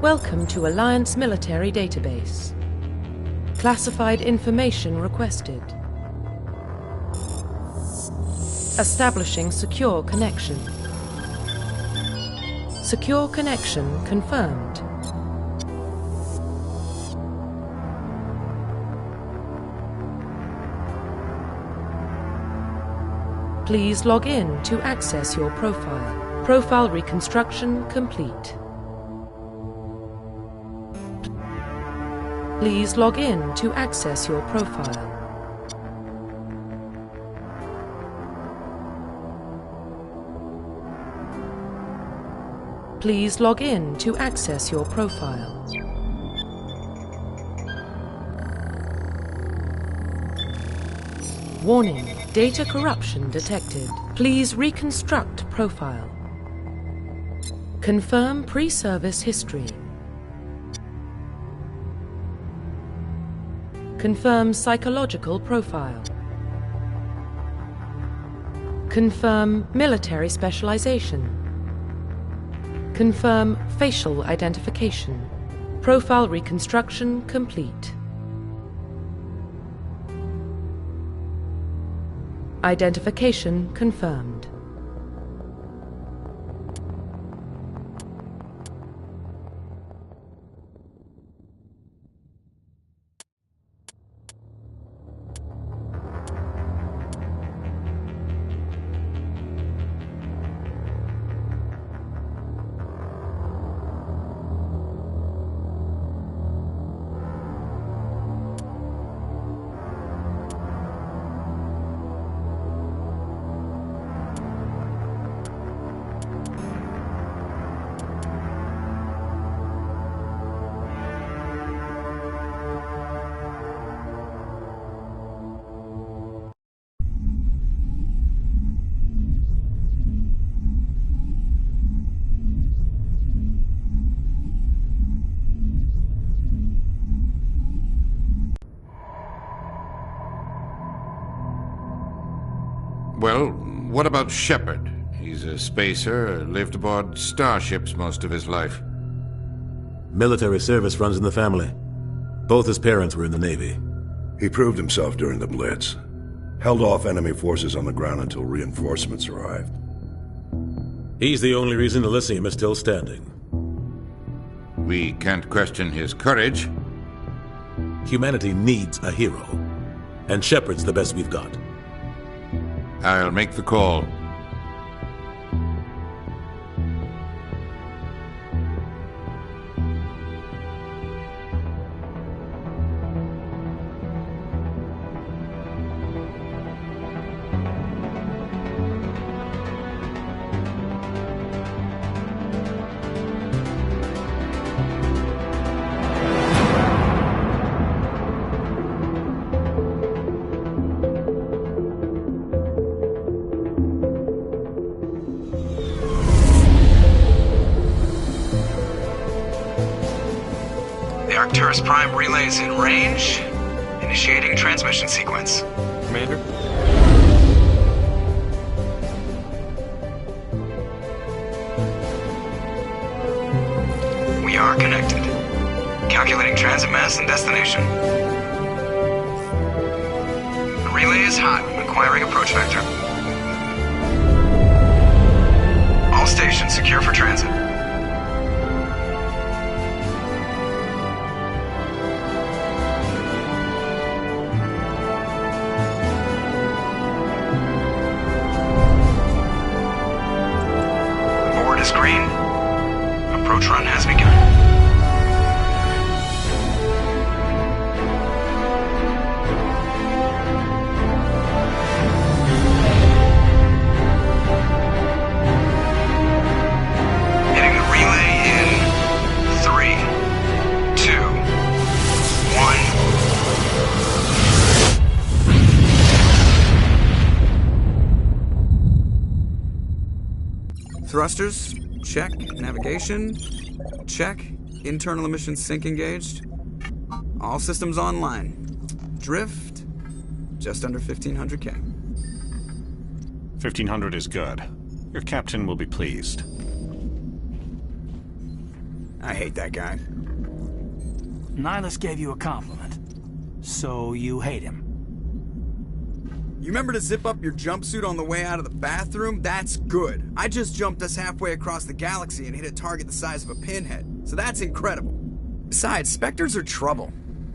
Welcome to Alliance Military Database. Classified information requested. Establishing secure connection. Secure connection confirmed. Please log in to access your profile. Profile reconstruction complete. Please log in to access your profile. Please log in to access your profile. Warning, data corruption detected. Please reconstruct profile. Confirm pre-service history. Confirm psychological profile. Confirm military specialization. Confirm facial identification. Profile reconstruction complete. Identification confirmed. Well, what about Shepard? He's a spacer, lived aboard starships most of his life. Military service runs in the family. Both his parents were in the Navy. He proved himself during the Blitz. Held off enemy forces on the ground until reinforcements arrived. He's the only reason Elysium is still standing. We can't question his courage. Humanity needs a hero. And Shepard's the best we've got. I'll make the call. Arcturus Prime relays in range. Initiating transmission sequence. Commander? We are connected. Calculating transit mass and destination. The relay is hot, acquiring approach vector. All stations secure for transit. Green. Approach run has begun. Hitting the relay in 3, 2, 1. Thrusters? Check. Navigation? Check. Internal emission sync engaged. All systems online. Drift? Just under 1500 K. 1500 is good. Your captain will be pleased. I hate that guy. Nihilus gave you a compliment. So you hate him. You remember to zip up your jumpsuit on the way out of the bathroom? That's good. I just jumped us halfway across the galaxy and hit a target the size of a pinhead. So that's incredible. Besides, Spectres are trouble.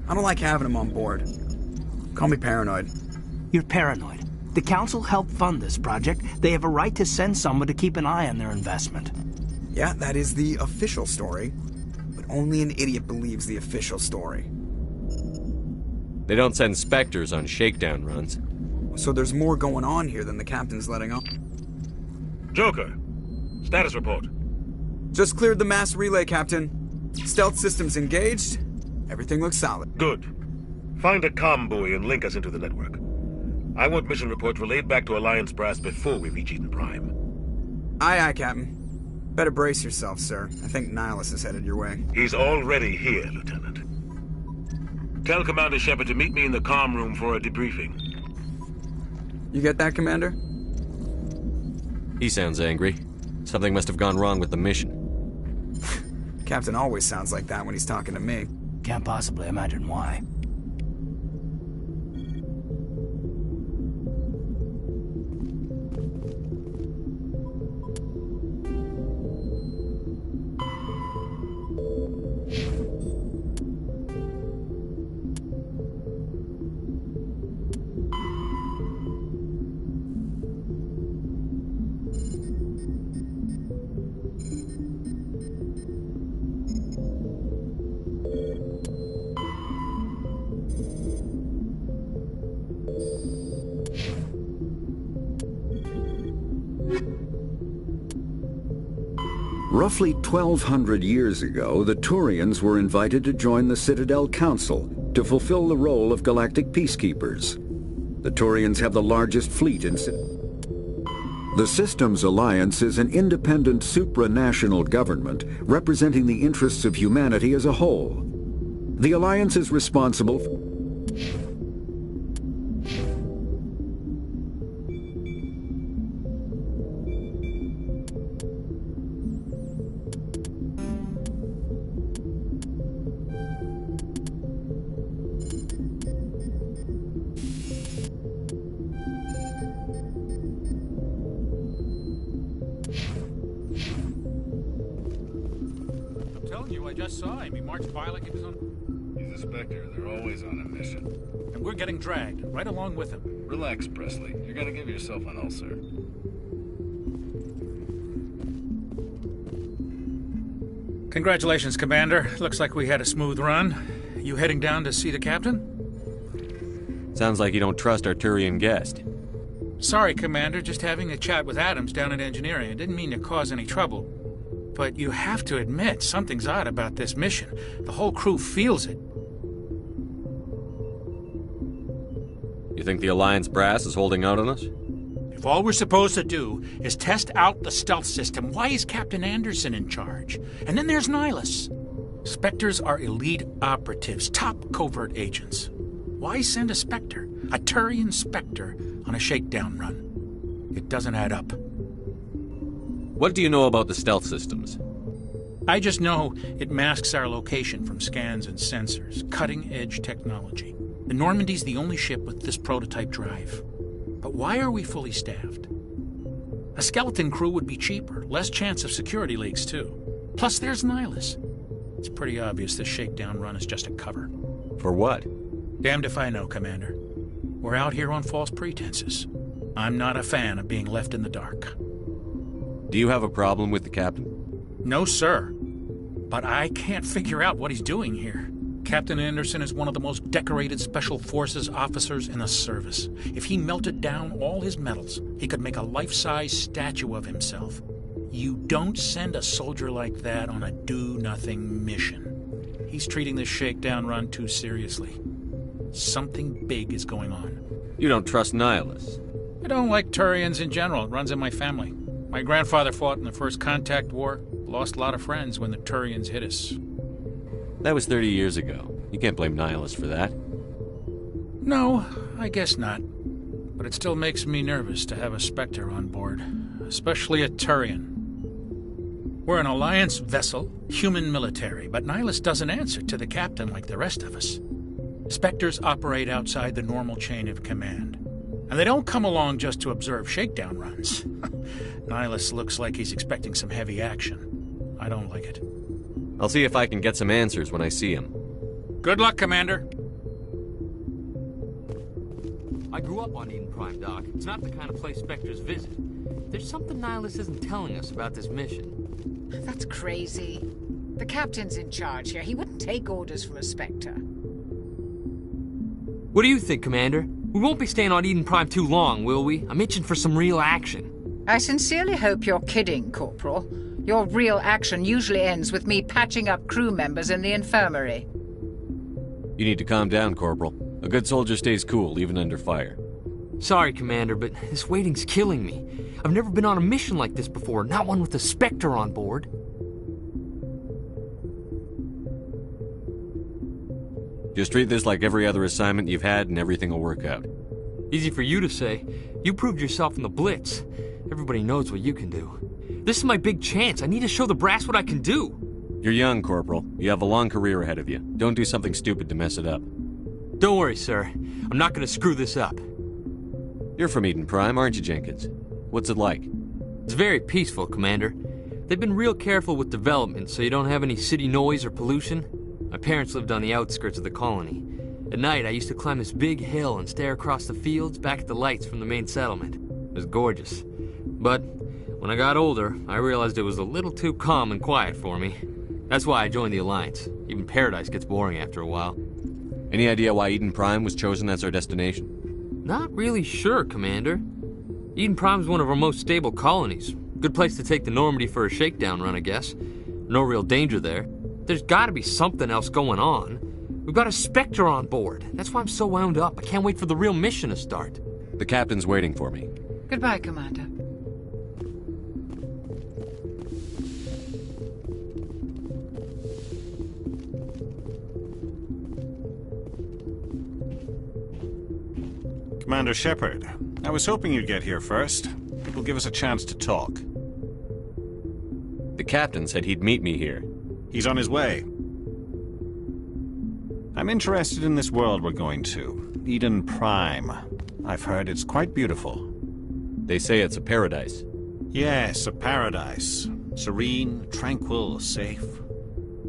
I don't like having them on board. Call me paranoid. You're paranoid. The Council helped fund this project. They have a right to send someone to keep an eye on their investment. Yeah, that is the official story. But only an idiot believes the official story. They don't send Spectres on shakedown runs. So there's more going on here than the captain's letting on. Joker, status report. Just cleared the mass relay, Captain. Stealth systems engaged. Everything looks solid. Good. Find a comm buoy and link us into the network. I want mission reports relayed back to Alliance brass before we reach Eden Prime. Aye, aye, Captain. Better brace yourself, sir. I think Nihilus is headed your way. He's already here, Lieutenant. Tell Commander Shepard to meet me in the comm room for a debriefing. You get that, Commander? He sounds angry. Something must have gone wrong with the mission. Captain always sounds like that when he's talking to me. Can't possibly imagine why. Roughly 1,200 years ago, the Turians were invited to join the Citadel Council to fulfill the role of galactic peacekeepers. The Turians have the largest fleet in The Systems Alliance is an independent supranational government representing the interests of humanity as a whole. The Alliance is responsible for I just saw him. He marched by like he was on... He's a Spectre. They're always on a mission. And we're getting dragged, right along with him. Relax, Presley. You're gonna give yourself an ulcer. Congratulations, Commander. Looks like we had a smooth run. You heading down to see the captain? Sounds like you don't trust our Turian guest. Sorry, Commander. Just having a chat with Adams down at engineering. I didn't mean to cause any trouble. But you have to admit, something's odd about this mission. The whole crew feels it. You think the Alliance brass is holding out on us? If all we're supposed to do is test out the stealth system, why is Captain Anderson in charge? And then there's Nihilus. Spectres are elite operatives, top covert agents. Why send a Spectre, a Turian Spectre, on a shakedown run? It doesn't add up. What do you know about the stealth systems? I just know it masks our location from scans and sensors. Cutting-edge technology. The Normandy's the only ship with this prototype drive. But why are we fully staffed? A skeleton crew would be cheaper, less chance of security leaks, too. Plus, there's Nihilus. It's pretty obvious this shakedown run is just a cover. For what? Damned if I know, Commander. We're out here on false pretenses. I'm not a fan of being left in the dark. Do you have a problem with the captain? No, sir. But I can't figure out what he's doing here. Captain Anderson is one of the most decorated Special Forces officers in the service. If he melted down all his medals, he could make a life-size statue of himself. You don't send a soldier like that on a do-nothing mission. He's treating this shakedown run too seriously. Something big is going on. You don't trust Nihilus? I don't like Turians in general. It runs in my family. My grandfather fought in the First Contact War. Lost a lot of friends when the Turians hit us. That was 30 years ago. You can't blame Nihilus for that. No, I guess not. But it still makes me nervous to have a Spectre on board. Especially a Turian. We're an Alliance vessel, human military, but Nihilus doesn't answer to the captain like the rest of us. Spectres operate outside the normal chain of command. And they don't come along just to observe shakedown runs. Nihilus looks like he's expecting some heavy action. I don't like it. I'll see if I can get some answers when I see him. Good luck, Commander. I grew up on Eden Prime, Doc. It's not the kind of place Spectres visit. There's something Nihilus isn't telling us about this mission. That's crazy. The captain's in charge here. He wouldn't take orders from a Spectre. What do you think, Commander? We won't be staying on Eden Prime too long, will we? I'm itching for some real action. I sincerely hope you're kidding, Corporal. Your real action usually ends with me patching up crew members in the infirmary. You need to calm down, Corporal. A good soldier stays cool, even under fire. Sorry, Commander, but this waiting's killing me. I've never been on a mission like this before, not one with a Spectre on board. Just treat this like every other assignment you've had and everything will work out. Easy for you to say. You proved yourself in the Blitz. Everybody knows what you can do. This is my big chance. I need to show the brass what I can do. You're young, Corporal. You have a long career ahead of you. Don't do something stupid to mess it up. Don't worry, sir. I'm not going to screw this up. You're from Eden Prime, aren't you, Jenkins? What's it like? It's very peaceful, Commander. They've been real careful with development, so you don't have any city noise or pollution. My parents lived on the outskirts of the colony. At night, I used to climb this big hill and stare across the fields back at the lights from the main settlement. It was gorgeous. But when I got older, I realized it was a little too calm and quiet for me. That's why I joined the Alliance. Even Paradise gets boring after a while. Any idea why Eden Prime was chosen as our destination? Not really sure, Commander. Eden Prime's one of our most stable colonies. Good place to take the Normandy for a shakedown run, I guess. No real danger there. There's gotta be something else going on. We've got a Spectre on board. That's why I'm so wound up. I can't wait for the real mission to start. The captain's waiting for me. Goodbye, Commander. Commander Shepard, I was hoping you'd get here first. It will give us a chance to talk. The captain said he'd meet me here. He's on his way. I'm interested in this world we're going to, Eden Prime. I've heard it's quite beautiful. They say it's a paradise. Yes, a paradise. Serene, tranquil, safe.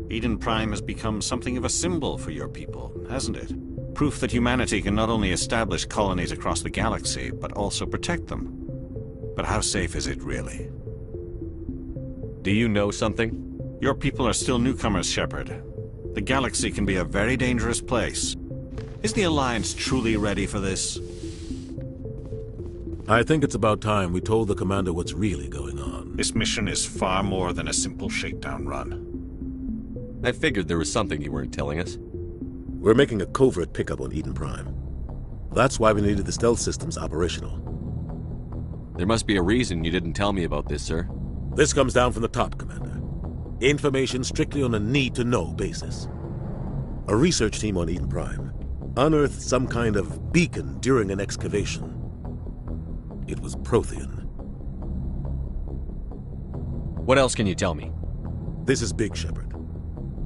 Eden Prime has become something of a symbol for your people, hasn't it? Proof that humanity can not only establish colonies across the galaxy, but also protect them. But how safe is it, really? Do you know something? Your people are still newcomers, Shepard. The galaxy can be a very dangerous place. Is the Alliance truly ready for this? I think it's about time we told the Commander what's really going on. This mission is far more than a simple shakedown run. I figured there was something you weren't telling us. We're making a covert pickup on Eden Prime. That's why we needed the stealth systems operational. There must be a reason you didn't tell me about this, sir. This comes down from the top, Commander. Information strictly on a need-to-know basis. A research team on Eden Prime unearthed some kind of beacon during an excavation. It was Prothean. What else can you tell me? This is big, Shepard.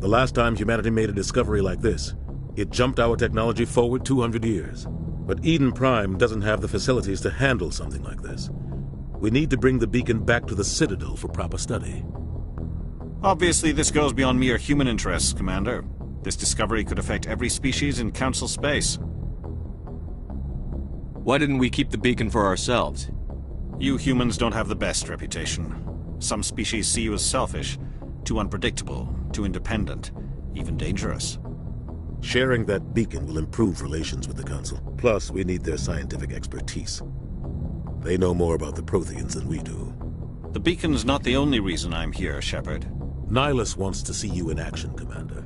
The last time humanity made a discovery like this, it jumped our technology forward 200 years. But Eden Prime doesn't have the facilities to handle something like this. We need to bring the beacon back to the Citadel for proper study. Obviously, this goes beyond mere human interests, Commander. This discovery could affect every species in Council space. Why didn't we keep the beacon for ourselves? You humans don't have the best reputation. Some species see you as selfish, too unpredictable, too independent, even dangerous. Sharing that beacon will improve relations with the Council. Plus, we need their scientific expertise. They know more about the Protheans than we do. The beacon's not the only reason I'm here, Shepard. Nihilus wants to see you in action, Commander.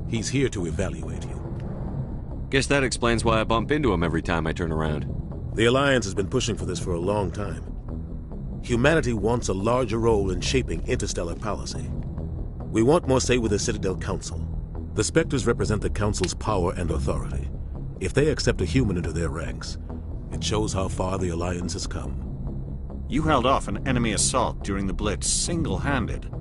He's here to evaluate you. Guess that explains why I bump into him every time I turn around. The Alliance has been pushing for this for a long time. Humanity wants a larger role in shaping interstellar policy. We want more say with the Citadel Council. The Spectres represent the Council's power and authority. If they accept a human into their ranks, it shows how far the Alliance has come. You held off an enemy assault during the Blitz single-handed.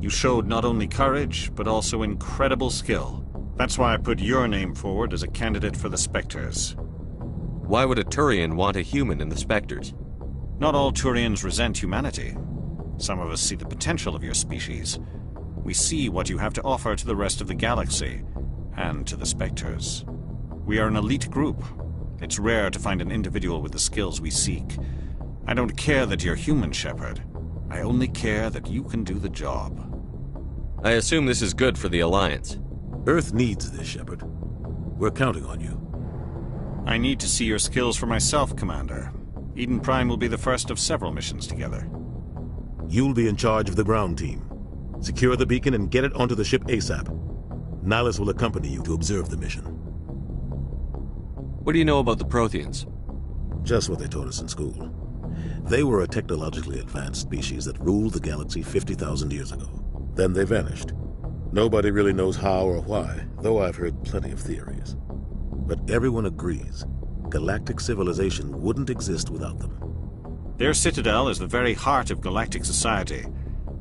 You showed not only courage, but also incredible skill. That's why I put your name forward as a candidate for the Spectres. Why would a Turian want a human in the Spectres? Not all Turians resent humanity. Some of us see the potential of your species. We see what you have to offer to the rest of the galaxy, and to the Spectres. We are an elite group. It's rare to find an individual with the skills we seek. I don't care that you're human, Shepard. I only care that you can do the job. I assume this is good for the Alliance. Earth needs this, Shepard. We're counting on you. I need to see your skills for myself, Commander. Eden Prime will be the first of several missions together. You'll be in charge of the ground team. Secure the beacon and get it onto the ship ASAP. Nihilus will accompany you to observe the mission. What do you know about the Protheans? Just what they taught us in school. They were a technologically advanced species that ruled the galaxy 50,000 years ago. Then they vanished. Nobody really knows how or why, though I've heard plenty of theories. But everyone agrees, galactic civilization wouldn't exist without them. Their citadel is the very heart of galactic society,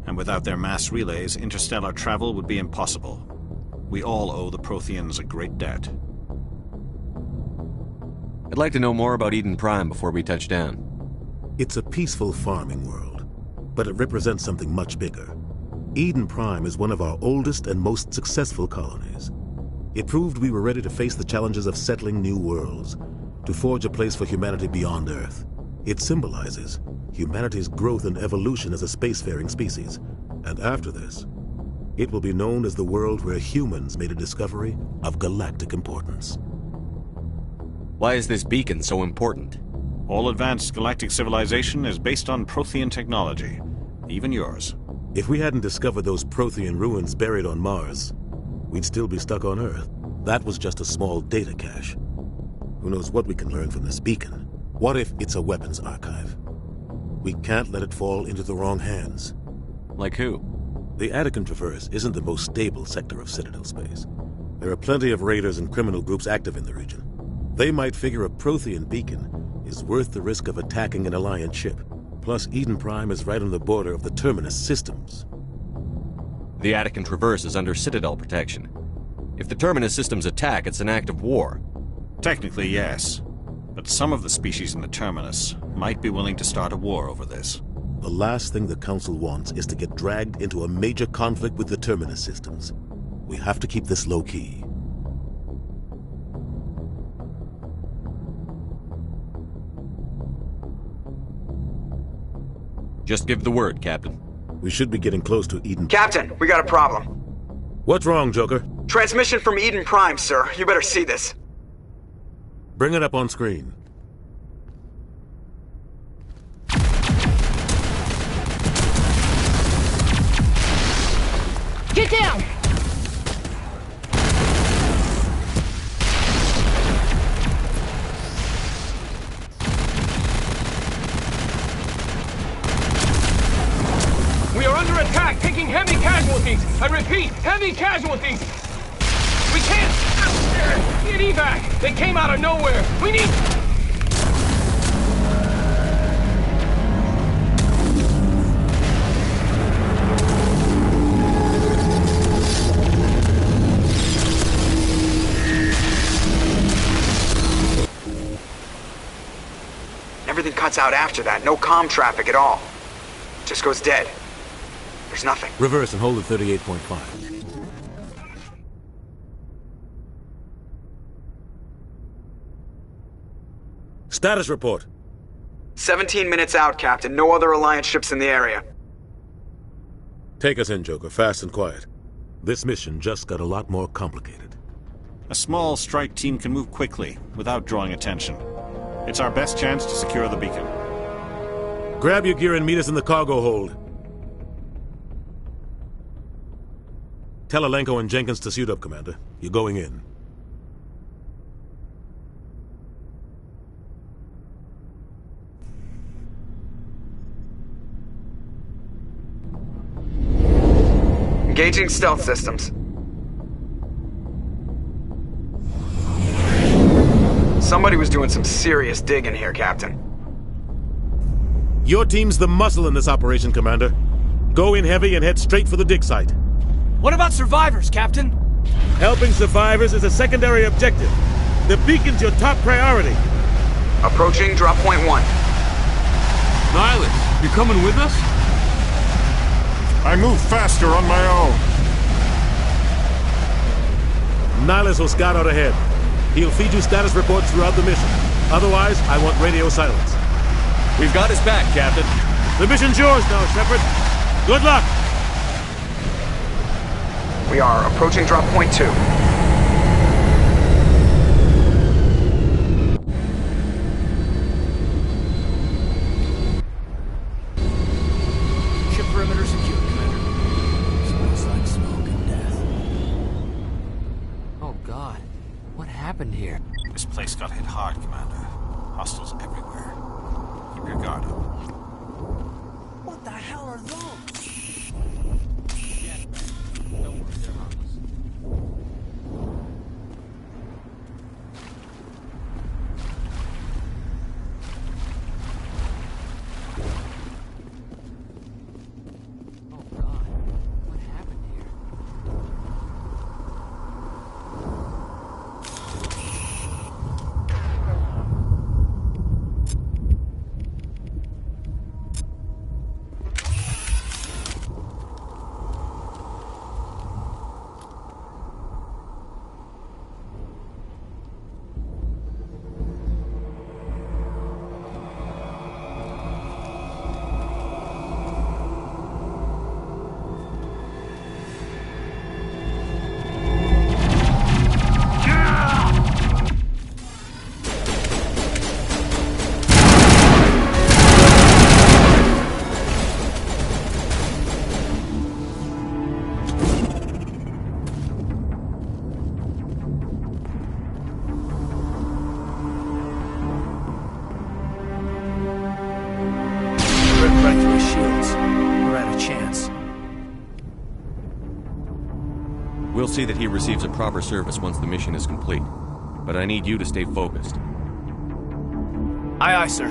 and without their mass relays, interstellar travel would be impossible. We all owe the Protheans a great debt. I'd like to know more about Eden Prime before we touch down. It's a peaceful farming world, but it represents something much bigger. Eden Prime is one of our oldest and most successful colonies. It proved we were ready to face the challenges of settling new worlds, to forge a place for humanity beyond Earth. It symbolizes humanity's growth and evolution as a spacefaring species. And after this, it will be known as the world where humans made a discovery of galactic importance. Why is this beacon so important? All advanced galactic civilization is based on Prothean technology, even yours. If we hadn't discovered those Prothean ruins buried on Mars, we'd still be stuck on Earth. That was just a small data cache. Who knows what we can learn from this beacon? What if it's a weapons archive? We can't let it fall into the wrong hands. Like who? The Attican Traverse isn't the most stable sector of Citadel space. There are plenty of raiders and criminal groups active in the region. They might figure a Prothean beacon is worth the risk of attacking an Alliance ship. Plus, Eden Prime is right on the border of the Terminus systems. The Attican Traverse is under Citadel protection. If the Terminus systems attack, it's an act of war. Technically, yes. But some of the species in the Terminus might be willing to start a war over this. The last thing the Council wants is to get dragged into a major conflict with the Terminus systems. We have to keep this low-key. Just give the word, Captain. We should be getting close to Eden. Captain, we got a problem. What's wrong, Joker? Transmission from Eden Prime, sir. You better see this. Bring it up on screen. Get down! We are under attack, taking heavy casualties. I repeat, heavy casualties. We can't get evac. They came out of nowhere. We need... Everything cuts out after that. No comm traffic at all. Just goes dead. There's nothing. Reverse and hold at 38.5. Status report. 17 minutes out, Captain. No other Alliance ships in the area. Take us in, Joker, fast and quiet. This mission just got a lot more complicated. A small strike team can move quickly, without drawing attention. It's our best chance to secure the beacon. Grab your gear and meet us in the cargo hold. Tell Alenko and Jenkins to suit up, Commander. You're going in. Engaging stealth systems. Somebody was doing some serious digging here, Captain. Your team's the muscle in this operation, Commander. Go in heavy and head straight for the dig site. What about survivors, Captain? Helping survivors is a secondary objective. The beacon's your top priority. Approaching drop point 1. Nihilus, you coming with us? I move faster on my own. Nihilus will scout out ahead. He'll feed you status reports throughout the mission. Otherwise, I want radio silence. We've got his back, Captain. The mission's yours now, Shepard. Good luck! We are approaching drop point 2. Ship perimeter secure, Commander. Smells like smoke and death. Oh, God. What happened here? This place got hit hard, Commander. Hostiles everywhere. Keep your guard up. What the hell are those? Don't worry, they're harmless. Oh, God. What happened here? Right through his shields. We're out of chance. We'll see that he receives a proper service once the mission is complete. But I need you to stay focused. Aye, aye, sir.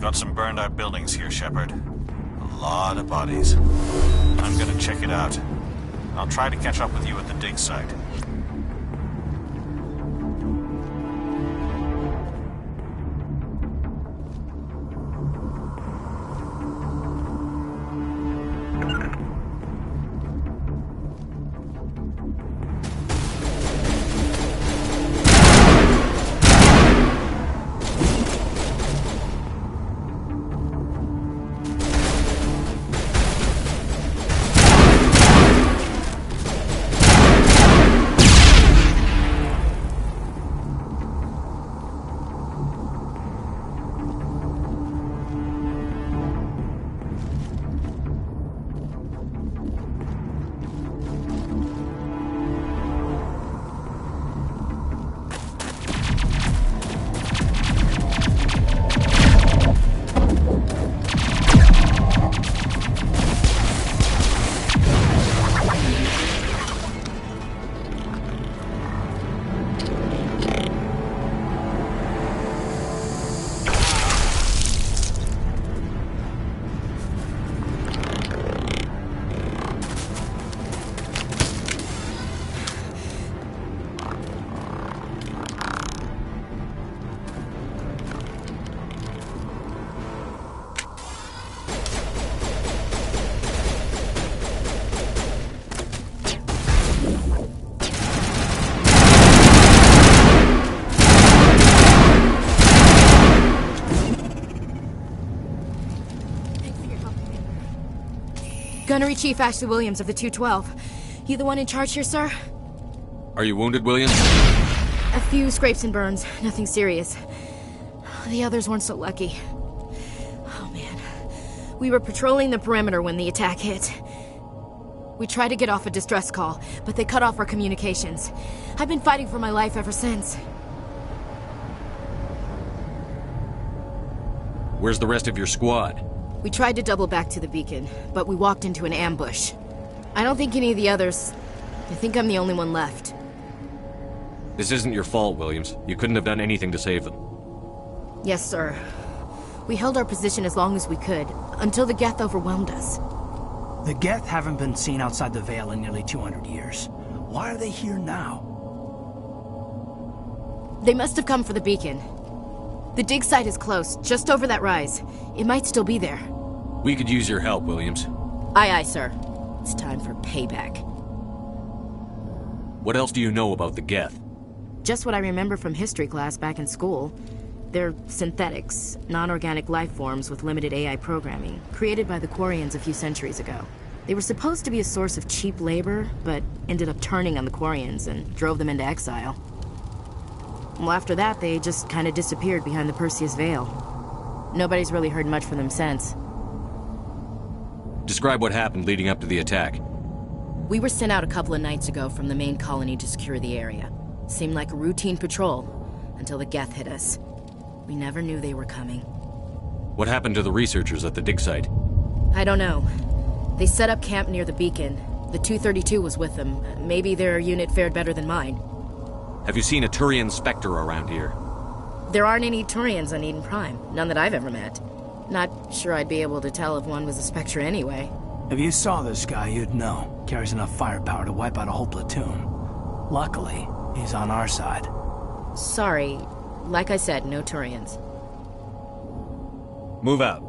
Got some burned out buildings here, Shepard. A lot of bodies. I'm gonna check it out. I'll try to catch up with you at the dig site. Gunnery Chief Ashley Williams of the 212. You the one in charge here, sir? Are you wounded, Williams? A few scrapes and burns, nothing serious. The others weren't so lucky. Oh man. We were patrolling the perimeter when the attack hit. We tried to get off a distress call, but they cut off our communications. I've been fighting for my life ever since. Where's the rest of your squad? We tried to double back to the beacon, but we walked into an ambush. I don't think any of the others... I think I'm the only one left. This isn't your fault, Williams. You couldn't have done anything to save them. Yes, sir. We held our position as long as we could, until the Geth overwhelmed us. The Geth haven't been seen outside the Veil in nearly 200 years. Why are they here now? They must have come for the beacon. The dig site is close, just over that rise. It might still be there. We could use your help, Williams. Aye, aye, sir. It's time for payback. What else do you know about the Geth? Just what I remember from history class back in school. They're synthetics, non-organic life forms with limited AI programming, created by the Quarians a few centuries ago. They were supposed to be a source of cheap labor, but ended up turning on the Quarians and drove them into exile. Well, after that, they just kind of disappeared behind the Perseus Veil. Nobody's really heard much from them since. Describe what happened leading up to the attack. We were sent out a couple of nights ago from the main colony to secure the area. Seemed like a routine patrol, until the Geth hit us. We never knew they were coming. What happened to the researchers at the dig site? I don't know. They set up camp near the beacon. The 232 was with them. Maybe their unit fared better than mine. Have you seen a Turian Spectre around here? There aren't any Turians on Eden Prime. None that I've ever met. Not sure I'd be able to tell if one was a Spectre anyway. If you saw this guy, you'd know. Carries enough firepower to wipe out a whole platoon. Luckily, he's on our side. Sorry. Like I said, no Turians. Move out.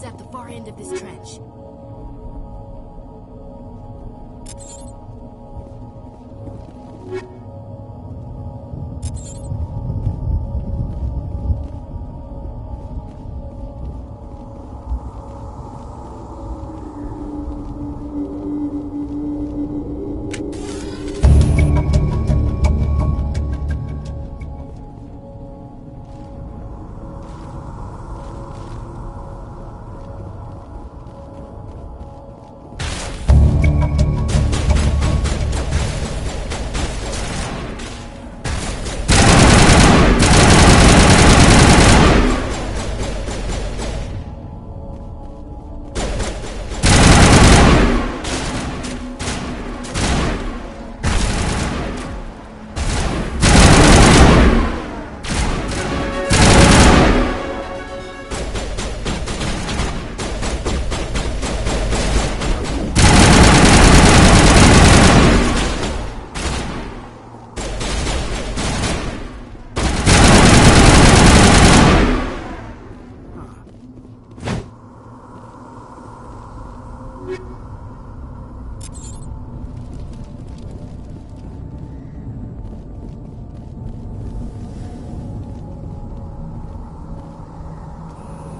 At the far end of this trench.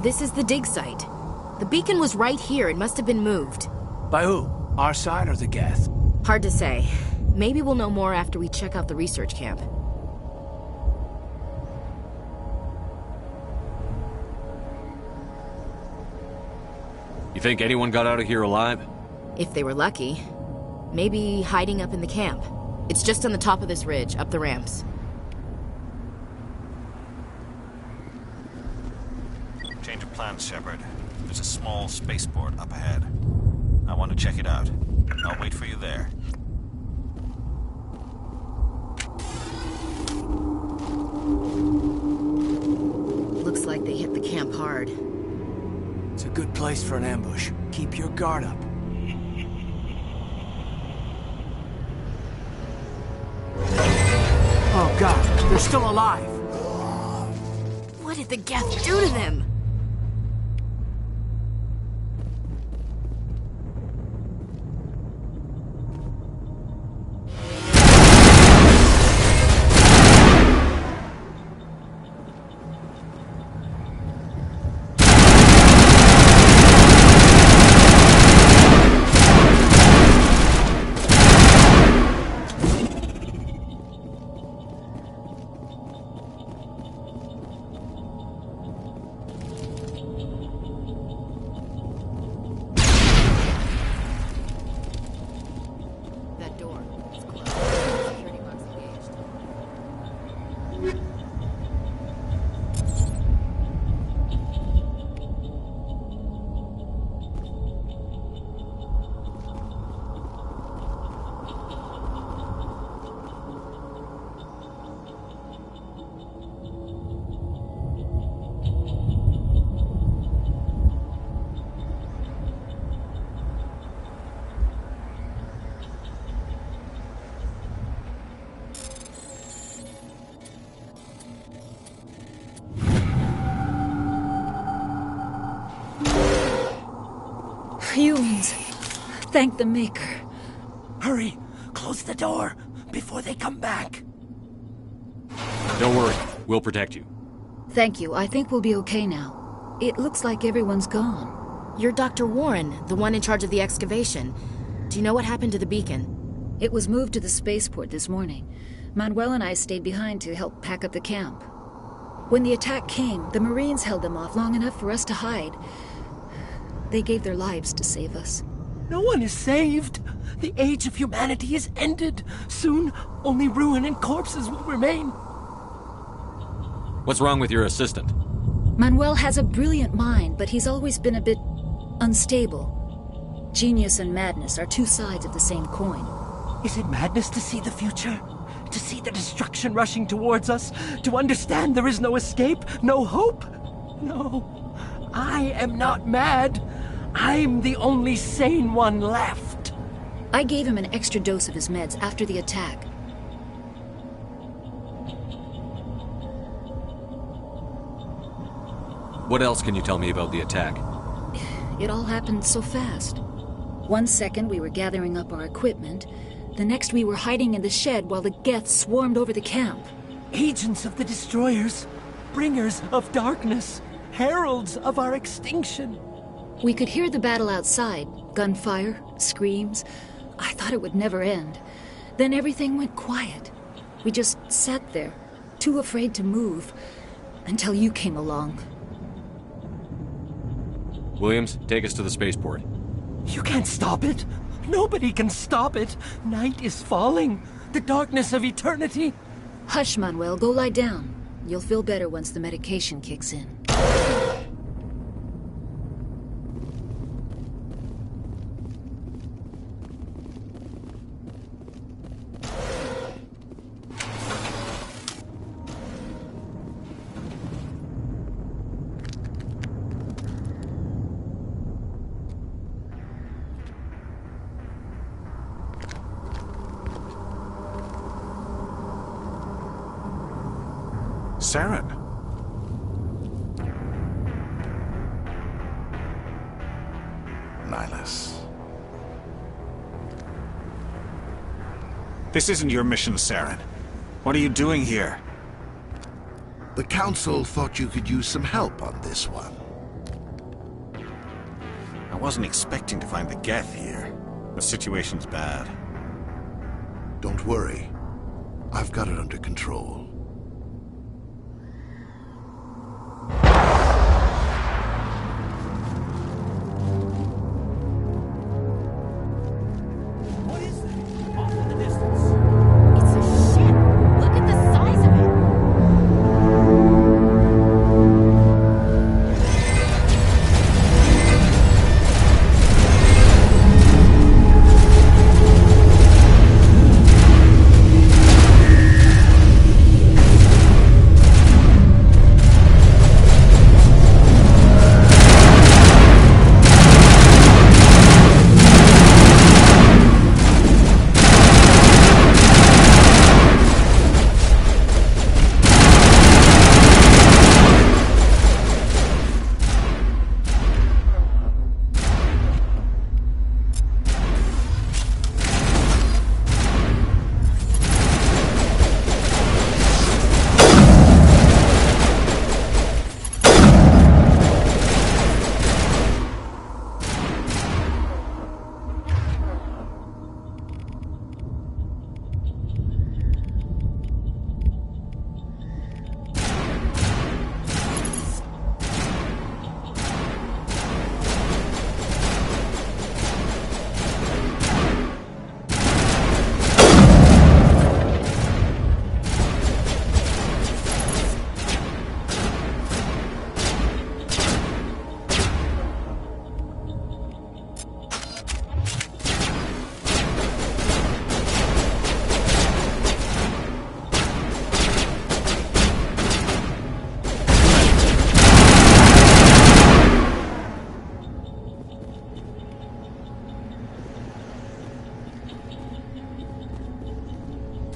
This is the dig site. The beacon was right here. It must have been moved. By who? Our side or the Geth? Hard to say. Maybe we'll know more after we check out the research camp. You think anyone got out of here alive? If they were lucky. Maybe hiding up in the camp. It's just on the top of this ridge, up the ramps. Change of plans, Shepard. There's a small spaceport up ahead. I want to check it out. I'll wait for you there. Looks like they hit the camp hard. It's a good place for an ambush. Keep your guard up. Oh god, they're still alive! What did the Geth do to them? Humans. Thank the Maker. Hurry! Close the door before they come back. Don't worry. We'll protect you. Thank you. I think we'll be okay now. It looks like everyone's gone. You're Dr. Warren, the one in charge of the excavation. Do you know what happened to the beacon? It was moved to the spaceport this morning. Manuel and I stayed behind to help pack up the camp. When the attack came, the Marines held them off long enough for us to hide. They gave their lives to save us. No one is saved. The age of humanity is ended. Soon, only ruin and corpses will remain. What's wrong with your assistant? Manuel has a brilliant mind, but he's always been a bit unstable. Genius and madness are two sides of the same coin. Is it madness to see the future? To see the destruction rushing towards us? To understand there is no escape? No hope? No. I am not mad. I'm the only sane one left. I gave him an extra dose of his meds after the attack. What else can you tell me about the attack? It all happened so fast. 1 second we were gathering up our equipment. The next we were hiding in the shed while the Geth swarmed over the camp. Agents of the destroyers. Bringers of darkness. Heralds of our extinction. We could hear the battle outside. Gunfire, screams. I thought it would never end. Then everything went quiet. We just sat there, too afraid to move, until you came along. Williams, take us to the spaceport. You can't stop it. Nobody can stop it. Night is falling. The darkness of eternity. Hush, Manuel. Go lie down. You'll feel better once the medication kicks in. Saren. Nihilus. This isn't your mission, Saren. What are you doing here? The Council thought you could use some help on this one. I wasn't expecting to find the Geth here. The situation's bad. Don't worry. I've got it under control.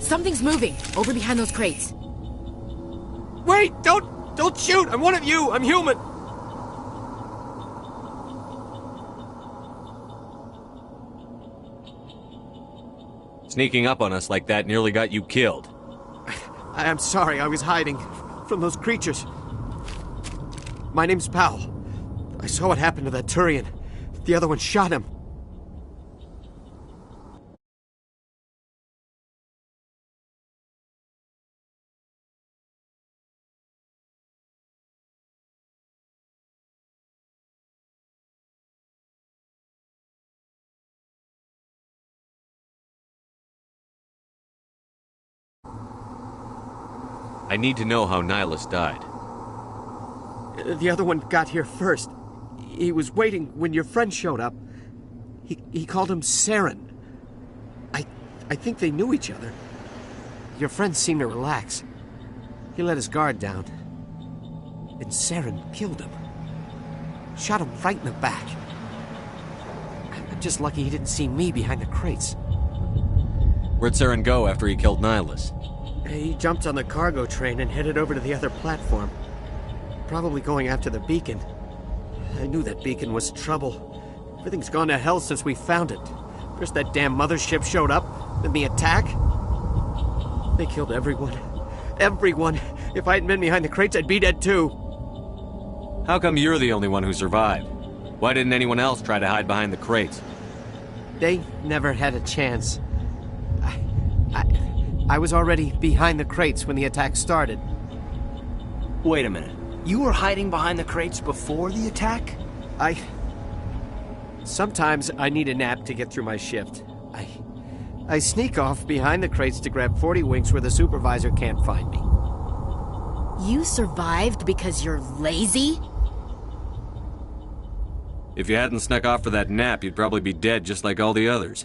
Something's moving, over behind those crates. Wait! Don't shoot! I'm one of you! I'm human! Sneaking up on us like that nearly got you killed. I'm sorry, I was hiding from those creatures. My name's Powell. I saw what happened to that Turian. The other one shot him. I need to know how Nihilus died. The other one got here first. He was waiting when your friend showed up. He called him Saren. I think they knew each other. Your friend seemed to relax. He let his guard down. And Saren killed him. Shot him right in the back. I'm just lucky he didn't see me behind the crates. Where'd Saren go after he killed Nihilus? He jumped on the cargo train and headed over to the other platform. Probably going after the beacon. I knew that beacon was trouble. Everything's gone to hell since we found it. First that damn mothership showed up, then the attack. They killed everyone. Everyone! If I hadn't been behind the crates, I'd be dead too. How come you're the only one who survived? Why didn't anyone else try to hide behind the crates? They never had a chance. I was already behind the crates when the attack started. Wait a minute. You were hiding behind the crates before the attack? Sometimes I need a nap to get through my shift. I sneak off behind the crates to grab 40 winks where the supervisor can't find me. You survived because you're lazy? If you hadn't snuck off for that nap, you'd probably be dead just like all the others.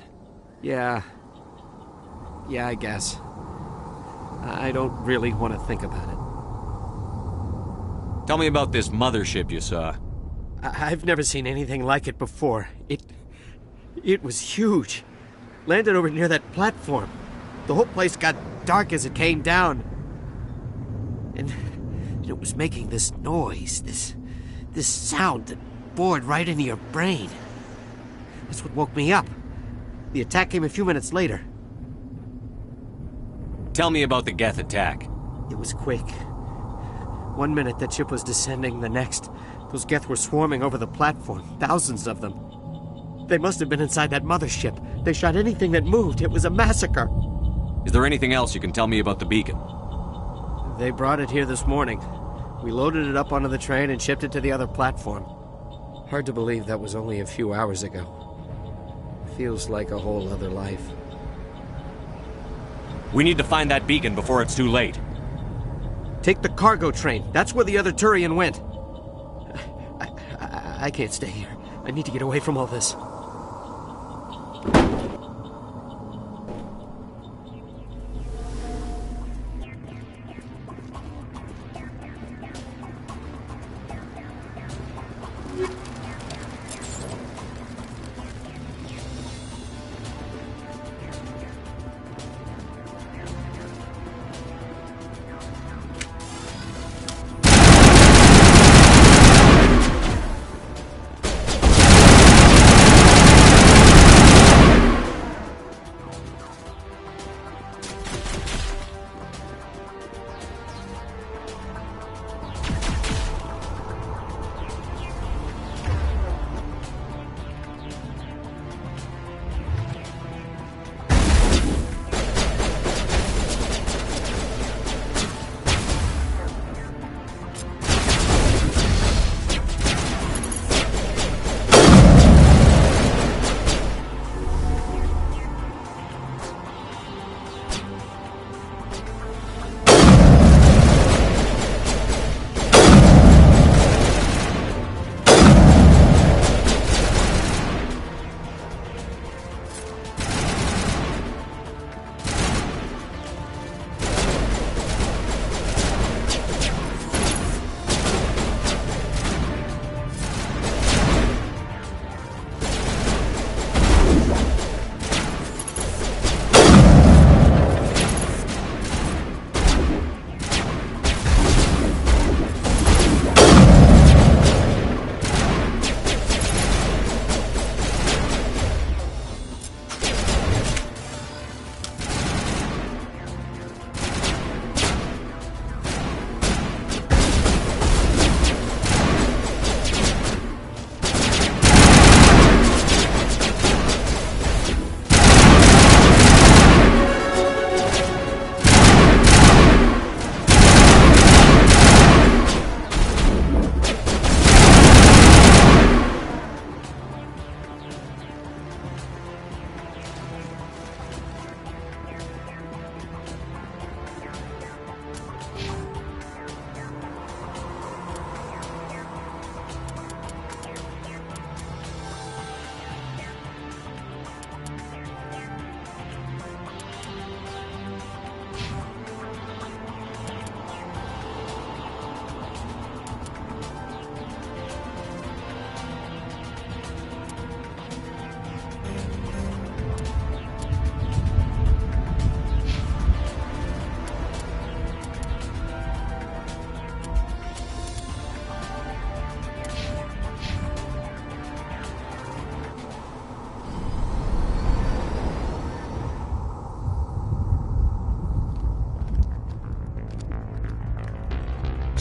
Yeah, I guess. I don't really want to think about it. Tell me about this mothership you saw. I've never seen anything like it before. It was huge. Landed over near that platform. The whole place got dark as it came down. And it was making this noise, this sound that bored right into your brain. That's what woke me up. The attack came a few minutes later. Tell me about the Geth attack. It was quick. 1 minute that ship was descending, the next, those Geth were swarming over the platform, thousands of them. They must have been inside that mothership. They shot anything that moved. It was a massacre. Is there anything else you can tell me about the beacon? They brought it here this morning. We loaded it up onto the train and shipped it to the other platform. Hard to believe that was only a few hours ago. Feels like a whole other life. We need to find that beacon before it's too late. Take the cargo train. That's where the other Turian went. I can't stay here. I need to get away from all this.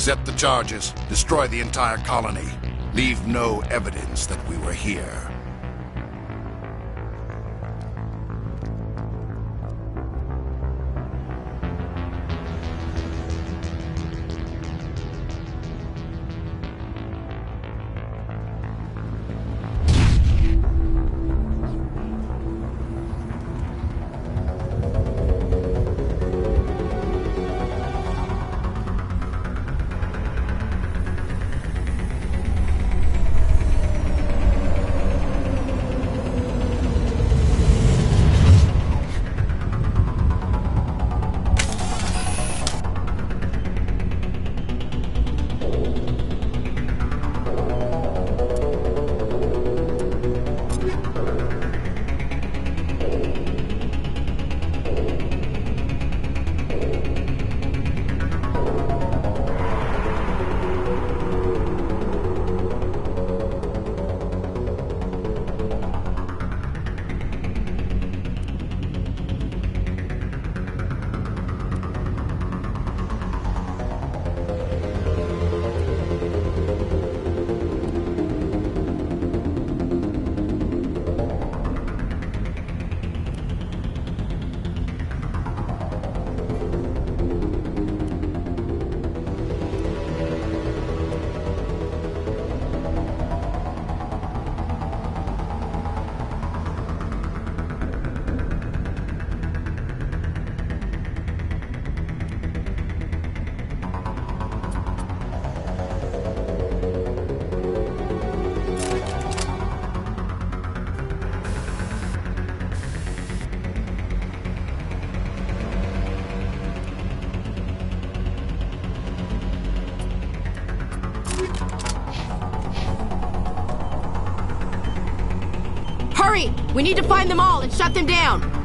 Set the charges. Destroy the entire colony. Leave no evidence that we were here. Hurry! We need to find them all and shut them down!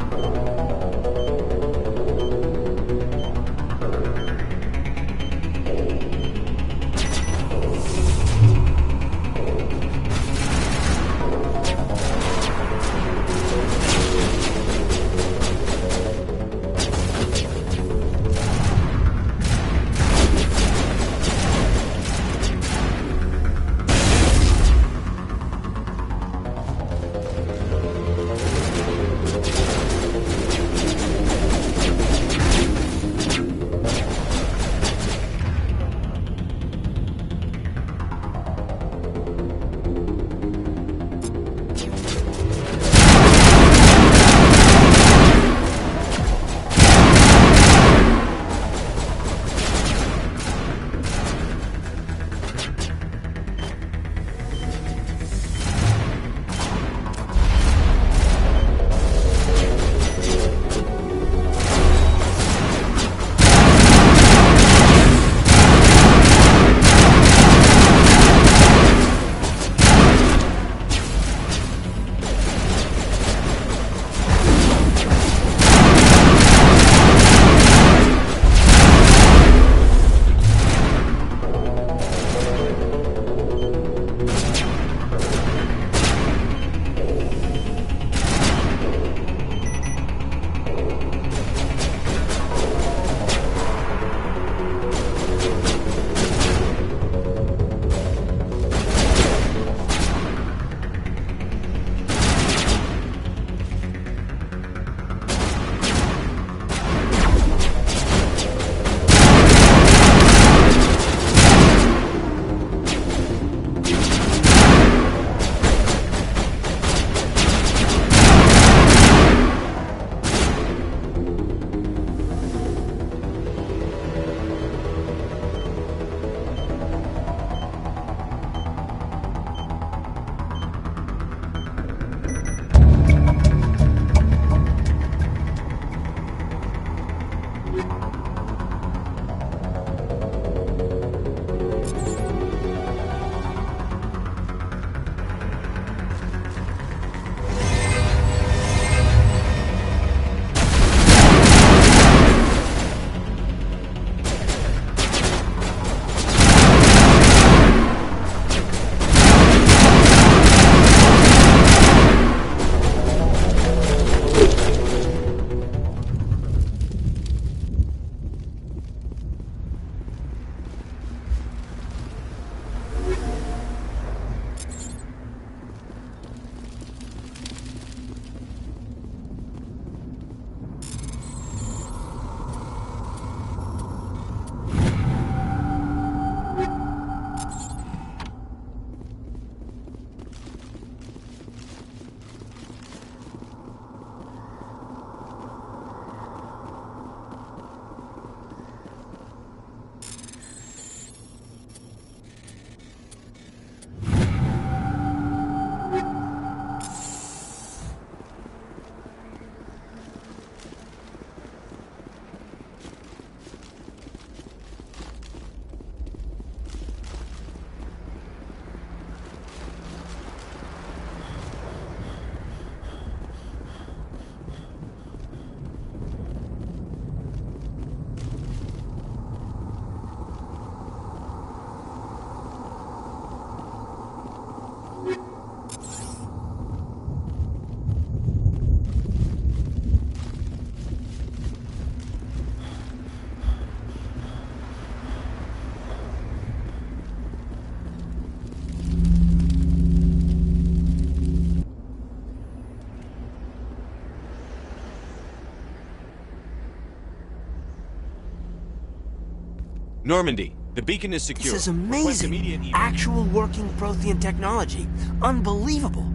Normandy, the beacon is secure. This is amazing. Actual working Prothean technology. Unbelievable.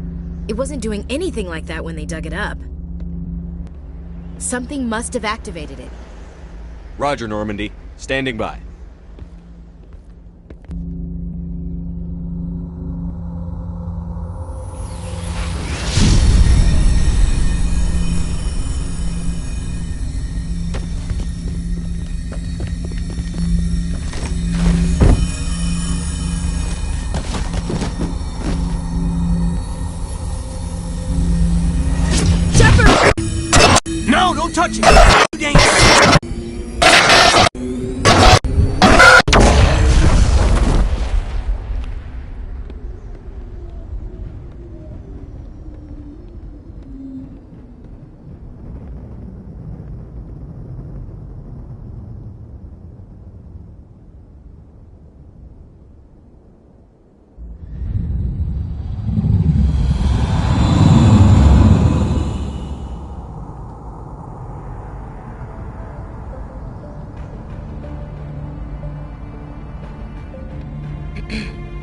It wasn't doing anything like that when they dug it up. Something must have activated it. Roger, Normandy. Standing by. No, don't touch it! Too dangerous!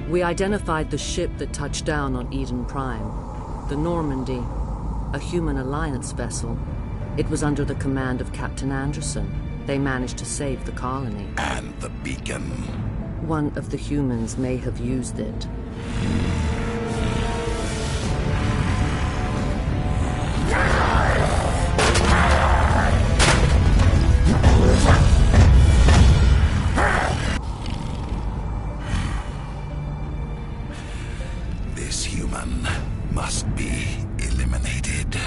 We identified the ship that touched down on Eden Prime. The Normandy, a human alliance vessel. It was under the command of Captain Anderson. They managed to save the colony. And the beacon. One of the humans may have used it. This human must be eliminated.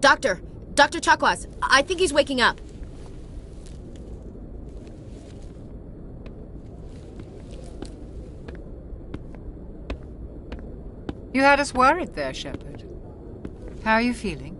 Doctor! Dr. Chakwas, I think he's waking up. You had us worried there, Shepard. How are you feeling?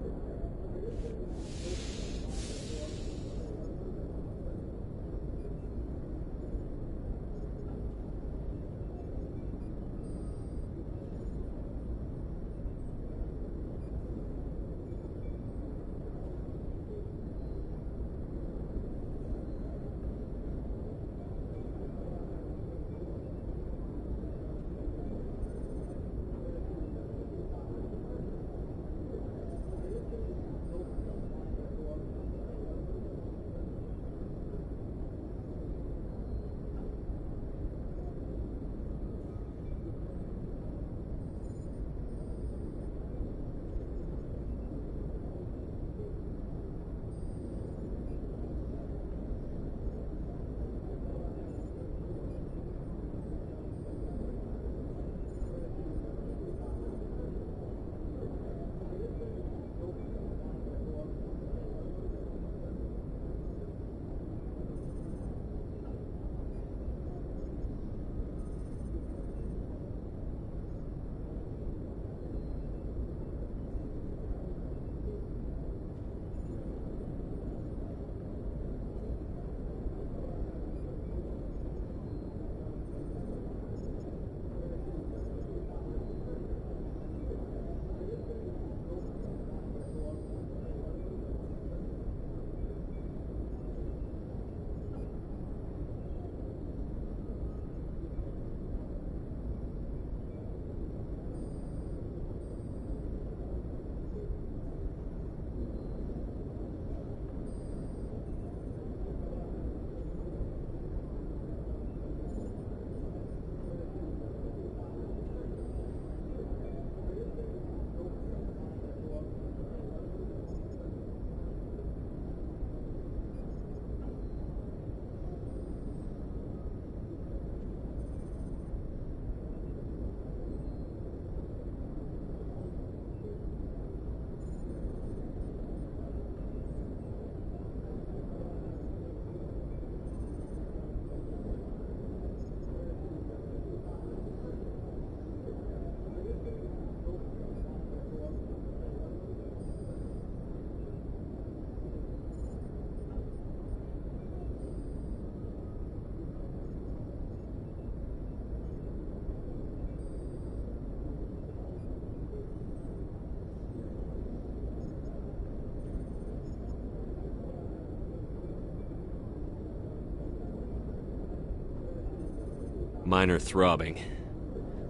Minor throbbing.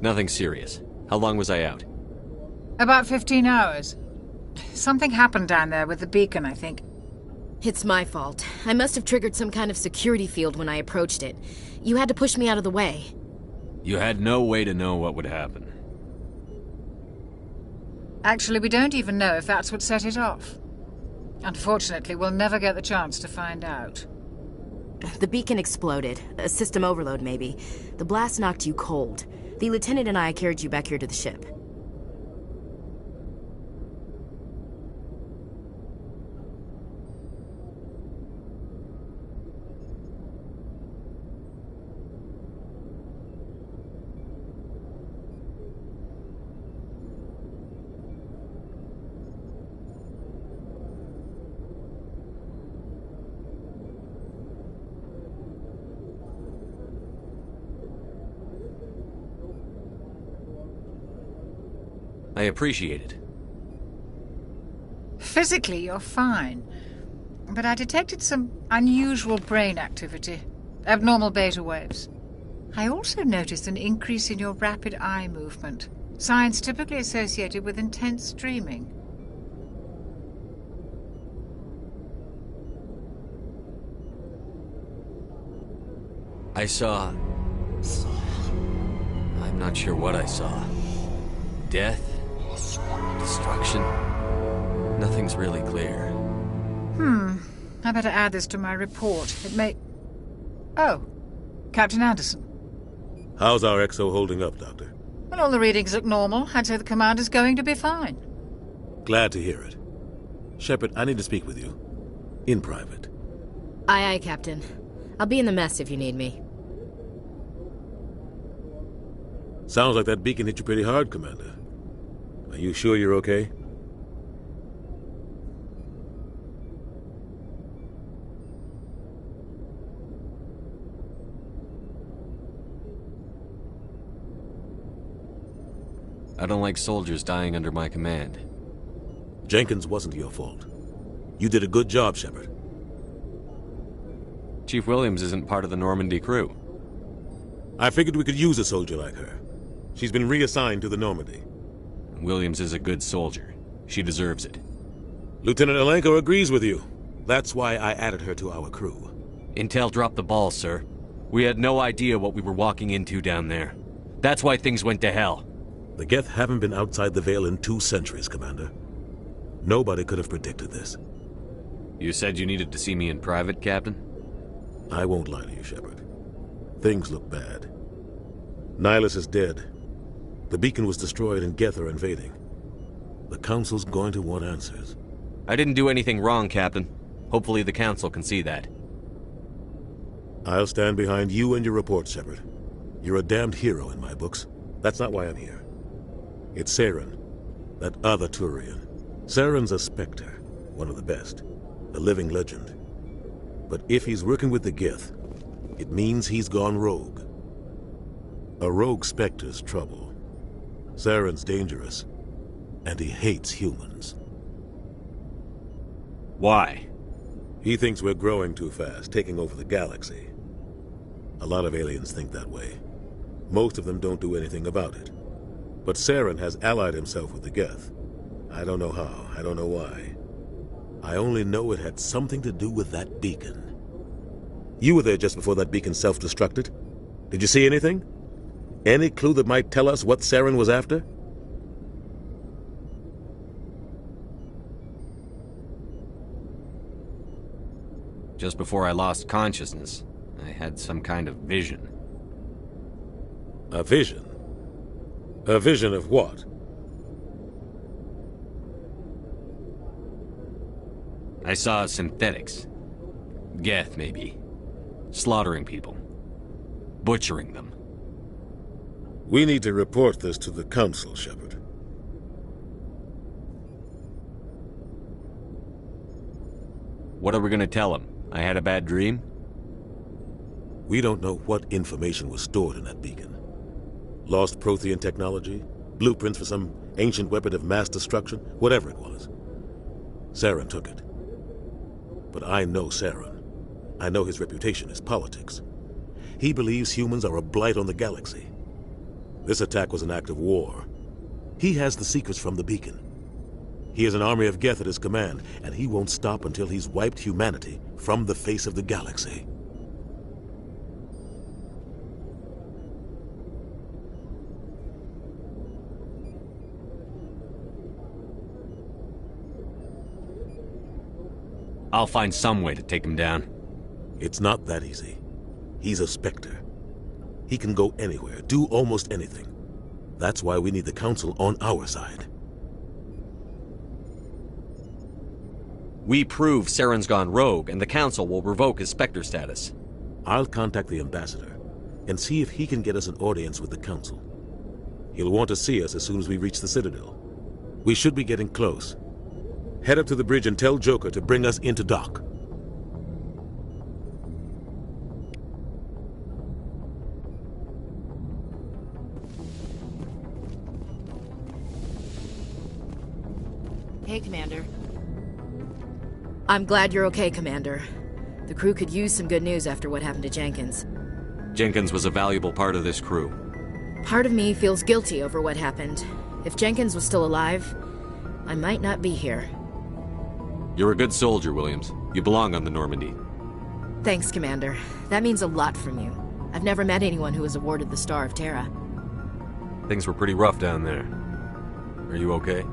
Nothing serious. How long was I out? About 15 hours. Something happened down there with the beacon, I think. It's my fault. I must have triggered some kind of security field when I approached it. You had to push me out of the way. You had no way to know what would happen. Actually, we don't even know if that's what set it off. Unfortunately, we'll never get the chance to find out. The beacon exploded. A system overload, maybe. The blast knocked you cold. The lieutenant and I carried you back here to the ship. I appreciate it. Physically, you're fine. But I detected some unusual brain activity. Abnormal beta waves. I also noticed an increase in your rapid eye movement. Signs typically associated with intense dreaming. I saw... I'm not sure what I saw. Death? Destruction? Nothing's really clear. I better add this to my report. It may... Oh, Captain Anderson. How's our XO holding up, Doctor? Well, all the readings look normal. I'd say the commander's going to be fine. Glad to hear it. Shepard, I need to speak with you. In private. Aye, aye, Captain. I'll be in the mess if you need me. Sounds like that beacon hit you pretty hard, Commander. Are you sure you're okay? I don't like soldiers dying under my command. Jenkins wasn't your fault. You did a good job, Shepard. Chief Williams isn't part of the Normandy crew. I figured we could use a soldier like her. She's been reassigned to the Normandy. Williams is a good soldier. She deserves it. Lieutenant Alenko agrees with you. That's why I added her to our crew. Intel dropped the ball, sir. We had no idea what we were walking into down there. That's why things went to hell. The Geth haven't been outside the Veil in 2 centuries, Commander. Nobody could have predicted this. You said you needed to see me in private, Captain? I won't lie to you, Shepard. Things look bad. Nihilus is dead. The beacon was destroyed and Geth are invading. The Council's going to want answers. I didn't do anything wrong, Captain. Hopefully the Council can see that. I'll stand behind you and your report, Shepard. You're a damned hero in my books. That's not why I'm here. It's Saren, that other Turian. Saren's a Spectre, one of the best, a living legend. But if he's working with the Geth, it means he's gone rogue. A rogue Spectre's trouble. Saren's dangerous, and he hates humans. Why? He thinks we're growing too fast, taking over the galaxy. A lot of aliens think that way. Most of them don't do anything about it. But Saren has allied himself with the Geth. I don't know how, I don't know why. I only know it had something to do with that beacon. You were there just before that beacon self-destructed. Did you see anything? Any clue that might tell us what Saren was after? Just before I lost consciousness, I had some kind of vision. A vision? A vision of what? I saw synthetics. Geth, maybe. Slaughtering people. Butchering them. We need to report this to the Council, Shepard. What are we gonna tell them? I had a bad dream? We don't know what information was stored in that beacon. Lost Prothean technology? Blueprints for some ancient weapon of mass destruction? Whatever it was. Saren took it. But I know Saren. I know his reputation is politics. He believes humans are a blight on the galaxy. This attack was an act of war. He has the secrets from the beacon. He has an army of Geth at his command, and he won't stop until he's wiped humanity from the face of the galaxy. I'll find some way to take him down. It's not that easy. He's a Spectre. He can go anywhere, do almost anything. That's why we need the Council on our side. We prove Saren's gone rogue, and the Council will revoke his Spectre status. I'll contact the Ambassador, and see if he can get us an audience with the Council. He'll want to see us as soon as we reach the Citadel. We should be getting close. Head up to the bridge and tell Joker to bring us into dock. Hey, Commander. I'm glad you're okay, Commander. The crew could use some good news after what happened to Jenkins. Jenkins was a valuable part of this crew. Part of me feels guilty over what happened. If Jenkins was still alive, I might not be here. You're a good soldier, Williams. You belong on the Normandy. Thanks, Commander. That means a lot from you. I've never met anyone who was awarded the Star of Terra. Things were pretty rough down there. Are you okay?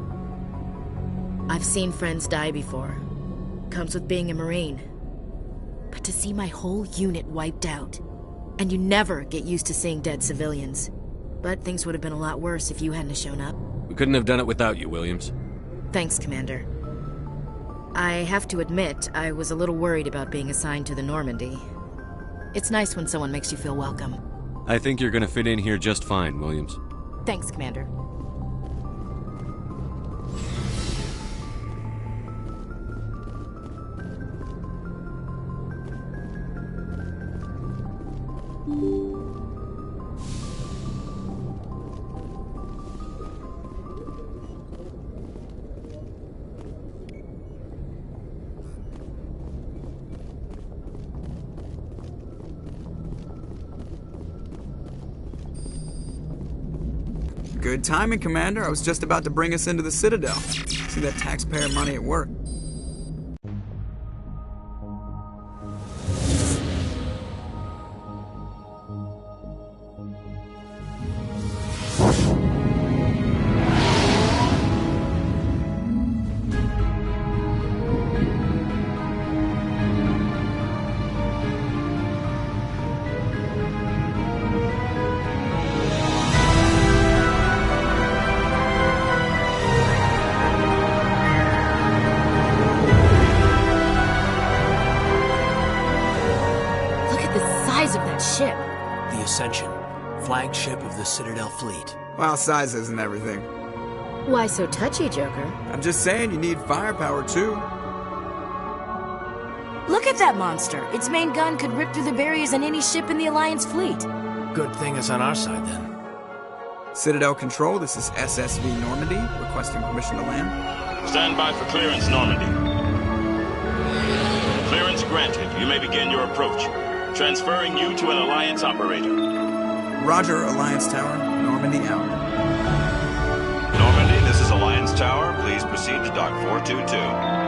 I've seen friends die before. Comes with being a Marine. But to see my whole unit wiped out, and you never get used to seeing dead civilians. But things would have been a lot worse if you hadn't shown up. We couldn't have done it without you, Williams. Thanks, Commander. I have to admit, I was a little worried about being assigned to the Normandy. It's nice when someone makes you feel welcome. I think you're gonna fit in here just fine, Williams. Thanks, Commander. Good timing, Commander. I was just about to bring us into the Citadel. See that taxpayer money at work. Flagship of the Citadel fleet. Well, size isn't everything. Why so touchy, Joker? I'm just saying you need firepower, too. Look at that monster! Its main gun could rip through the barriers in any ship in the Alliance fleet. Good thing it's on our side, then. Citadel Control, this is SSV Normandy, requesting permission to land. Stand by for clearance, Normandy. Clearance granted. You may begin your approach. Transferring you to an Alliance operator. Roger, Alliance Tower. Normandy out. Normandy, this is Alliance Tower. Please proceed to Dock 422.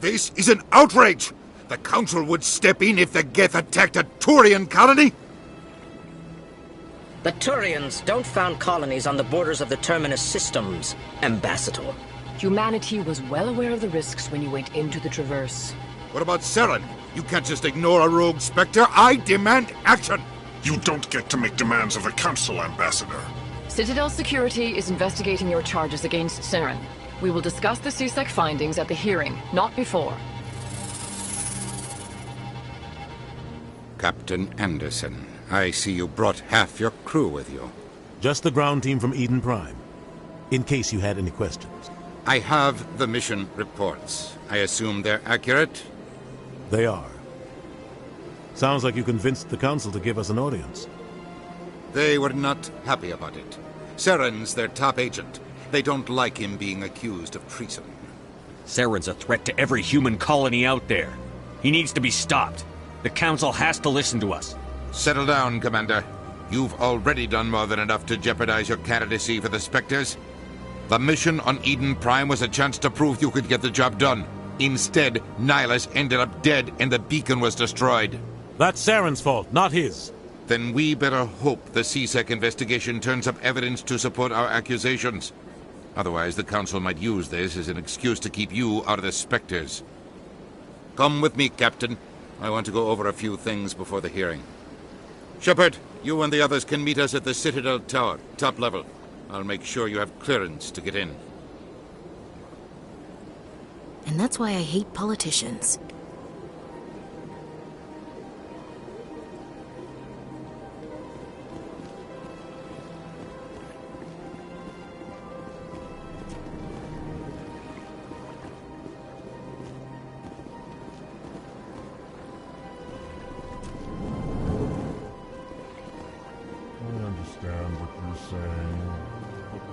This is an outrage! The Council would step in if the Geth attacked a Turian colony? The Turians don't found colonies on the borders of the Terminus systems, Ambassador. Humanity was well aware of the risks when you went into the Traverse. What about Saren? You can't just ignore a rogue Spectre. I demand action! You don't get to make demands of the Council, Ambassador. Citadel Security is investigating your charges against Saren. We will discuss the CSEC findings at the hearing, not before. Captain Anderson, I see you brought half your crew with you. Just the ground team from Eden Prime, in case you had any questions. I have the mission reports. I assume they're accurate? They are. Sounds like you convinced the Council to give us an audience. They were not happy about it. Saren's their top agent. They don't like him being accused of treason. Saren's a threat to every human colony out there. He needs to be stopped. The Council has to listen to us. Settle down, Commander. You've already done more than enough to jeopardize your candidacy for the Spectres. The mission on Eden Prime was a chance to prove you could get the job done. Instead, Nihilus ended up dead and the beacon was destroyed. That's Saren's fault, not his. Then we better hope the CSEC investigation turns up evidence to support our accusations. Otherwise, the Council might use this as an excuse to keep you out of the Spectres. Come with me, Captain. I want to go over a few things before the hearing. Shepard, you and the others can meet us at the Citadel Tower, top level. I'll make sure you have clearance to get in. And that's why I hate politicians.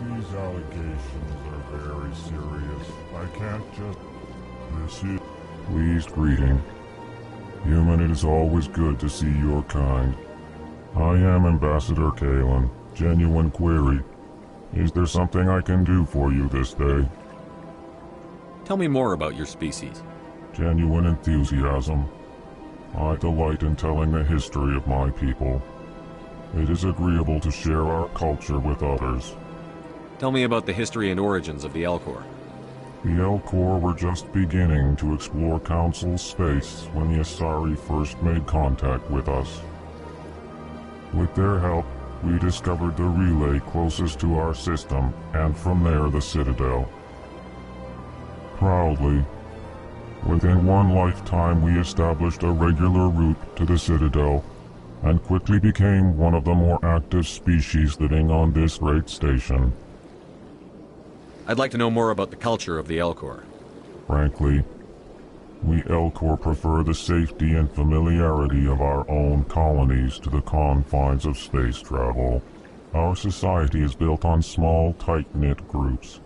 These allegations are very serious. I can't just... This is... Please greeting. Human, it is always good to see your kind. I am Ambassador Kalen. Genuine query. Is there something I can do for you this day? Tell me more about your species. Genuine enthusiasm. I delight in telling the history of my people. It is agreeable to share our culture with others. Tell me about the history and origins of the Elcor. The Elcor were just beginning to explore Council space when the Asari first made contact with us. With their help, we discovered the relay closest to our system, and from there the Citadel. Proudly, within one lifetime we established a regular route to the Citadel, and quickly became one of the more active species living on this great station. I'd like to know more about the culture of the Elcor. Frankly, we Elcor prefer the safety and familiarity of our own colonies to the confines of space travel. Our society is built on small, tight-knit groups,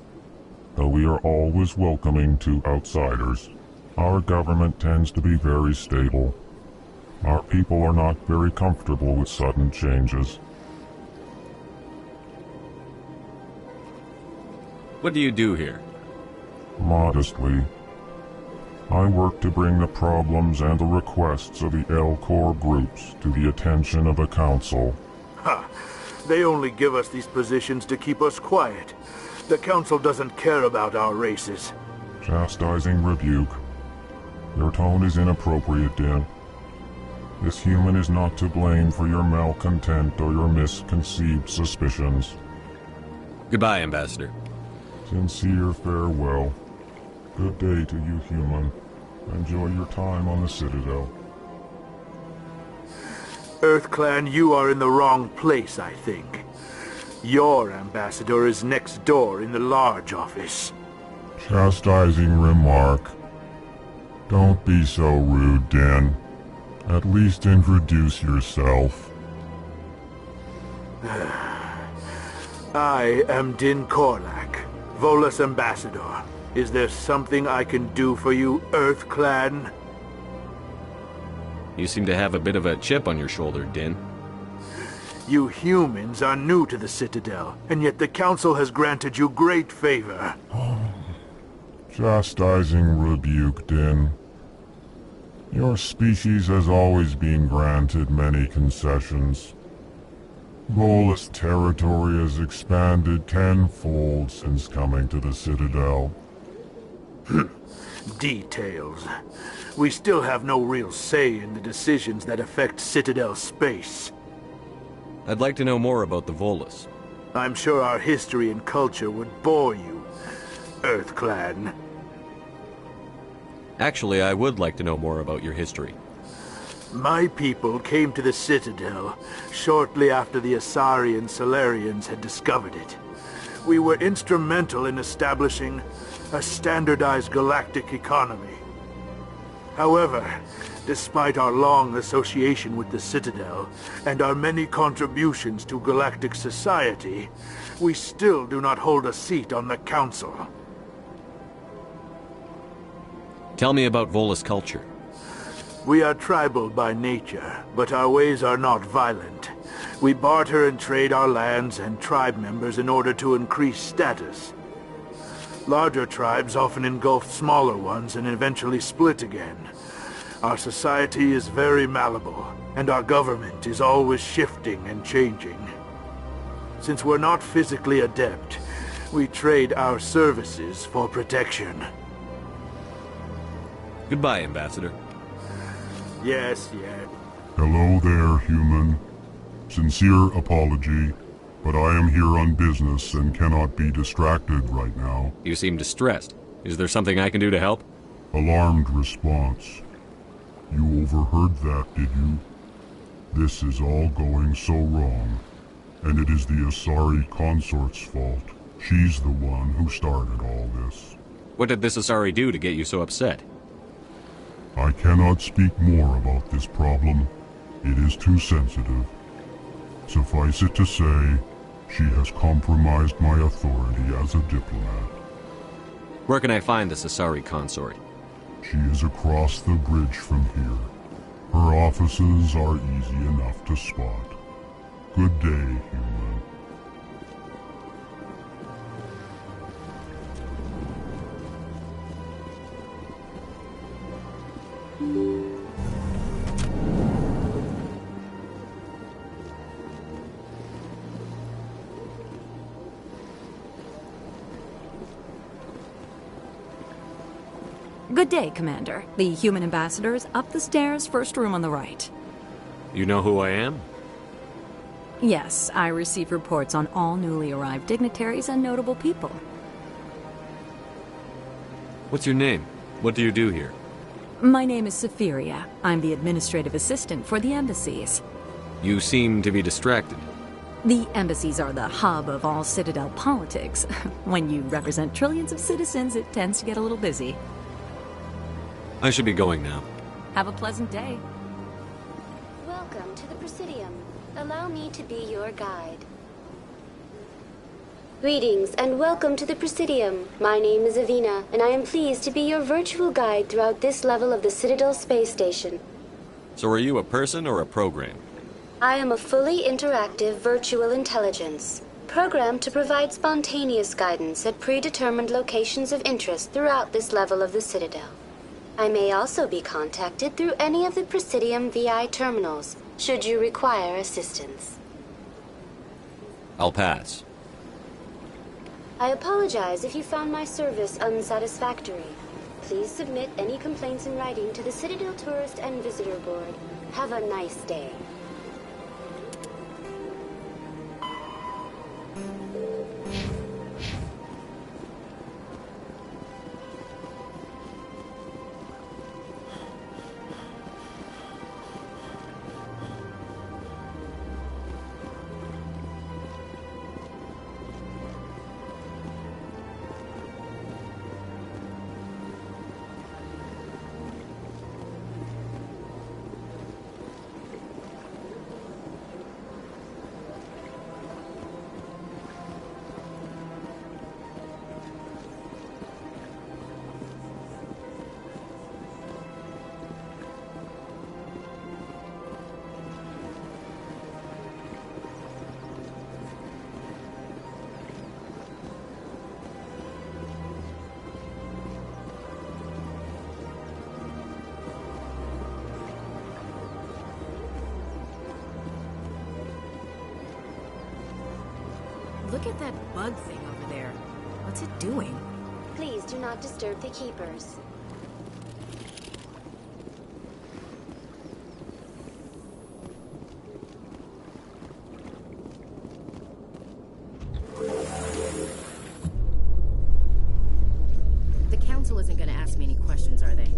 though we are always welcoming to outsiders. Our government tends to be very stable. Our people are not very comfortable with sudden changes. What do you do here? Modestly, I work to bring the problems and the requests of the Elcor groups to the attention of the Council. Ha! They only give us these positions to keep us quiet. The Council doesn't care about our races. Chastising rebuke. Your tone is inappropriate, Din. This human is not to blame for your malcontent or your misconceived suspicions. Goodbye, Ambassador. Sincere farewell. Good day to you, human. Enjoy your time on the Citadel. EarthClan, you are in the wrong place, I think. Your ambassador is next door in the large office. Chastising remark. Don't be so rude, Din. At least introduce yourself. I am Din Korlak, Volus Ambassador. Is there something I can do for you, EarthClan? You seem to have a bit of a chip on your shoulder, Din. You humans are new to the Citadel, and yet the Council has granted you great favor. Chastising rebuke, Din. Your species has always been granted many concessions. Volus territory has expanded tenfold since coming to the Citadel. Details. We still have no real say in the decisions that affect Citadel space. I'd like to know more about the Volus. I'm sure our history and culture would bore you, EarthClan. Actually, I would like to know more about your history. My people came to the Citadel shortly after the Asari and Solarians had discovered it. We were instrumental in establishing a standardized galactic economy. However, despite our long association with the Citadel and our many contributions to galactic society, we still do not hold a seat on the Council. Tell me about Volus culture. We are tribal by nature, but our ways are not violent. We barter and trade our lands and tribe members in order to increase status. Larger tribes often engulf smaller ones and eventually split again. Our society is very malleable, and our government is always shifting and changing. Since we're not physically adept, we trade our services for protection. Goodbye, Ambassador. Yes. Hello there, human. Sincere apology, but I am here on business and cannot be distracted right now. You seem distressed. Is there something I can do to help? Alarmed response. You overheard that, did you? This is all going so wrong, and it is the Asari consort's fault. She's the one who started all this. What did this Asari do to get you so upset? I cannot speak more about this problem. It is too sensitive. Suffice it to say, she has compromised my authority as a diplomat. Where can I find this Asari consort? She is across the bridge from here. Her offices are easy enough to spot. Good day, human. Good day, Commander. The human ambassador is up the stairs, first room on the right. You know who I am? Yes, I receive reports on all newly arrived dignitaries and notable people. What's your name? What do you do here? My name is Safiria. I'm the administrative assistant for the embassies. You seem to be distracted. The embassies are the hub of all Citadel politics. When you represent trillions of citizens, it tends to get a little busy. I should be going now. Have a pleasant day. Welcome to the Presidium. Allow me to be your guide. Greetings and welcome to the Presidium. My name is Avina, and I am pleased to be your virtual guide throughout this level of the Citadel space station. So are you a person or a program? I am a fully interactive virtual intelligence, programmed to provide spontaneous guidance at predetermined locations of interest throughout this level of the Citadel. I may also be contacted through any of the Presidium VI terminals, should you require assistance. I'll pass. I apologize if you found my service unsatisfactory. Please submit any complaints in writing to the Citadel Tourist and Visitor Board. Have a nice day. Look at that bug thing over there. What's it doing? Please do not disturb the keepers. The council isn't going to ask me any questions, are they?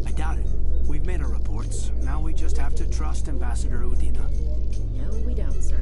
I doubt it. We've made our reports. Now we just have to trust Ambassador Udina. No, we don't, sir.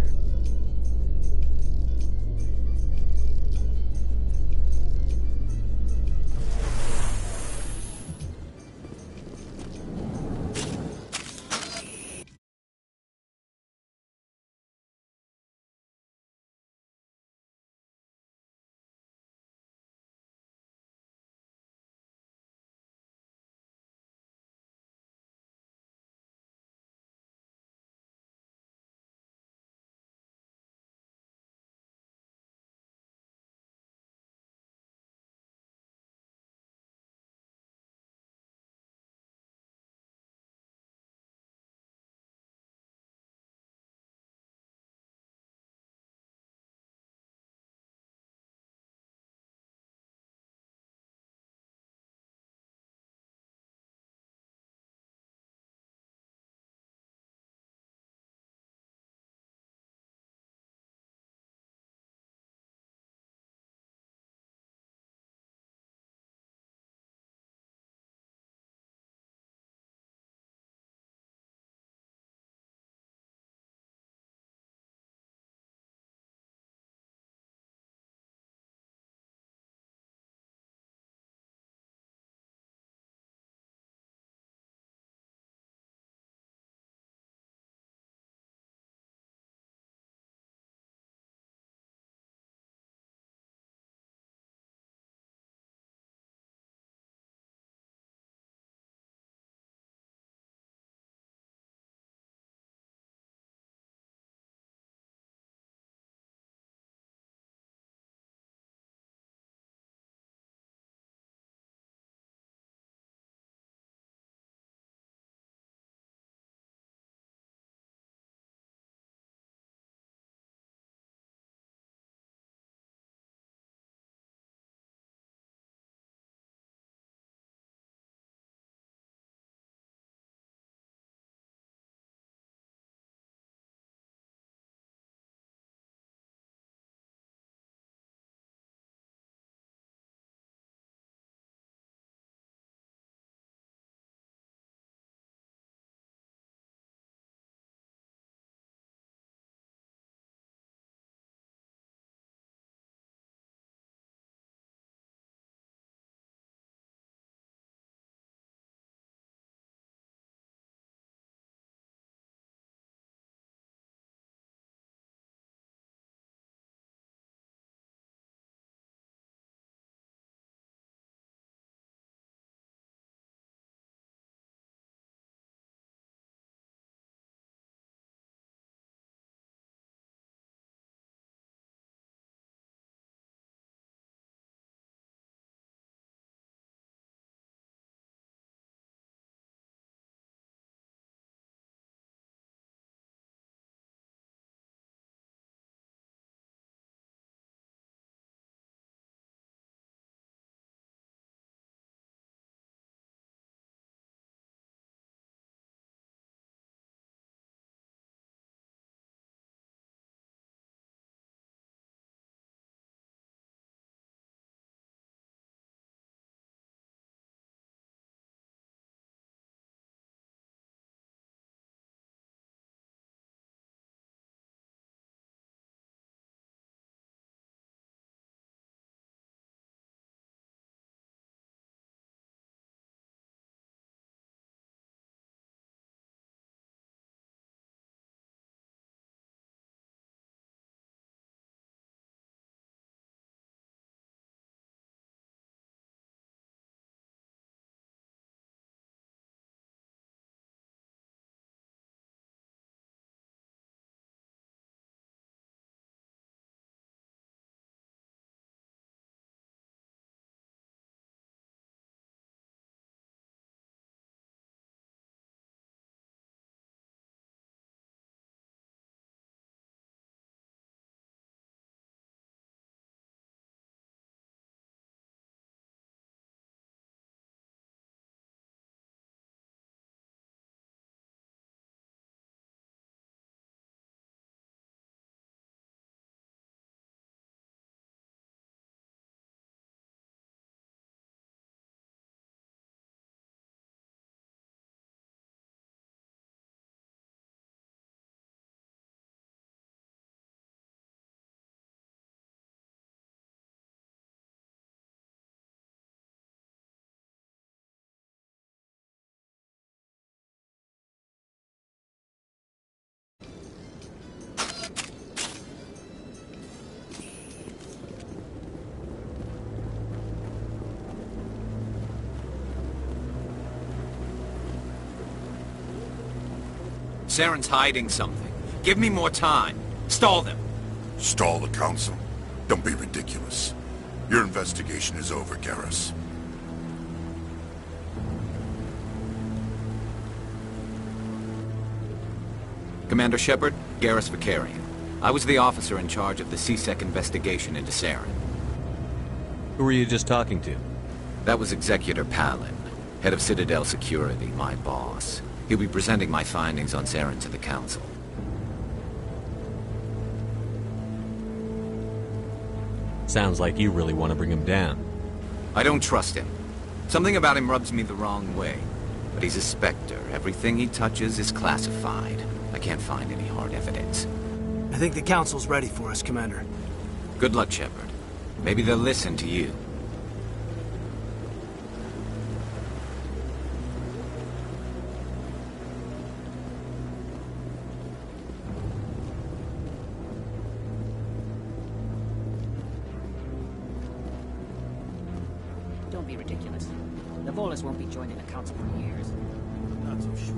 Saren's hiding something. Give me more time. Stall them. Stall the Council? Don't be ridiculous. Your investigation is over, Garrus. Commander Shepard, Garrus Vicarian. I was the officer in charge of the C-Sec investigation into Saren. Who were you just talking to? That was Executor Palin, head of Citadel Security, my boss. He'll be presenting my findings on Saren to the Council. Sounds like you really want to bring him down. I don't trust him. Something about him rubs me the wrong way. But he's a Spectre. Everything he touches is classified. I can't find any hard evidence. I think the Council's ready for us, Commander. Good luck, Shepard. Maybe they'll listen to you. Don't be ridiculous. The Volus won't be joining the Council for years. Not so sure.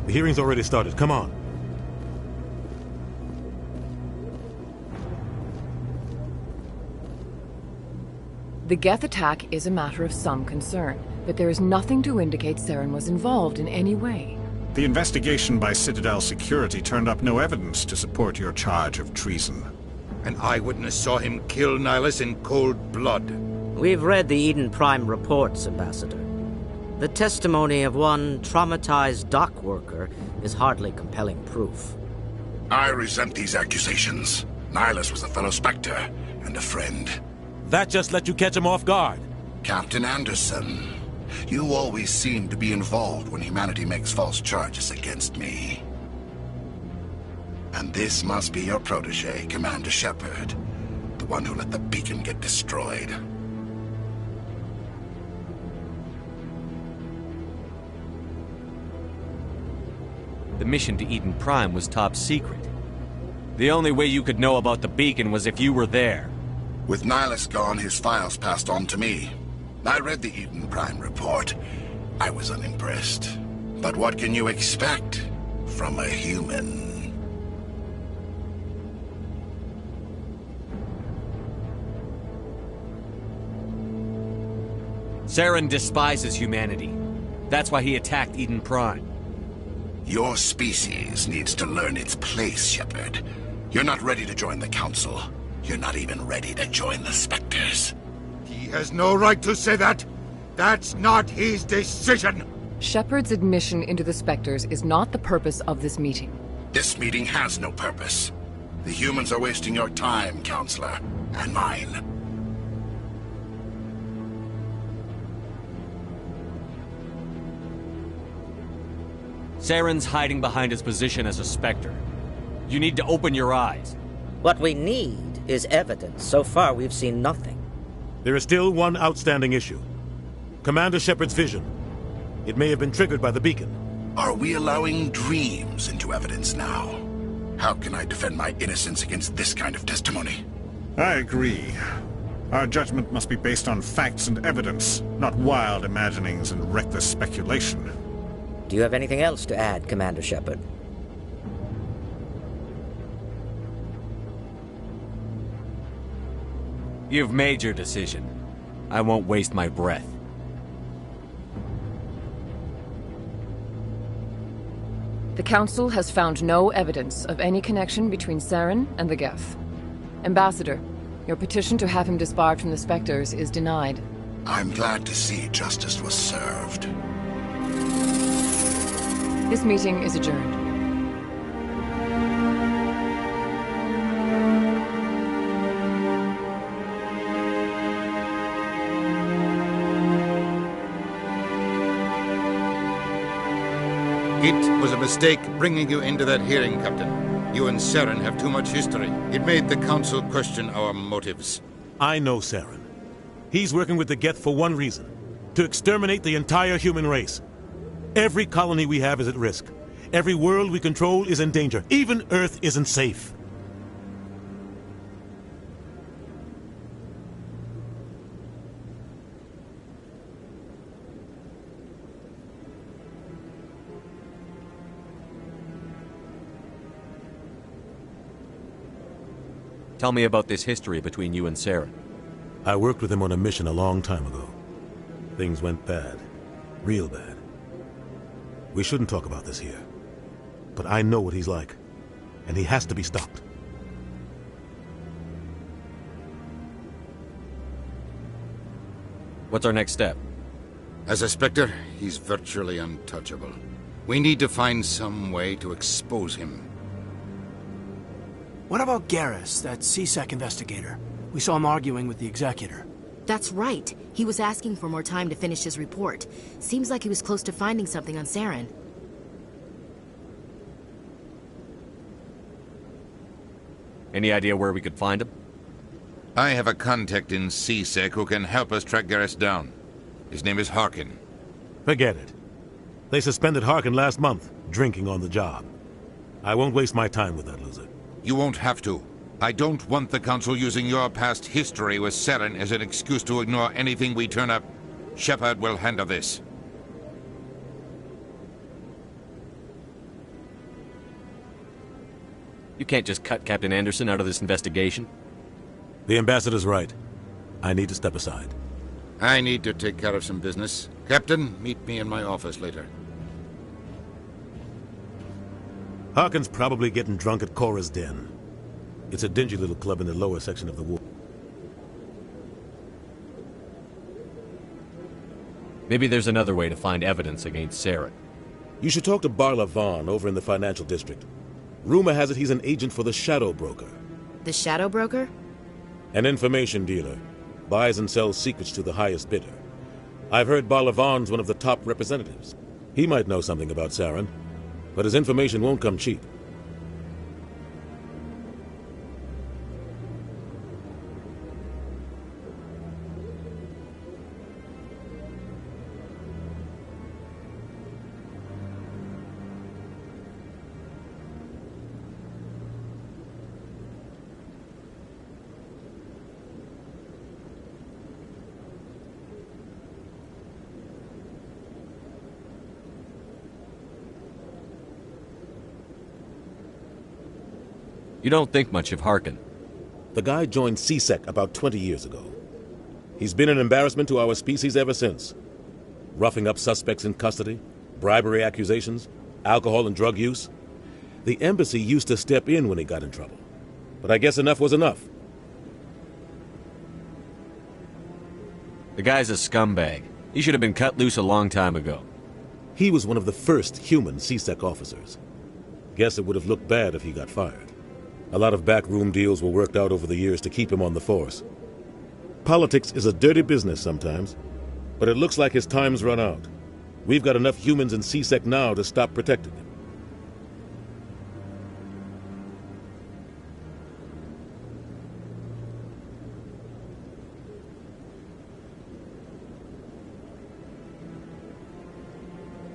The hearing's already started. Come on. The Geth attack is a matter of some concern, but there is nothing to indicate Saren was involved in any way. The investigation by Citadel Security turned up no evidence to support your charge of treason. An eyewitness saw him kill Nihilus in cold blood. We've read the Eden Prime reports, Ambassador. The testimony of one traumatized dock worker is hardly compelling proof. I resent these accusations. Nihilus was a fellow Spectre and a friend. That just let you catch him off guard. Captain Anderson, you always seem to be involved when humanity makes false charges against me. And this must be your protege, Commander Shepard, the one who let the beacon get destroyed. The mission to Eden Prime was top secret. The only way you could know about the beacon was if you were there. With Nihilus gone, his files passed on to me. I read the Eden Prime report. I was unimpressed. But what can you expect from a human? Saren despises humanity. That's why he attacked Eden Prime. Your species needs to learn its place, Shepard. You're not ready to join the Council. You're not even ready to join the Spectres. He has no right to say that. That's not his decision. Shepard's admission into the Spectres is not the purpose of this meeting. This meeting has no purpose. The humans are wasting your time, Counselor, and mine. Saren's hiding behind his position as a Spectre. You need to open your eyes. What we need is evidence. So far, we've seen nothing. There is still one outstanding issue. Commander Shepard's vision. It may have been triggered by the beacon. Are we allowing dreams into evidence now? How can I defend my innocence against this kind of testimony? I agree. Our judgment must be based on facts and evidence, not wild imaginings and reckless speculation. Do you have anything else to add, Commander Shepard? You've made your decision. I won't waste my breath. The Council has found no evidence of any connection between Saren and the Geth. Ambassador, your petition to have him disbarred from the Spectres is denied. I'm glad to see justice was served. This meeting is adjourned. It was a mistake bringing you into that hearing, Captain. You and Saren have too much history. It made the Council question our motives. I know Saren. He's working with the Geth for one reason. To exterminate the entire human race. Every colony we have is at risk. Every world we control is in danger. Even Earth isn't safe. Tell me about this history between you and Saren. I worked with him on a mission a long time ago. Things went bad. Real bad. We shouldn't talk about this here. But I know what he's like. And he has to be stopped. What's our next step? As a Spectre, he's virtually untouchable. We need to find some way to expose him. What about Garrus, that CSEC investigator? We saw him arguing with the Executor. That's right. He was asking for more time to finish his report. Seems like he was close to finding something on Saren. Any idea where we could find him? I have a contact in CSEC who can help us track Garrus down. His name is Harkin. Forget it. They suspended Harkin last month, drinking on the job. I won't waste my time with that loser. You won't have to. I don't want the Council using your past history with Saren as an excuse to ignore anything we turn up. Shepard will handle this. You can't just cut Captain Anderson out of this investigation. The Ambassador's right. I need to step aside. I need to take care of some business. Captain, meet me in my office later. Harkin's probably getting drunk at Cora's Den. It's a dingy little club in the lower section of the ward. Maybe there's another way to find evidence against Saren. You should talk to Barla Vaughn over in the financial district. Rumor has it he's an agent for the Shadow Broker. The Shadow Broker? An information dealer. Buys and sells secrets to the highest bidder. I've heard Barla Vaughn's one of the top representatives. He might know something about Saren, but his information won't come cheap. You don't think much of Harkin. The guy joined CSEC about 20 years ago. He's been an embarrassment to our species ever since. Roughing up suspects in custody, bribery accusations, alcohol and drug use. The embassy used to step in when he got in trouble. But I guess enough was enough. The guy's a scumbag. He should have been cut loose a long time ago. He was one of the first human CSEC officers. Guess it would have looked bad if he got fired. A lot of backroom deals were worked out over the years to keep him on the force. Politics is a dirty business sometimes, but it looks like his time's run out. We've got enough humans in CSEC now to stop protecting him.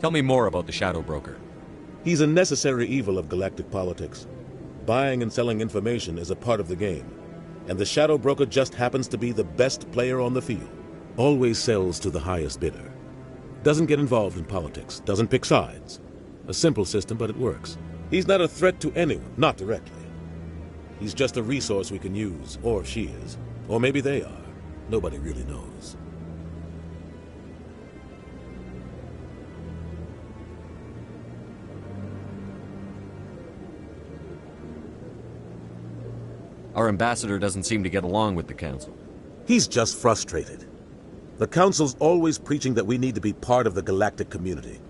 Tell me more about the Shadow Broker. He's a necessary evil of galactic politics. Buying and selling information is a part of the game, and the Shadow Broker just happens to be the best player on the field. Always sells to the highest bidder. Doesn't get involved in politics, doesn't pick sides. A simple system, but it works. He's not a threat to anyone, not directly. He's just a resource we can use, or she is. Or maybe they are. Nobody really knows. Our ambassador doesn't seem to get along with the Council. He's just frustrated. The Council's always preaching that we need to be part of the galactic community.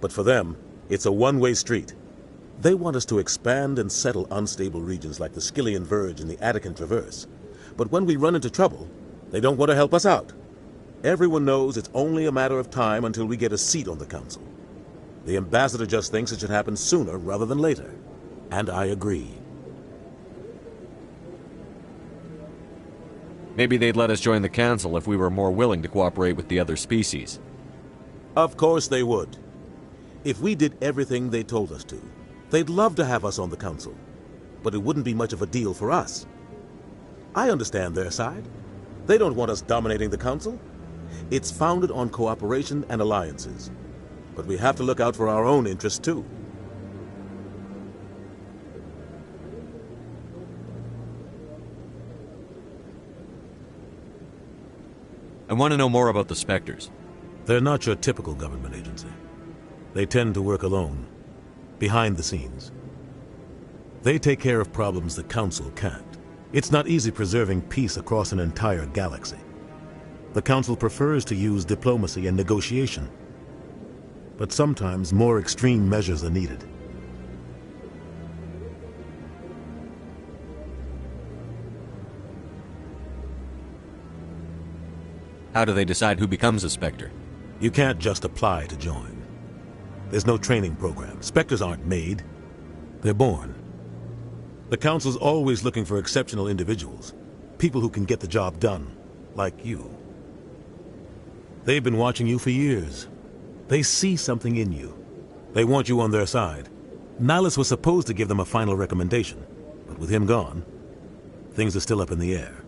But for them, it's a one-way street. They want us to expand and settle unstable regions like the Skillian Verge and the Attican Traverse. But when we run into trouble, they don't want to help us out. Everyone knows it's only a matter of time until we get a seat on the Council. The ambassador just thinks it should happen sooner rather than later. And I agree. Maybe they'd let us join the Council if we were more willing to cooperate with the other species. Of course they would. If we did everything they told us to, they'd love to have us on the Council. But it wouldn't be much of a deal for us. I understand their side. They don't want us dominating the Council. It's founded on cooperation and alliances. But we have to look out for our own interests too. want to know more about the Spectres. They're not your typical government agency. They tend to work alone, behind the scenes. They take care of problems the Council can't. It's not easy preserving peace across an entire galaxy. The Council prefers to use diplomacy and negotiation. But sometimes more extreme measures are needed. How do they decide who becomes a Spectre? You can't just apply to join. There's no training program. Spectres aren't made. They're born. The Council's always looking for exceptional individuals. People who can get the job done, like you. They've been watching you for years. They see something in you. They want you on their side. Nihilus was supposed to give them a final recommendation, but with him gone, things are still up in the air.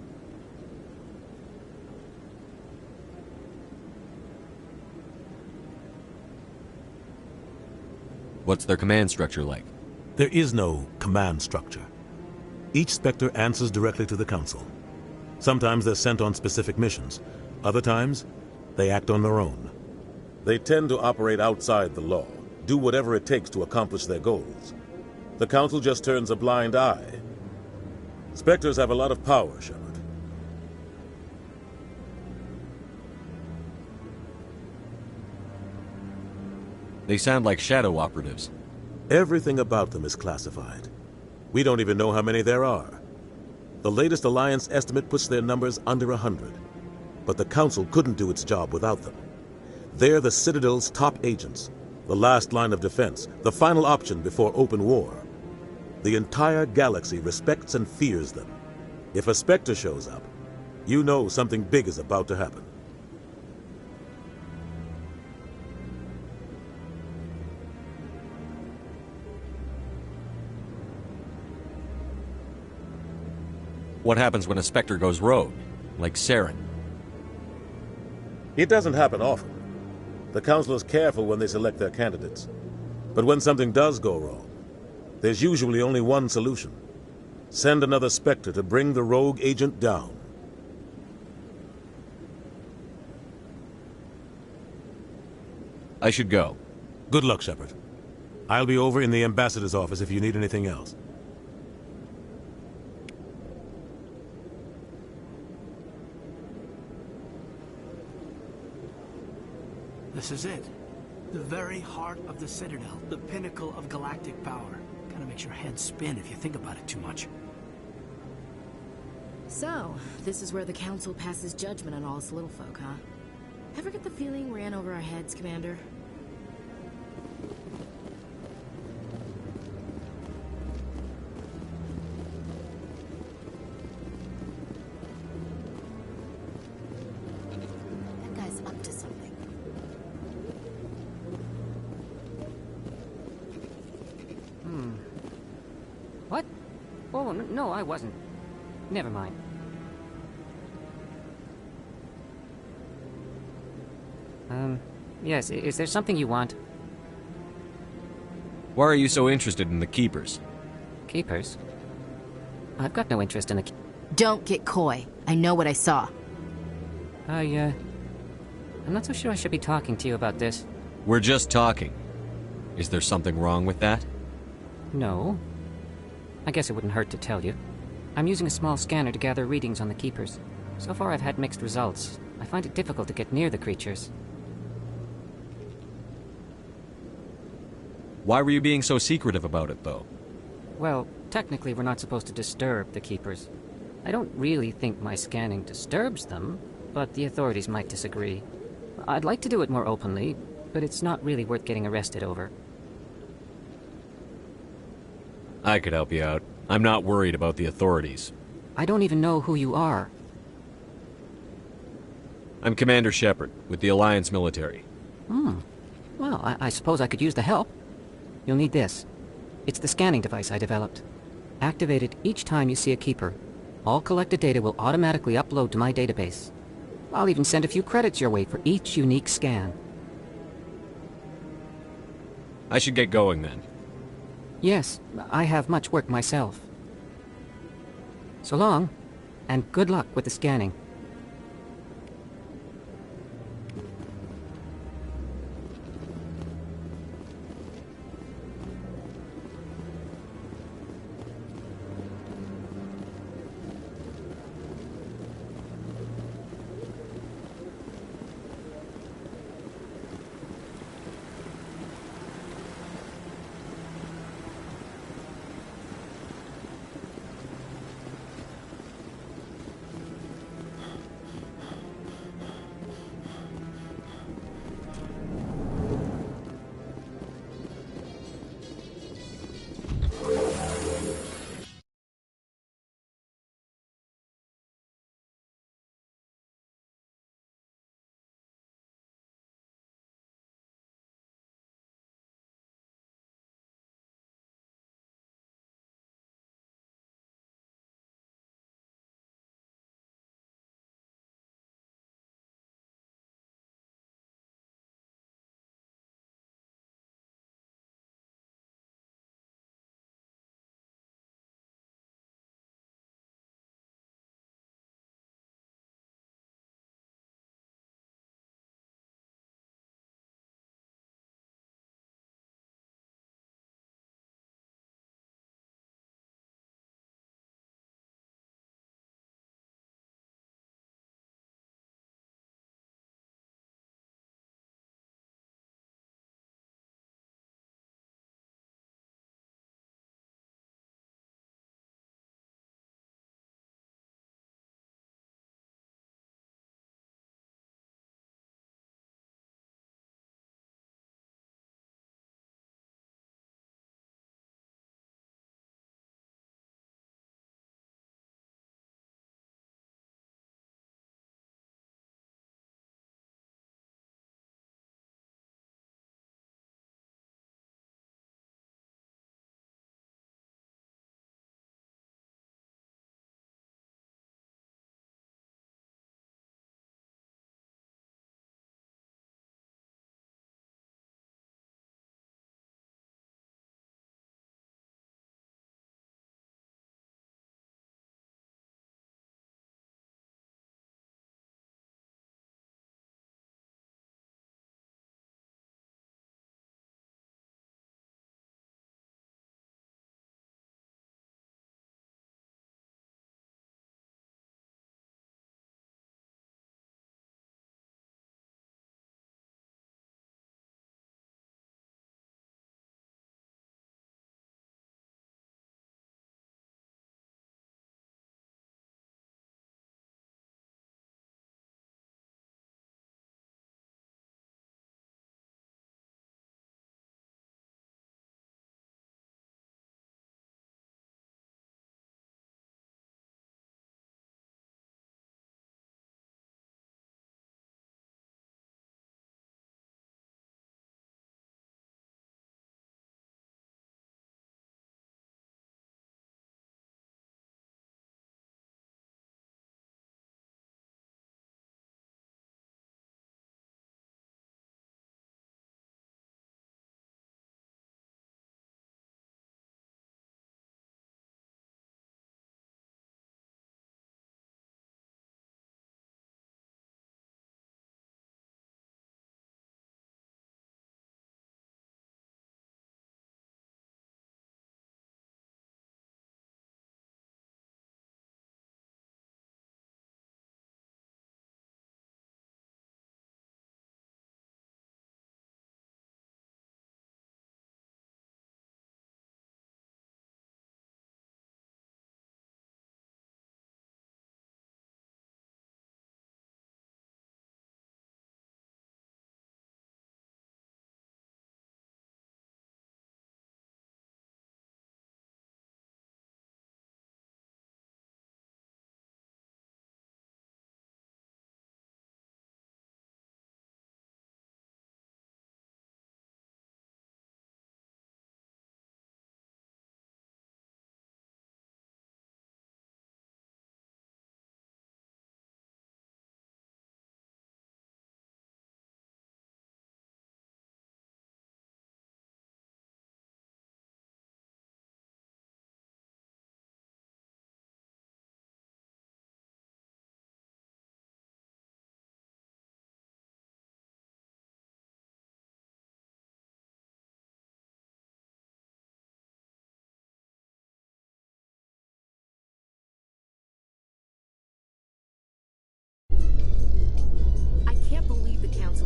What's their command structure like? There is no command structure. Each Spectre answers directly to the Council. Sometimes they're sent on specific missions. Other times, they act on their own. They tend to operate outside the law, do whatever it takes to accomplish their goals. The Council just turns a blind eye. Spectres have a lot of power, Shepard. They sound like shadow operatives. Everything about them is classified. We don't even know how many there are. The latest Alliance estimate puts their numbers under 100. But the Council couldn't do its job without them. They're the Citadel's top agents, the last line of defense, the final option before open war. The entire galaxy respects and fears them. If a Spectre shows up, you know something big is about to happen. What happens when a Spectre goes rogue, like Saren? It doesn't happen often. The Council is careful when they select their candidates. But when something does go wrong, there's usually only one solution. Send another Spectre to bring the rogue agent down. I should go. Good luck, Shepard. I'll be over in the Ambassador's office if you need anything else. This is it. The very heart of the Citadel. The pinnacle of galactic power. Kinda makes your head spin if you think about it too much. So, this is where the Council passes judgment on all us little folk, huh? Ever get the feeling we're in over our heads, Commander? That guy's up to something. What? Oh, no, I wasn't. Never mind. Yes, is there something you want? Why are you so interested in the Keepers? Keepers? I've got no interest in the... Don't get coy. I know what I saw. I'm not so sure I should be talking to you about this. We're just talking. Is there something wrong with that? No. I guess it wouldn't hurt to tell you. I'm using a small scanner to gather readings on the Keepers. So far I've had mixed results. I find it difficult to get near the creatures. Why were you being so secretive about it, though? Well, technically we're not supposed to disturb the Keepers. I don't really think my scanning disturbs them, but the authorities might disagree. I'd like to do it more openly, but it's not really worth getting arrested over. I could help you out. I'm not worried about the authorities. I don't even know who you are. I'm Commander Shepard, with the Alliance military. Well, I suppose I could use the help. You'll need this. It's the scanning device I developed. Activate it each time you see a Keeper. All collected data will automatically upload to my database. I'll even send a few credits your way for each unique scan. I should get going then. Yes, I have much work myself. So long, and good luck with the scanning.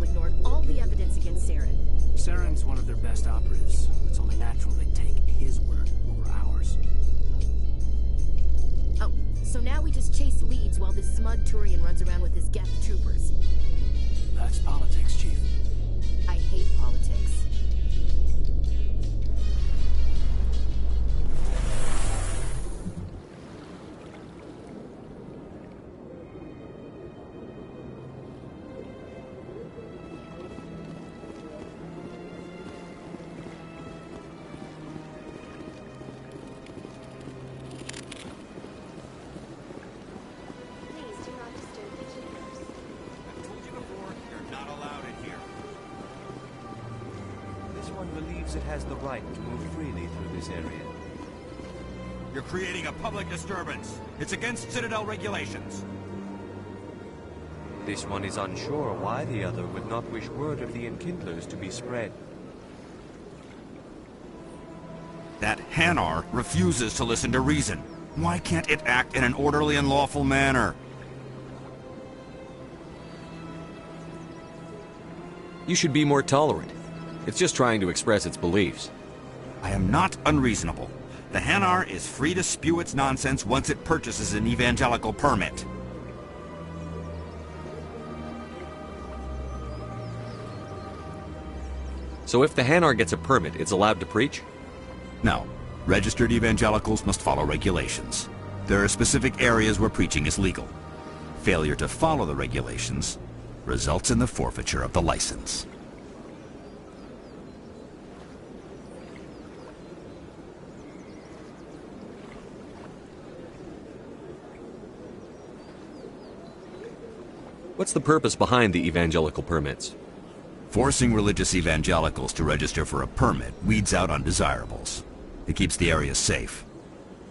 Council ignored all the evidence against Saren. Saren's one of their best operatives. It's only natural they take his word over ours. Oh, so now we just chase leads while this smug Turian runs around with his Geth troopers. That's politics, Chief. I hate politics. It has the right to move freely through this area. You're creating a public disturbance. It's against Citadel regulations. This one is unsure why the other would not wish word of the Enkindlers to be spread. That Hanar refuses to listen to reason. Why can't it act in an orderly and lawful manner? You should be more tolerant. It's just trying to express its beliefs. I am not unreasonable. The Hanar is free to spew its nonsense once it purchases an evangelical permit. So if the Hanar gets a permit, it's allowed to preach? No. Registered evangelicals must follow regulations. There are specific areas where preaching is legal. Failure to follow the regulations results in the forfeiture of the license. What's the purpose behind the evangelical permits? Forcing religious evangelicals to register for a permit weeds out undesirables. It keeps the area safe.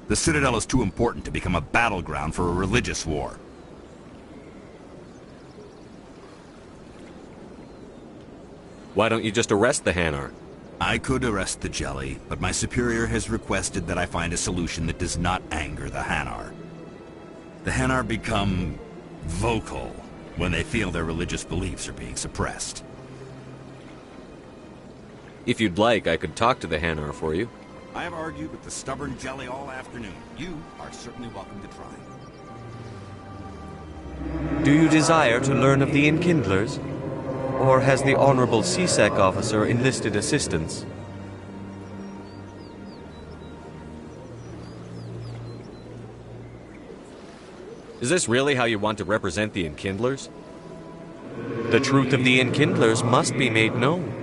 The Citadel is too important to become a battleground for a religious war. Why don't you just arrest the Hanar? I could arrest the Jelly, but my superior has requested that I find a solution that does not anger the Hanar. The Hanar become vocal when they feel their religious beliefs are being suppressed. If you'd like, I could talk to the Hanar for you. I have argued with the stubborn Jelly all afternoon. You are certainly welcome to try. Do you desire to learn of the Enkindlers? Or has the Honorable CSEC officer enlisted assistance? Is this really how you want to represent the Enkindlers? The truth of the Enkindlers must be made known.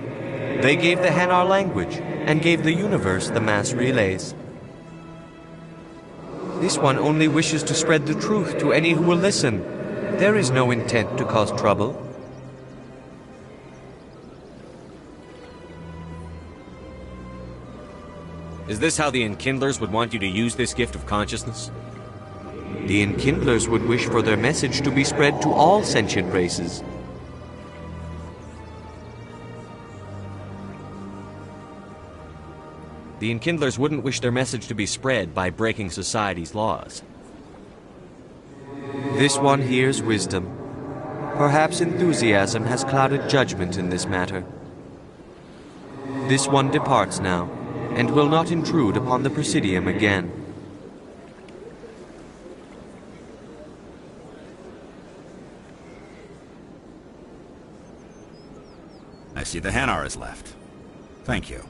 They gave the Hanar language, and gave the universe the mass relays. This one only wishes to spread the truth to any who will listen. There is no intent to cause trouble. Is this how the Enkindlers would want you to use this gift of consciousness? The Enkindlers would wish for their message to be spread to all sentient races. The Enkindlers wouldn't wish their message to be spread by breaking society's laws. This one hears wisdom. Perhaps enthusiasm has clouded judgment in this matter. This one departs now, and will not intrude upon the Presidium again. I see the Hanar is left. Thank you.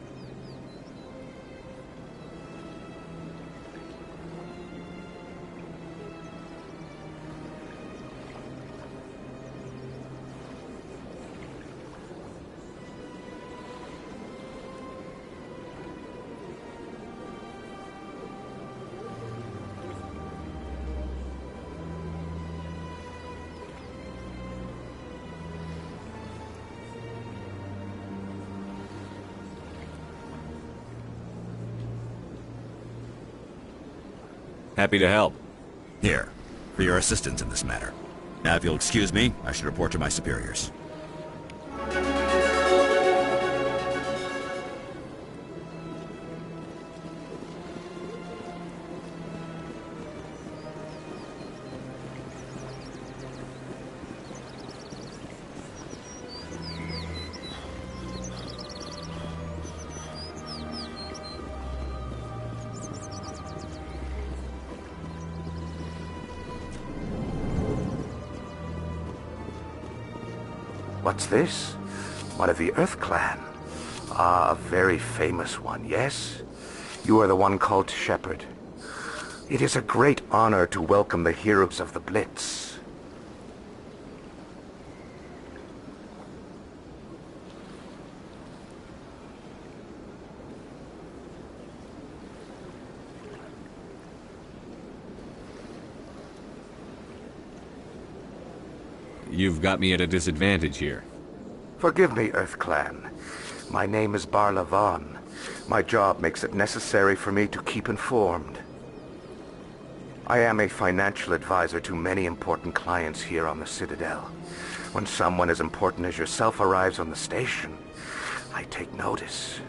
Happy to help. Here, for your assistance in this matter. Now, if you'll excuse me, I should report to my superiors. What's this? One of the Earth Clan. Ah, a very famous one, yes? You are the one called Shepard. It is a great honor to welcome the heroes of the Blitz. You've got me at a disadvantage here. Forgive me, Earth Clan. My name is Barla Vaughn. My job makes it necessary for me to keep informed. I am a financial advisor to many important clients here on the Citadel. When someone as important as yourself arrives on the station, I take notice.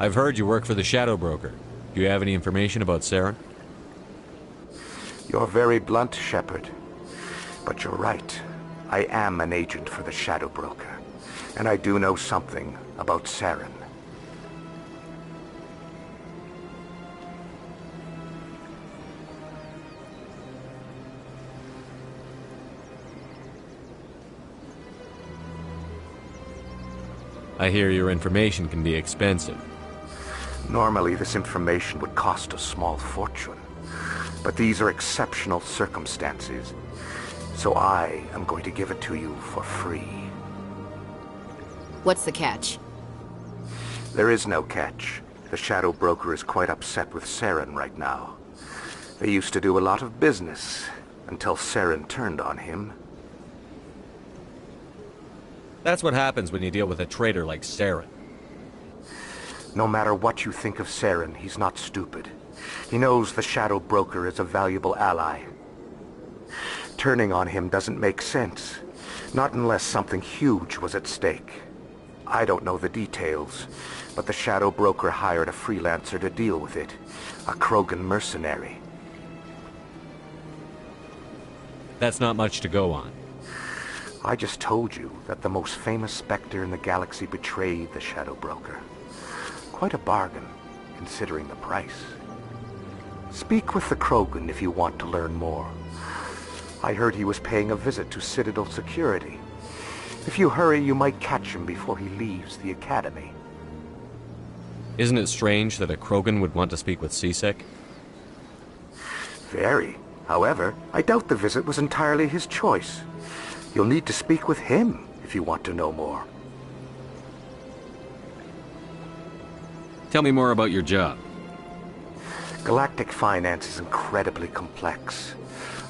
I've heard you work for the Shadow Broker. Do you have any information about Saren? You're very blunt, Shepard. But you're right. I am an agent for the Shadow Broker. And I do know something about Saren. I hear your information can be expensive. Normally, this information would cost a small fortune. But these are exceptional circumstances, so I am going to give it to you for free. What's the catch? There is no catch. The Shadow Broker is quite upset with Saren right now. They used to do a lot of business, until Saren turned on him. That's what happens when you deal with a traitor like Saren. No matter what you think of Saren, he's not stupid. He knows the Shadow Broker is a valuable ally. Turning on him doesn't make sense. Not unless something huge was at stake. I don't know the details, but the Shadow Broker hired a freelancer to deal with it. A Krogan mercenary. That's not much to go on. I just told you that the most famous Spectre in the galaxy betrayed the Shadow Broker. Quite a bargain, considering the price. Speak with the Krogan if you want to learn more. I heard he was paying a visit to Citadel security. If you hurry, you might catch him before he leaves the Academy. Isn't it strange that a Krogan would want to speak with C-Sec? Very. However, I doubt the visit was entirely his choice. You'll need to speak with him if you want to know more. Tell me more about your job. Galactic finance is incredibly complex.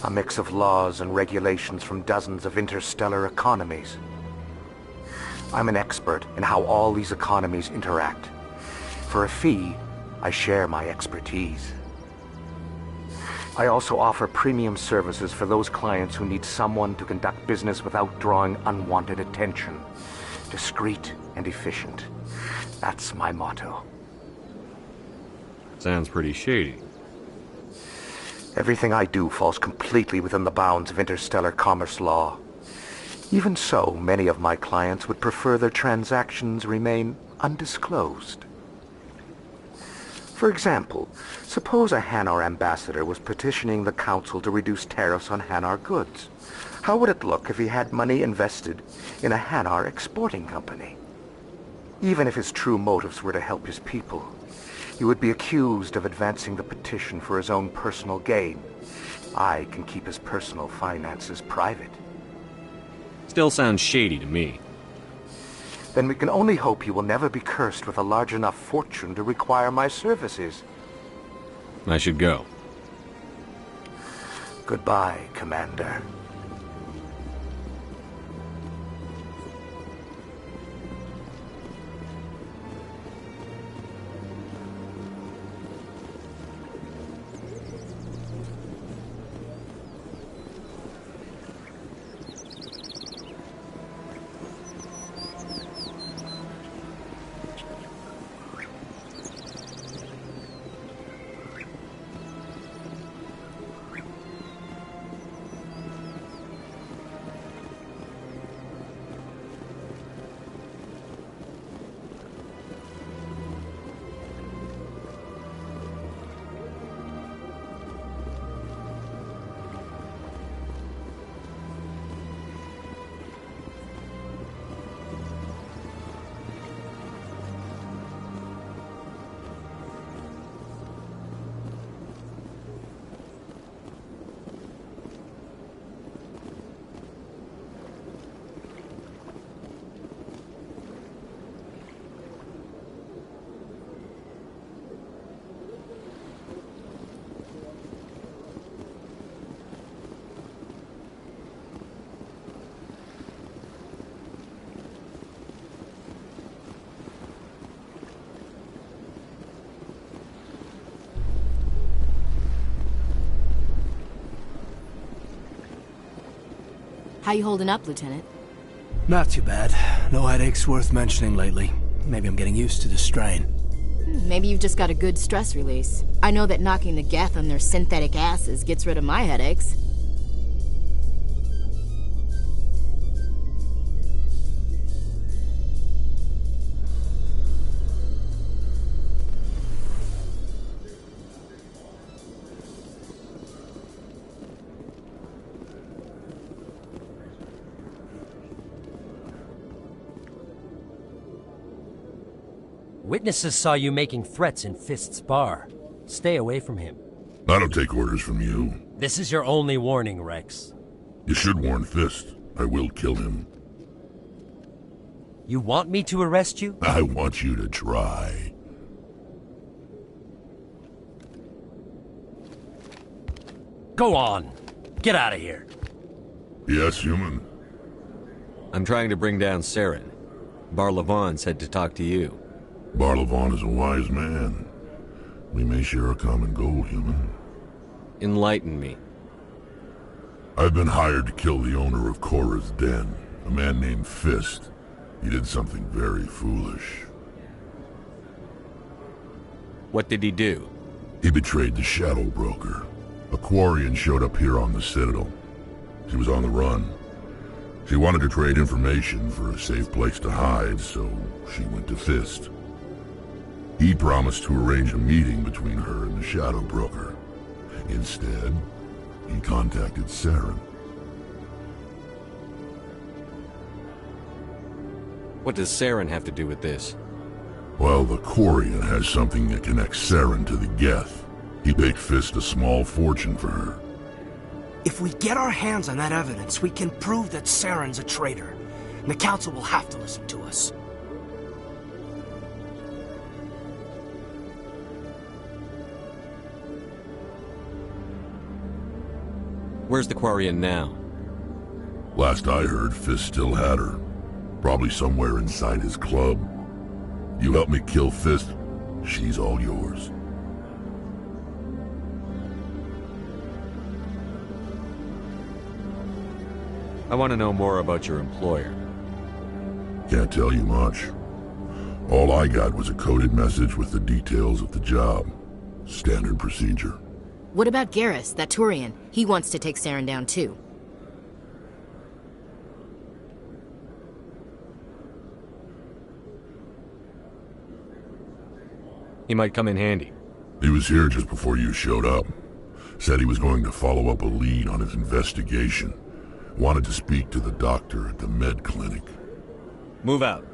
A mix of laws and regulations from dozens of interstellar economies. I'm an expert in how all these economies interact. For a fee, I share my expertise. I also offer premium services for those clients who need someone to conduct business without drawing unwanted attention. Discreet and efficient. That's my motto. Sounds pretty shady. Everything I do falls completely within the bounds of interstellar commerce law. Even so, many of my clients would prefer their transactions remain undisclosed. For example, suppose a Hanar ambassador was petitioning the Council to reduce tariffs on Hanar goods. How would it look if he had money invested in a Hanar exporting company? Even if his true motives were to help his people, he would be accused of advancing the petition for his own personal gain. I can keep his personal finances private. Still sounds shady to me. Then we can only hope he will never be cursed with a large enough fortune to require my services. I should go. Goodbye, Commander. How you holding up, Lieutenant? Not too bad. No headaches worth mentioning lately. Maybe I'm getting used to the strain. Maybe you've just got a good stress release. I know that knocking the Geth on their synthetic asses gets rid of my headaches. Witnesses saw you making threats in Fist's bar. Stay away from him. I don't take orders from you. This is your only warning, Rex. You should warn Fist. I will kill him. You want me to arrest you? I want you to try. Go on. Get out of here. Yes, human. I'm trying to bring down Saren. Barlavon said to talk to you. Barlavon is a wise man. We may share a common goal, human. Enlighten me. I've been hired to kill the owner of Korra's Den, a man named Fist. He did something very foolish. What did he do? He betrayed the Shadow Broker. A Quarian showed up here on the Citadel. She was on the run. She wanted to trade information for a safe place to hide, so she went to Fist. He promised to arrange a meeting between her and the Shadow Broker. Instead, he contacted Saren. What does Saren have to do with this? Well, the Quarian has something that connects Saren to the Geth. He paid Fist a small fortune for her. If we get our hands on that evidence, we can prove that Saren's a traitor. And the Council will have to listen to us. Where's the Quarian now? Last I heard, Fist still had her. Probably somewhere inside his club. You help me kill Fist, she's all yours. I want to know more about your employer. Can't tell you much. All I got was a coded message with the details of the job. Standard procedure. What about Garrus, that Turian? He wants to take Saren down too. He might come in handy. He was here just before you showed up. Said he was going to follow up a lead on his investigation. Wanted to speak to the doctor at the med clinic. Move out.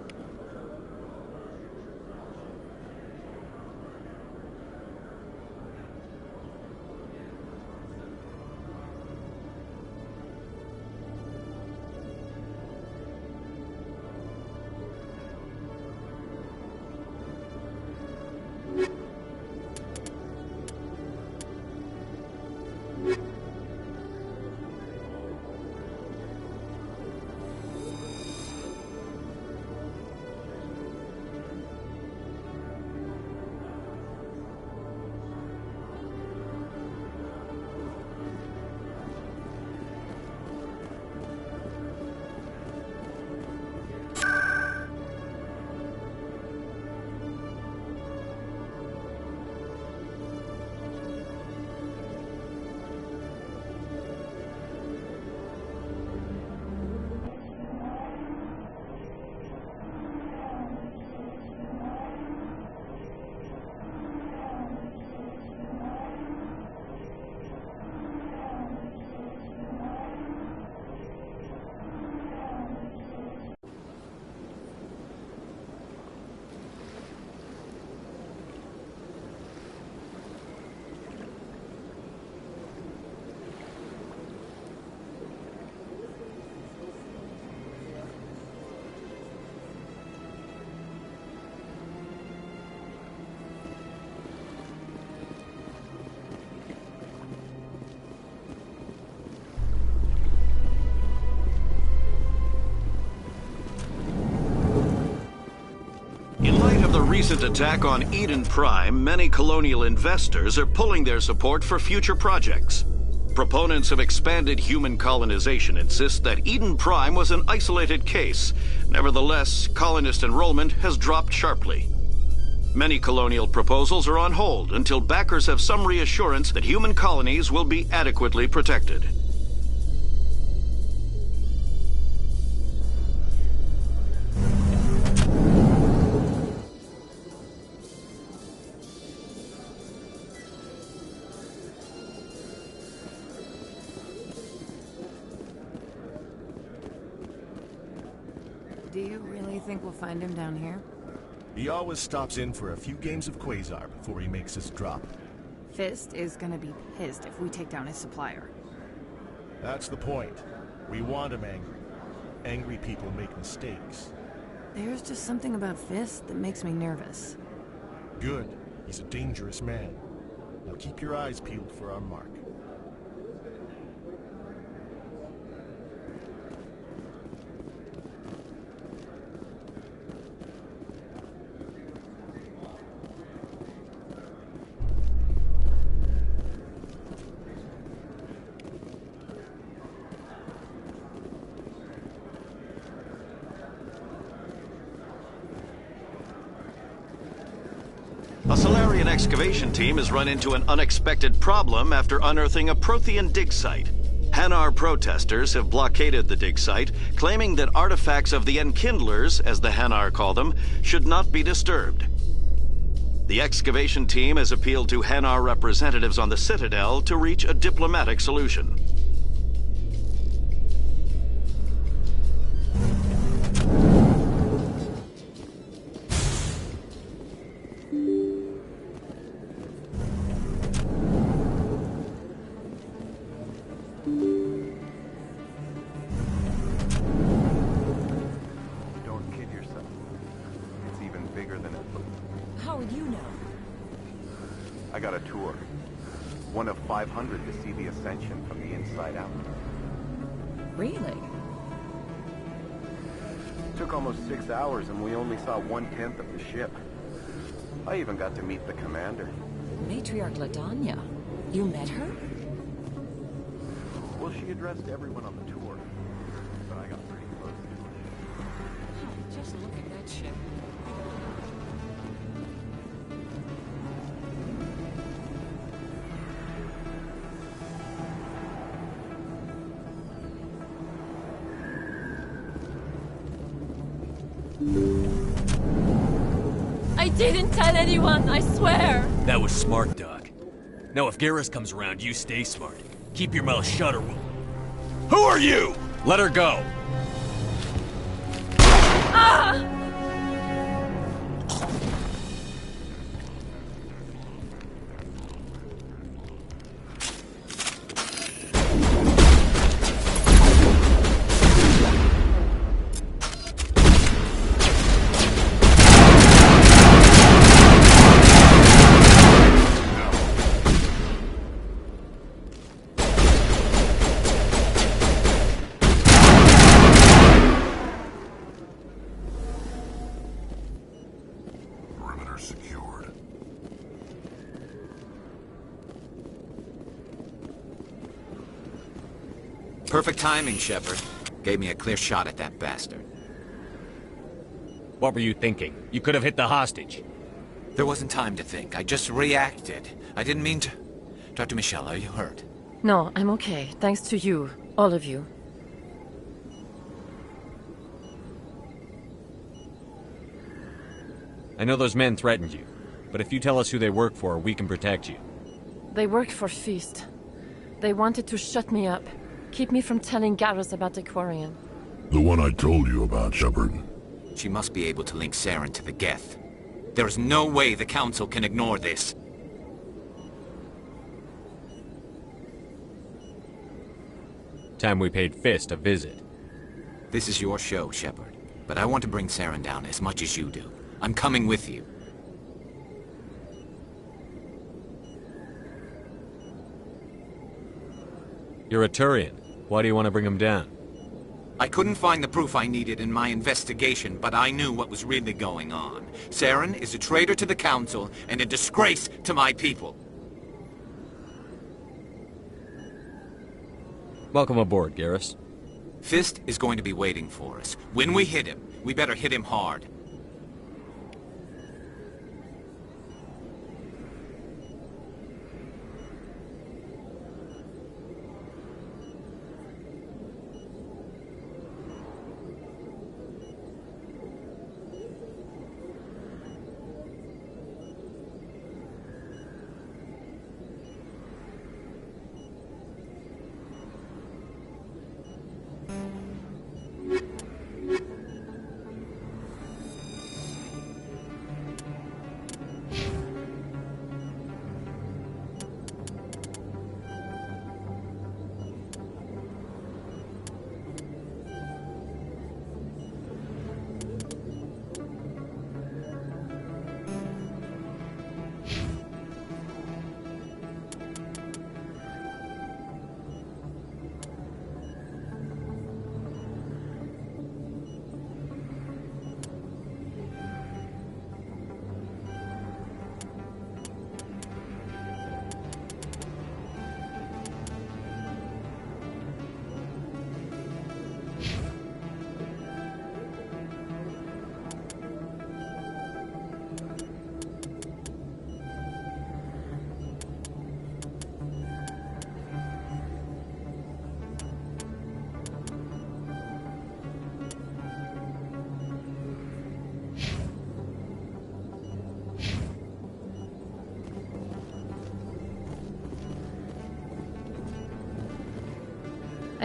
Recent attack on Eden Prime, many colonial investors are pulling their support for future projects. Proponents of expanded human colonization insist that Eden Prime was an isolated case. Nevertheless, colonist enrollment has dropped sharply. Many colonial proposals are on hold until backers have some reassurance that human colonies will be adequately protected. Do you really think we'll find him down here? He always stops in for a few games of Quasar before he makes his drop. Fist is gonna be pissed if we take down his supplier. That's the point. We want him angry. Angry people make mistakes. There's just something about Fist that makes me nervous. Good. He's a dangerous man. Now keep your eyes peeled for our mark. A Solarian excavation team has run into an unexpected problem after unearthing a Prothean dig site. Hanar protesters have blockaded the dig site, claiming that artifacts of the Enkindlers, as the Hanar call them, should not be disturbed. The excavation team has appealed to Hanar representatives on the Citadel to reach a diplomatic solution. How would you know? I got a tour. One of 500 to see the Ascension from the inside out. Really? Took almost 6 hours and we only saw 1/10 of the ship. I even got to meet the commander. Matriarch Ladanya. You met her? Well, she addressed everyone on the tour. But I got pretty close to her. Just look at that ship. I didn't tell anyone, I swear! That was smart, Doc. Now if Garrus comes around, you stay smart. Keep your mouth shut or we'll... Who are you? Let her go! Ah! Perfect timing, Shepard. Gave me a clear shot at that bastard. What were you thinking? You could have hit the hostage. There wasn't time to think. I just reacted. I didn't mean to... Dr. Michelle, are you hurt? No, I'm okay. Thanks to you. All of you. I know those men threatened you, but if you tell us who they work for, we can protect you. They work for Feast. They wanted to shut me up. Keep me from telling Garrus about the Quarian. The one I told you about, Shepard. She must be able to link Saren to the Geth. There is no way the Council can ignore this. Time we paid Fist a visit. This is your show, Shepard. But I want to bring Saren down as much as you do. I'm coming with you. You're a Turian. Why do you want to bring him down? I couldn't find the proof I needed in my investigation, but I knew what was really going on. Saren is a traitor to the Council and a disgrace to my people. Welcome aboard, Garrus. Fist is going to be waiting for us. When we hit him, we better hit him hard.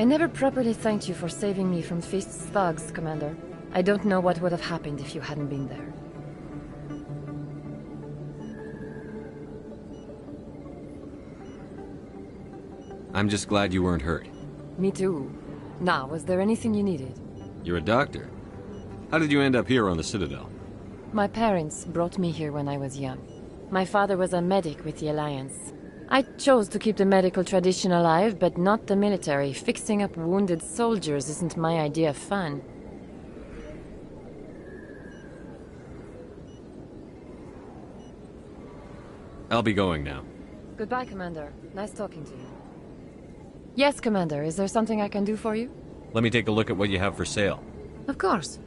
never properly thanked you for saving me from Fist's thugs, Commander. I don't know what would have happened if you hadn't been there. I'm just glad you weren't hurt. Me too. Now, was there anything you needed? You're a doctor. How did you end up here on the Citadel? My parents brought me here when I was young. My father was a medic with the Alliance. I chose to keep the medical tradition alive, but not the military. Fixing up wounded soldiers isn't my idea of fun. I'll be going now. Goodbye, Commander. Nice talking to you. Yes, Commander. Is there something I can do for you? Let me take a look at what you have for sale. Of course.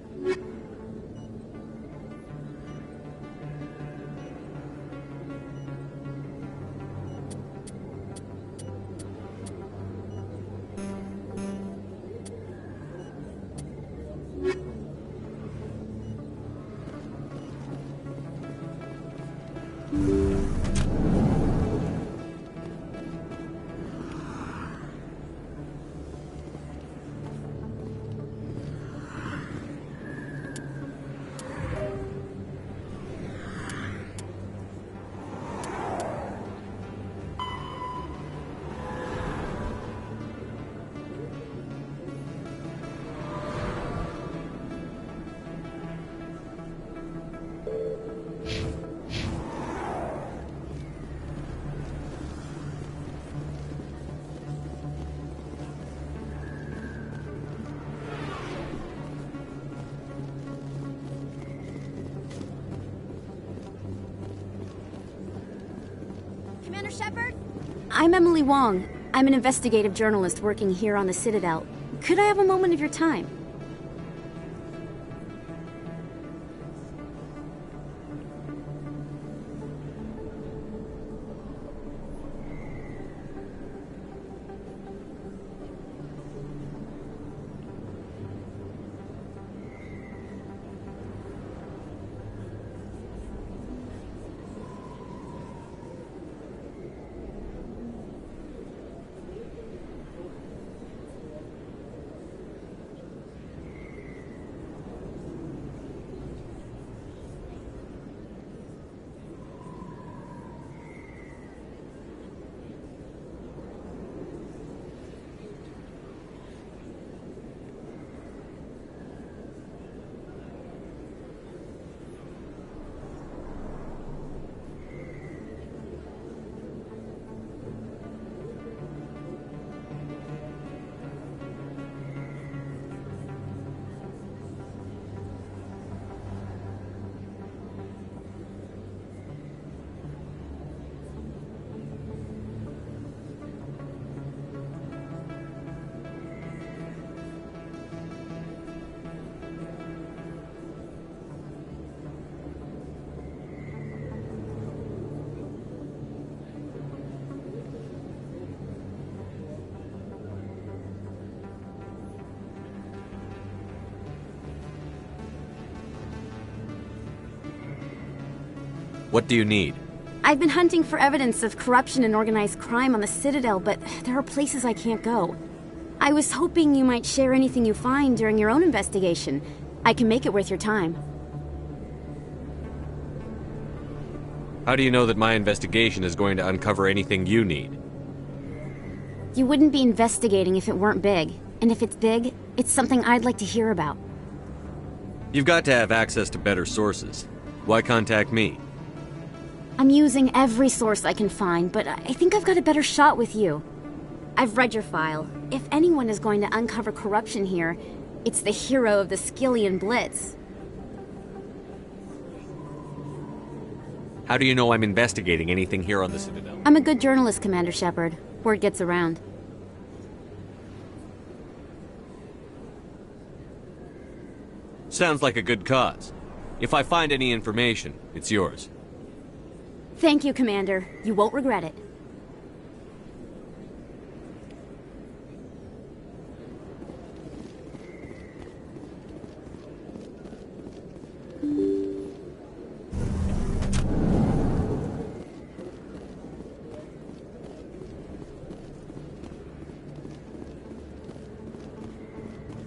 Commander Shepard? I'm Emily Wong. I'm an investigative journalist working here on the Citadel. Could I have a moment of your time? What do you need? I've been hunting for evidence of corruption and organized crime on the Citadel, but there are places I can't go. I was hoping you might share anything you find during your own investigation. I can make it worth your time. How do you know that my investigation is going to uncover anything you need? You wouldn't be investigating if it weren't big. And if it's big, it's something I'd like to hear about. You've got to have access to better sources. Why contact me? I'm using every source I can find, but I think I've got a better shot with you. I've read your file. If anyone is going to uncover corruption here, it's the hero of the Skillian Blitz. How do you know I'm investigating anything here on the Citadel? I'm a good journalist, Commander Shepard. Word gets around. Sounds like a good cause. If I find any information, it's yours. Thank you, Commander. You won't regret it.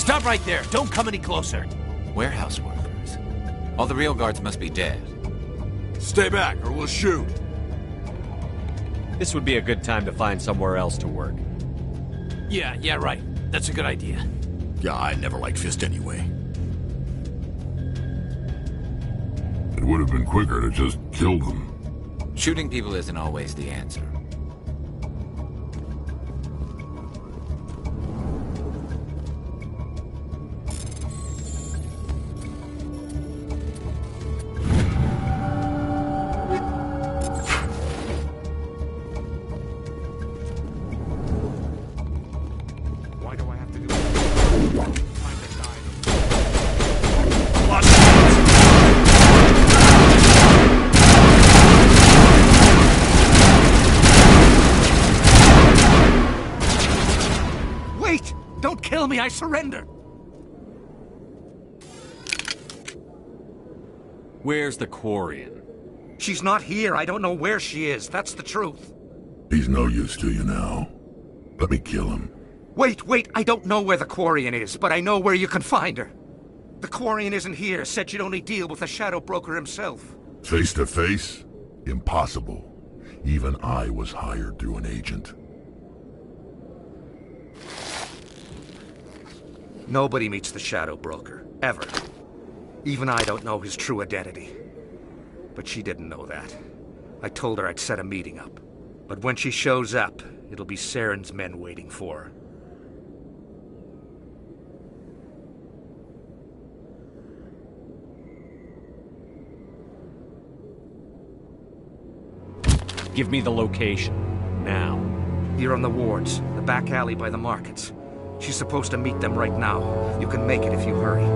Stop right there. Don't come any closer. Warehouse workers. All the real guards must be dead. Stay back, or we'll shoot. This would be a good time to find somewhere else to work. Yeah, right. That's a good idea. Yeah, I never liked Fist anyway. It would have been quicker to just kill them. Shooting people isn't always the answer. Kill me, I surrender! Where's the Quarian? She's not here. I don't know where she is. That's the truth. He's no use to you now. Let me kill him. Wait. I don't know where the Quarian is, but I know where you can find her. The Quarian isn't here. Said you'd only deal with the Shadow Broker himself. Face to face? Impossible. Even I was hired through an agent. Nobody meets the Shadow Broker, ever. Even I don't know his true identity. But she didn't know that. I told her I'd set a meeting up. But when she shows up, it'll be Saren's men waiting for her. Give me the location. Now. Here on the wards, the back alley by the markets. She's supposed to meet them right now. You can make it if you hurry.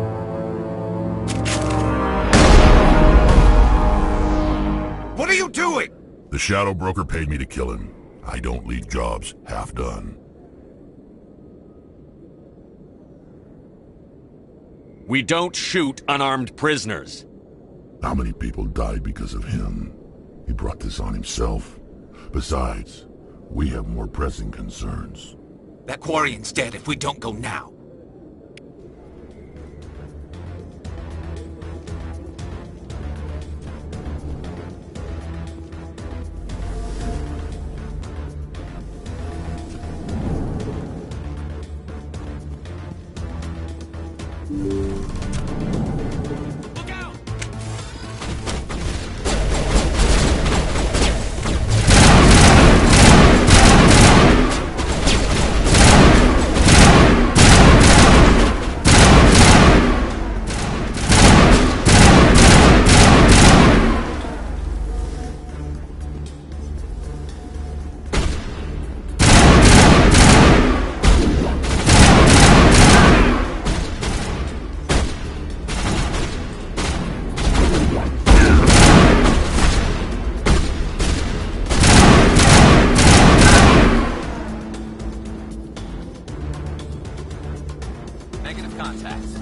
What are you doing? The Shadow Broker paid me to kill him. I don't leave jobs half done. We don't shoot unarmed prisoners. How many people died because of him? He brought this on himself. Besides, we have more pressing concerns. That Quarian's dead if we don't go now. Negative contacts.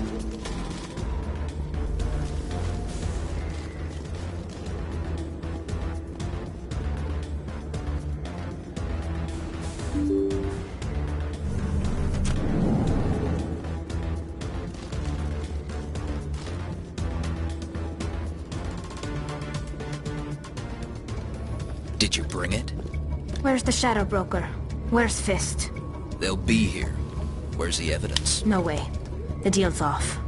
Did you bring it? Where's the Shadow Broker? Where's Fist? They'll be here. Where's the evidence? No way. The deal's off.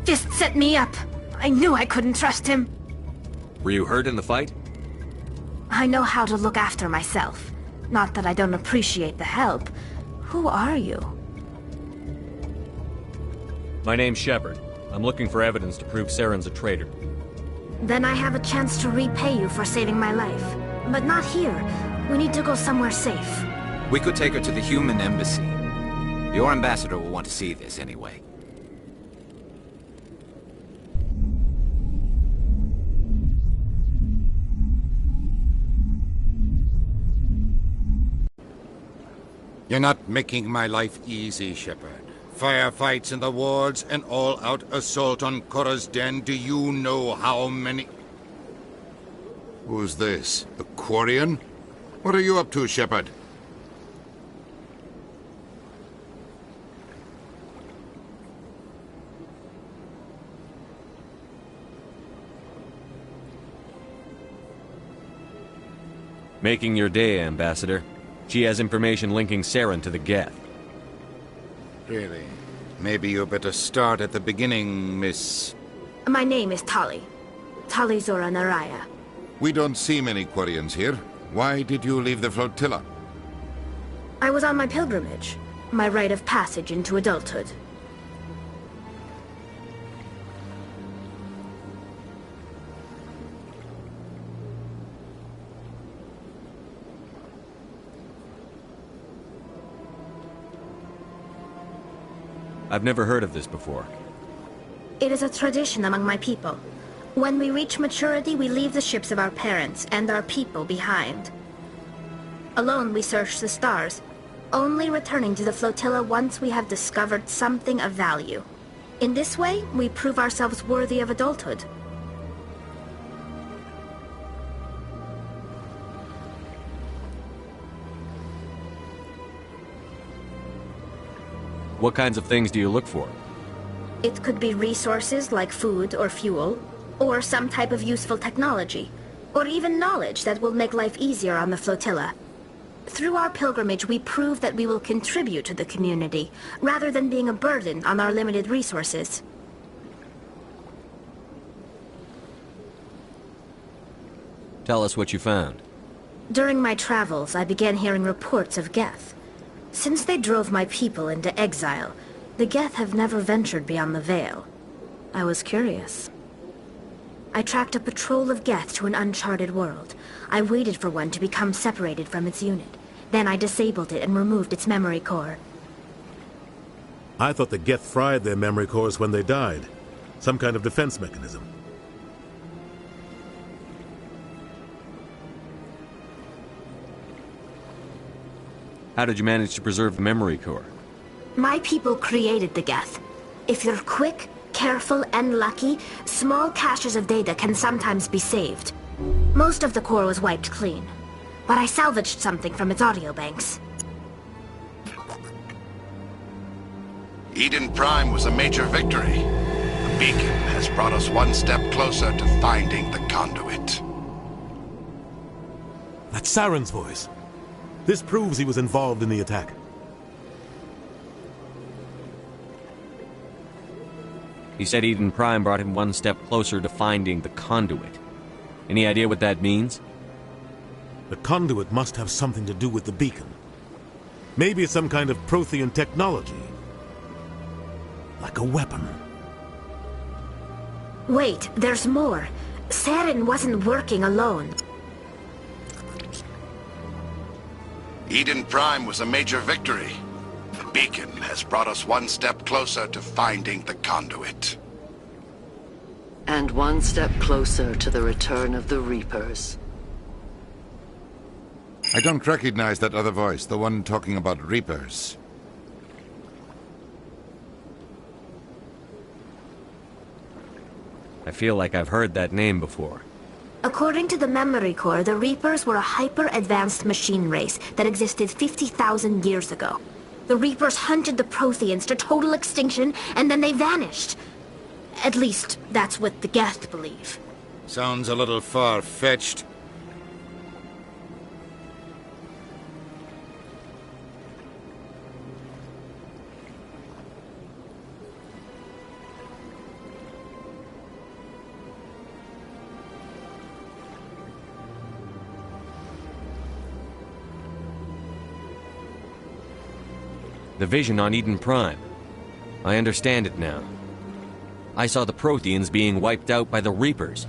Fist set me up. I knew I couldn't trust him. Were you hurt in the fight? I know how to look after myself. Not that I don't appreciate the help. Who are you? My name's Shepard. I'm looking for evidence to prove Saren's a traitor. Then I have a chance to repay you for saving my life. But not here. We need to go somewhere safe. We could take her to the human embassy. Your ambassador will want to see this anyway. You're not making my life easy, Shepard. Firefights in the wards, an all-out assault on Korra's den. Do you know how many... Who's this? The Quarian? What are you up to, Shepard? Making your day, Ambassador. She has information linking Saren to the Geth. Really? Maybe you better start at the beginning, Miss... My name is Tali. Tali Zora Naraya. We don't see many Quarians here. Why did you leave the flotilla? I was on my pilgrimage. My rite of passage into adulthood. I've never heard of this before. It is a tradition among my people. When we reach maturity, we leave the ships of our parents and our people behind. Alone, we search the stars, only returning to the flotilla once we have discovered something of value. In this way, we prove ourselves worthy of adulthood. What kinds of things do you look for? It could be resources like food or fuel, or some type of useful technology, or even knowledge that will make life easier on the flotilla. Through our pilgrimage, we prove that we will contribute to the community, rather than being a burden on our limited resources. Tell us what you found. During my travels, I began hearing reports of Geth. Since they drove my people into exile, the Geth have never ventured beyond the Veil. I was curious. I tracked a patrol of Geth to an uncharted world. I waited for one to become separated from its unit. Then I disabled it and removed its memory core. I thought the Geth fried their memory cores when they died. Some kind of defense mechanism. How did you manage to preserve the memory core? My people created the Geth. If you're quick, careful, and lucky, small caches of data can sometimes be saved. Most of the core was wiped clean, but I salvaged something from its audio banks. Eden Prime was a major victory. The beacon has brought us one step closer to finding the conduit. That's Saren's voice. This proves he was involved in the attack. He said Eden Prime brought him one step closer to finding the conduit. Any idea what that means? The conduit must have something to do with the beacon. Maybe it's some kind of Prothean technology. Like a weapon. Wait, there's more. Saren wasn't working alone. Eden Prime was a major victory. The beacon has brought us one step closer to finding the conduit. And one step closer to the return of the Reapers. I don't recognize that other voice, the one talking about Reapers. I feel like I've heard that name before. According to the memory core, the Reapers were a hyper-advanced machine race that existed 50,000 years ago. The Reapers hunted the Protheans to total extinction, and then they vanished. At least, that's what the Geth believe. Sounds a little far-fetched. The vision on Eden Prime. I understand it now. I saw the Protheans being wiped out by the Reapers.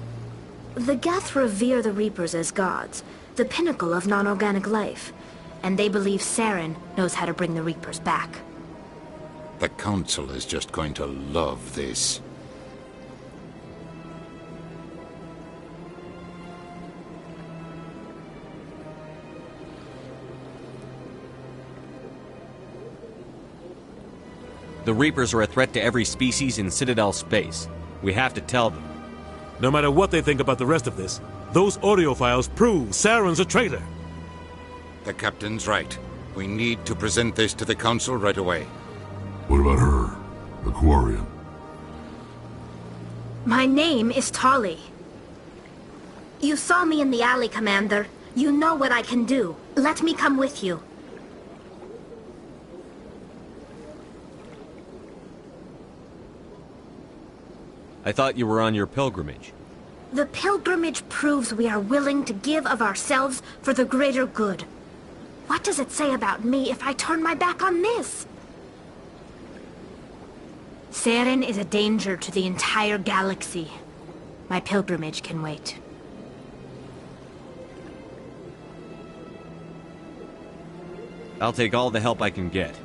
The Geth revere the Reapers as gods, the pinnacle of non-organic life. And they believe Saren knows how to bring the Reapers back. The Council is just going to love this. The Reapers are a threat to every species in Citadel space. We have to tell them. No matter what they think about the rest of this, those audio files prove Saren's a traitor. The Captain's right. We need to present this to the Council right away. What about her? The Quarian? My name is Tali. You saw me in the alley, Commander. You know what I can do. Let me come with you. I thought you were on your pilgrimage. The pilgrimage proves we are willing to give of ourselves for the greater good. What does it say about me if I turn my back on this? Saren is a danger to the entire galaxy. My pilgrimage can wait. I'll take all the help I can get.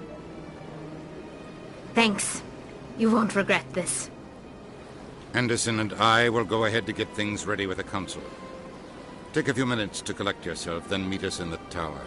Thanks. You won't regret this. Anderson and I will go ahead to get things ready with the Council. Take a few minutes to collect yourself, then meet us in the tower.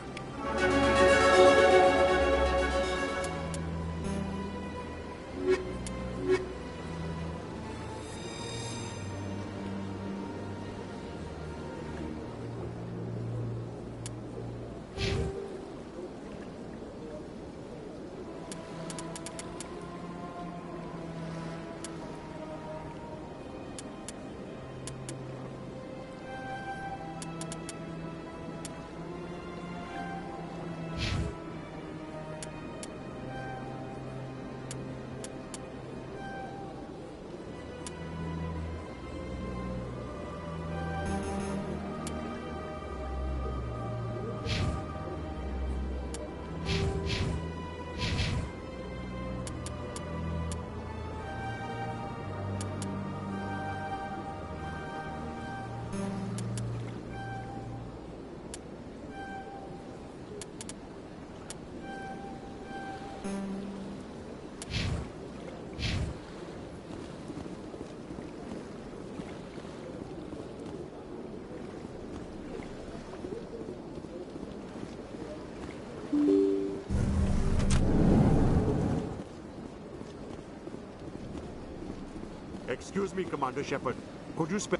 Excuse me, Commander Shepard. Could you spare...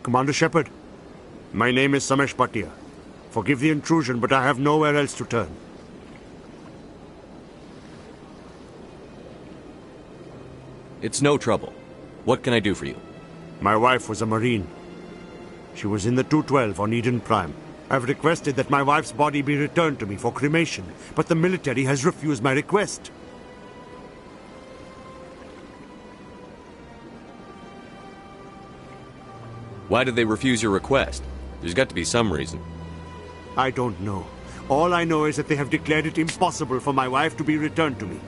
Commander Shepard, my name is Samesh Bhatia. Forgive the intrusion, but I have nowhere else to turn. It's no trouble. What can I do for you? My wife was a Marine. She was in the 212 on Eden Prime. I've requested that my wife's body be returned to me for cremation, but the military has refused my request. Why did they refuse your request? There's got to be some reason. I don't know. All I know is that they have declared it impossible for my wife to be returned to me.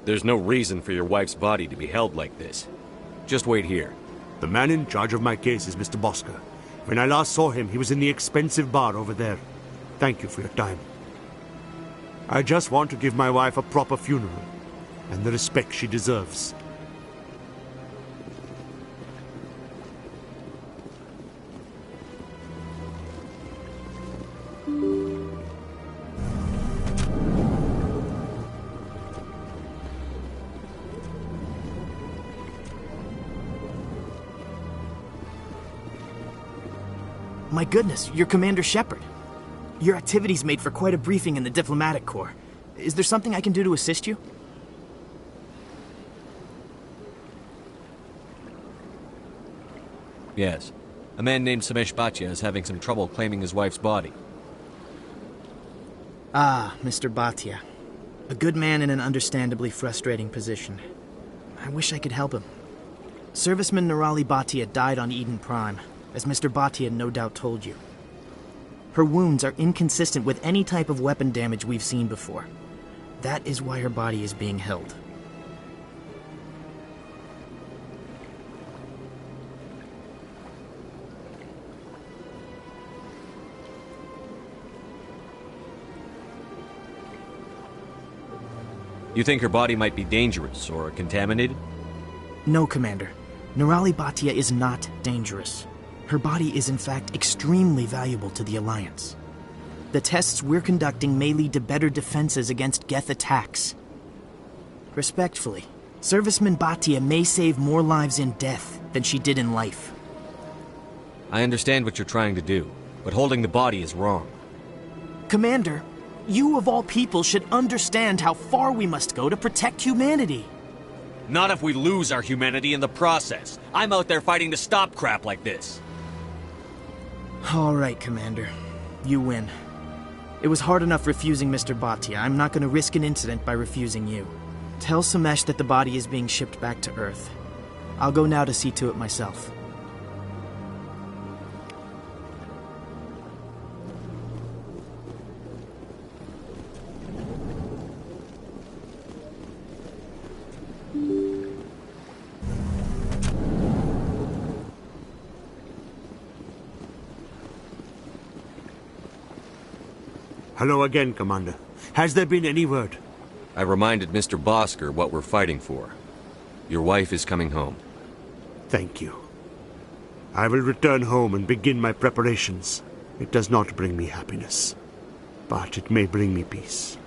There's no reason for your wife's body to be held like this. Just wait here. The man in charge of my case is Mr. Bosker. When I last saw him, he was in the expensive bar over there. Thank you for your time. I just want to give my wife a proper funeral, and the respect she deserves. My goodness, you're Commander Shepard. Your activities made for quite a briefing in the Diplomatic Corps. Is there something I can do to assist you? Yes. A man named Samesh Bhatia is having some trouble claiming his wife's body. Ah, Mr. Bhatia. A good man in an understandably frustrating position. I wish I could help him. Serviceman Nirali Bhatia died on Eden Prime, as Mr. Bhatia no doubt told you. Her wounds are inconsistent with any type of weapon damage we've seen before. That is why her body is being held. You think her body might be dangerous or contaminated? No, Commander. Nirali Bhatia is not dangerous. Her body is in fact extremely valuable to the Alliance. The tests we're conducting may lead to better defenses against Geth attacks. Respectfully, Serviceman Bhatia may save more lives in death than she did in life. I understand what you're trying to do, but holding the body is wrong. Commander, you of all people should understand how far we must go to protect humanity. Not if we lose our humanity in the process. I'm out there fighting to stop crap like this. All right, Commander. You win. It was hard enough refusing Mr. Bhatia. I'm not going to risk an incident by refusing you. Tell Samesh that the body is being shipped back to Earth. I'll go now to see to it myself. Hello again, Commander. Has there been any word? I reminded Mr. Bosker what we're fighting for. Your wife is coming home. Thank you. I will return home and begin my preparations. It does not bring me happiness, but it may bring me peace.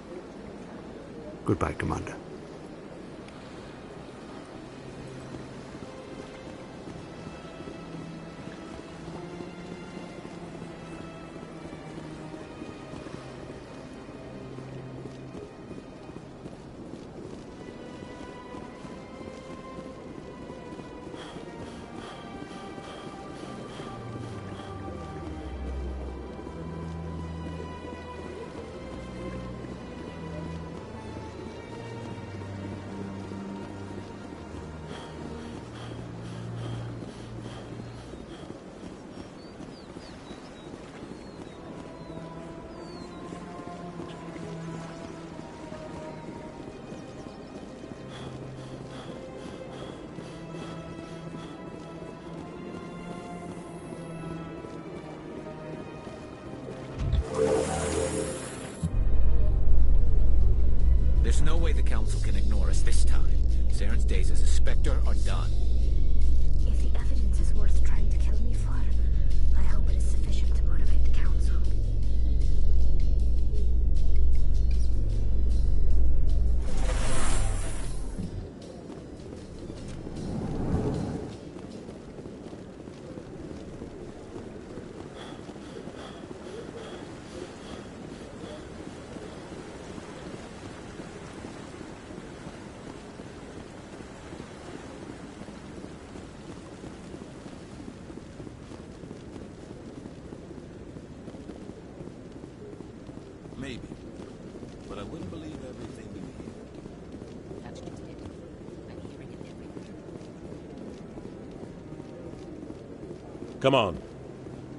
Goodbye, Commander. There's no way the Council can ignore us this time. Saren's days as a Spectre are done. If the evidence is worth trying to kill me for, I hope it is sufficient to motivate the Council. Maybe. But I wouldn't believe everything you hear. That's just it. I'm hearing it everywhere. Come on.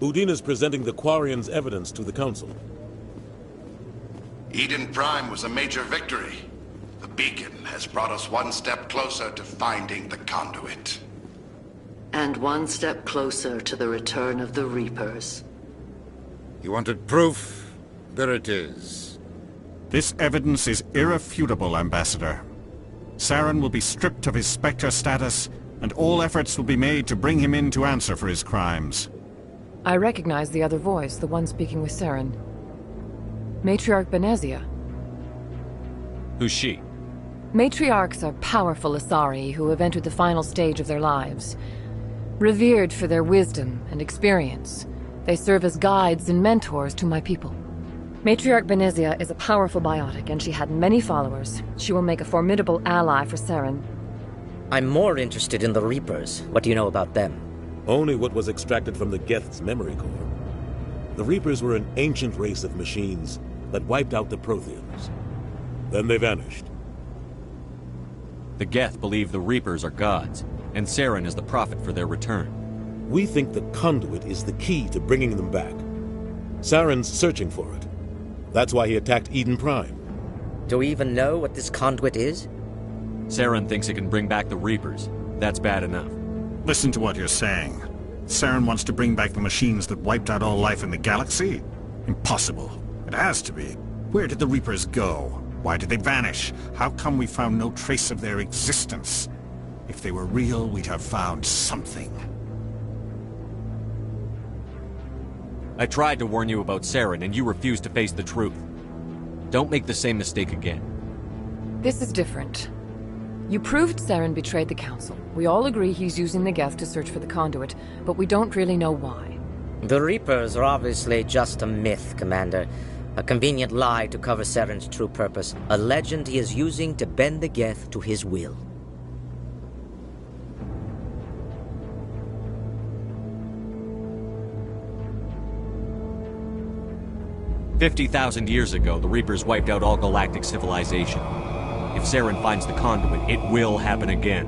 Udin is presenting the Quarians' evidence to the Council. Eden Prime was a major victory. The beacon has brought us one step closer to finding the conduit. And one step closer to the return of the Reapers. You wanted proof? There it is. This evidence is irrefutable, Ambassador. Saren will be stripped of his Spectre status, and all efforts will be made to bring him in to answer for his crimes. I recognize the other voice, the one speaking with Saren. Matriarch Benezia. Who's she? Matriarchs are powerful Asari who have entered the final stage of their lives. Revered for their wisdom and experience, they serve as guides and mentors to my people. Matriarch Benezia is a powerful biotic, and she had many followers. She will make a formidable ally for Saren. I'm more interested in the Reapers. What do you know about them? Only what was extracted from the Geth's memory core. The Reapers were an ancient race of machines that wiped out the Protheans. Then they vanished. The Geth believe the Reapers are gods, and Saren is the prophet for their return. We think the conduit is the key to bringing them back. Saren's searching for it. That's why he attacked Eden Prime. Do we even know what this conduit is? Saren thinks it can bring back the Reapers. That's bad enough. Listen to what you're saying. Saren wants to bring back the machines that wiped out all life in the galaxy? Impossible. It has to be. Where did the Reapers go? Why did they vanish? How come we found no trace of their existence? If they were real, we'd have found something. I tried to warn you about Saren, and you refused to face the truth. Don't make the same mistake again. This is different. You proved Saren betrayed the Council. We all agree he's using the Geth to search for the conduit, but we don't really know why. The Reapers are obviously just a myth, Commander. A convenient lie to cover Saren's true purpose. A legend he is using to bend the Geth to his will. "50,000 years ago, the Reapers wiped out all galactic civilization. If Saren finds the conduit, it will happen again."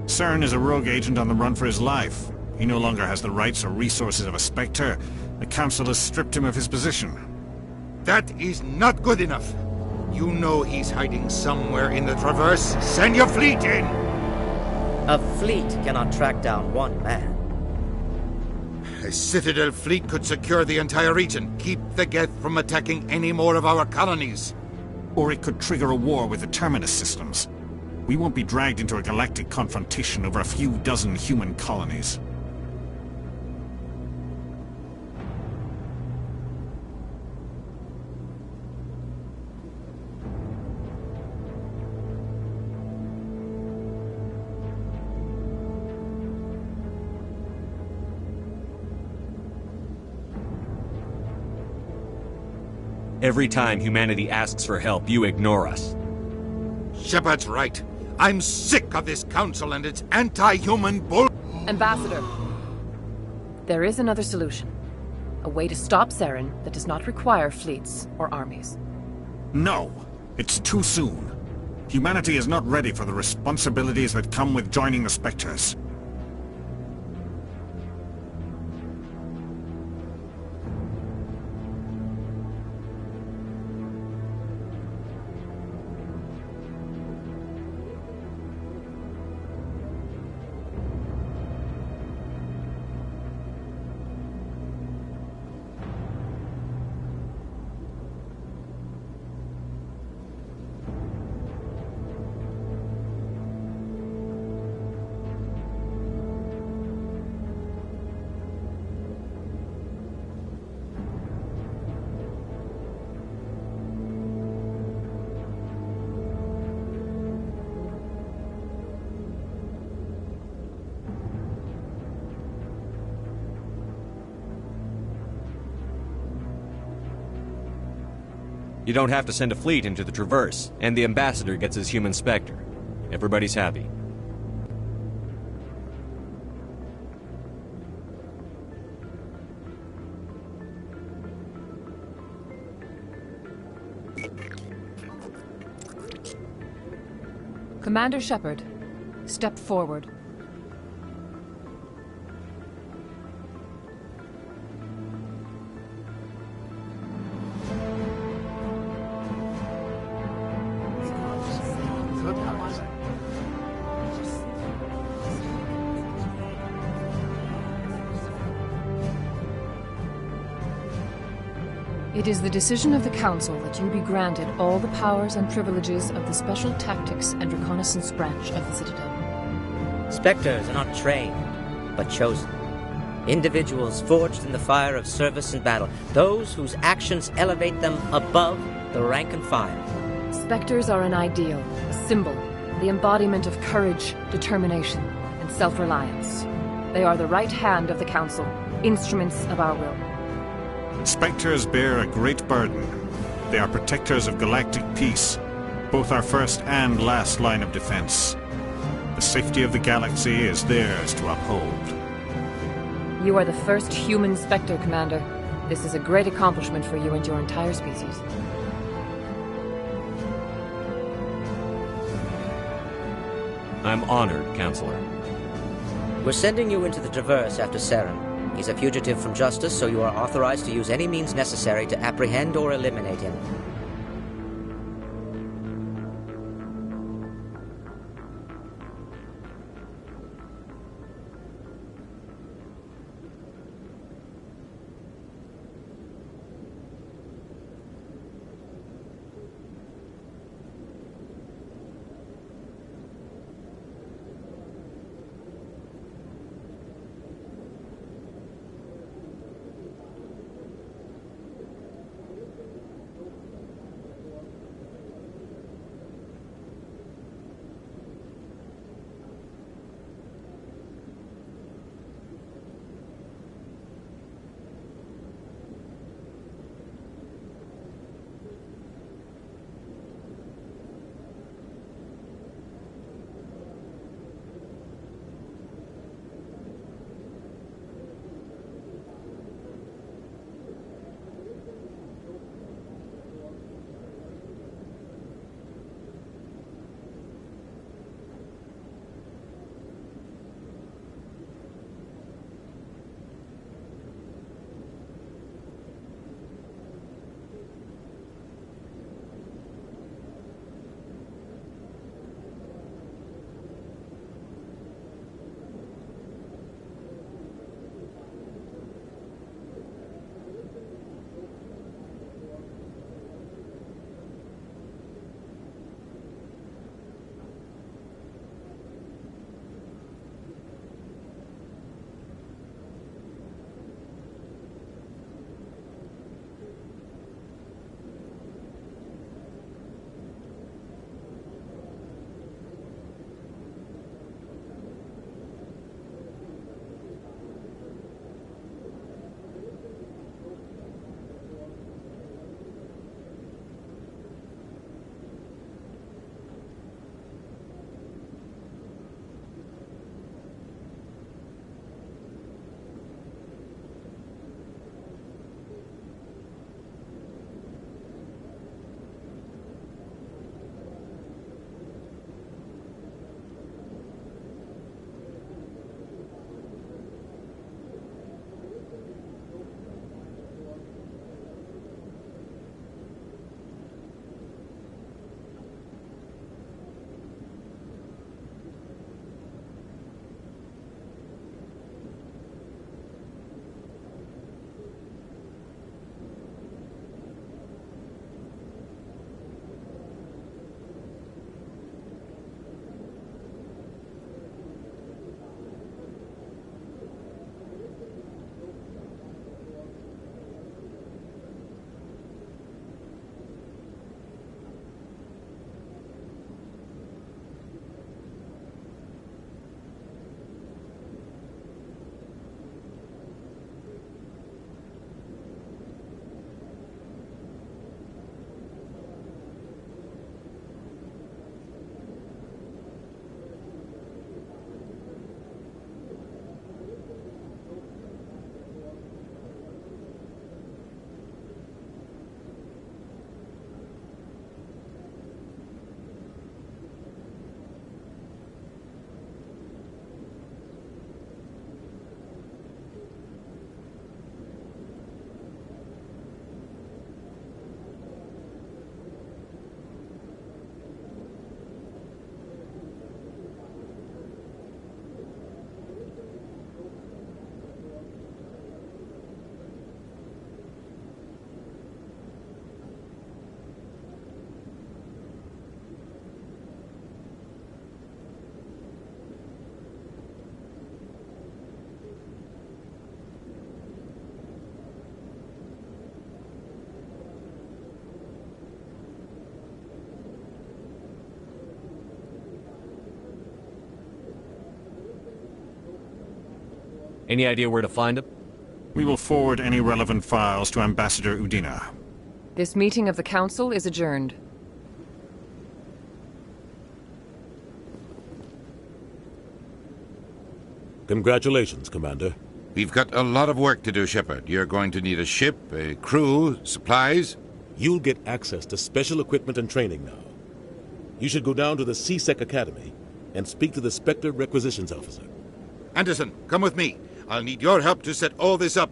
Saren is a rogue agent on the run for his life. He no longer has the rights or resources of a Spectre. The Council has stripped him of his position. That is not good enough. You know he's hiding somewhere in the Traverse. Send your fleet in! A fleet cannot track down one man. A Citadel fleet could secure the entire region, keep the Geth from attacking any more of our colonies. Or it could trigger a war with the Terminus systems. We won't be dragged into a galactic confrontation over a few dozen human colonies. Every time humanity asks for help, you ignore us. Shepard's right. I'm sick of this council and its anti-human bull... Ambassador, there is another solution. A way to stop Saren that does not require fleets or armies. No, it's too soon. Humanity is not ready for the responsibilities that come with joining the Spectres. You don't have to send a fleet into the Traverse, and the Ambassador gets his human Spectre. Everybody's happy. Commander Shepard, step forward. It is the decision of the Council that you be granted all the powers and privileges of the Special Tactics and Reconnaissance branch of the Citadel. Spectres are not trained, but chosen. Individuals forged in the fire of service and battle. Those whose actions elevate them above the rank and file. Spectres are an ideal, a symbol, the embodiment of courage, determination, and self-reliance. They are the right hand of the Council, instruments of our will. Spectres bear a great burden. They are protectors of galactic peace, both our first and last line of defense. The safety of the galaxy is theirs to uphold. You are the first human Spectre, Commander. This is a great accomplishment for you and your entire species. I'm honored, Counselor. We're sending you into the Traverse after Saren. He's a fugitive from justice, so you are authorized to use any means necessary to apprehend or eliminate him. Any idea where to find him? We will forward any relevant files to Ambassador Udina. This meeting of the Council is adjourned. Congratulations, Commander. We've got a lot of work to do, Shepard. You're going to need a ship, a crew, supplies. You'll get access to special equipment and training now. You should go down to the C-Sec Academy and speak to the Spectre Requisitions Officer. Anderson, come with me. I'll need your help to set all this up.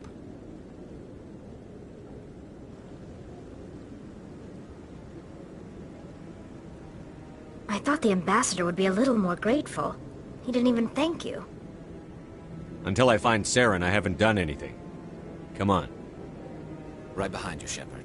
I thought the ambassador would be a little more grateful. He didn't even thank you. Until I find Saren, I haven't done anything. Come on. Right behind you, Shepard.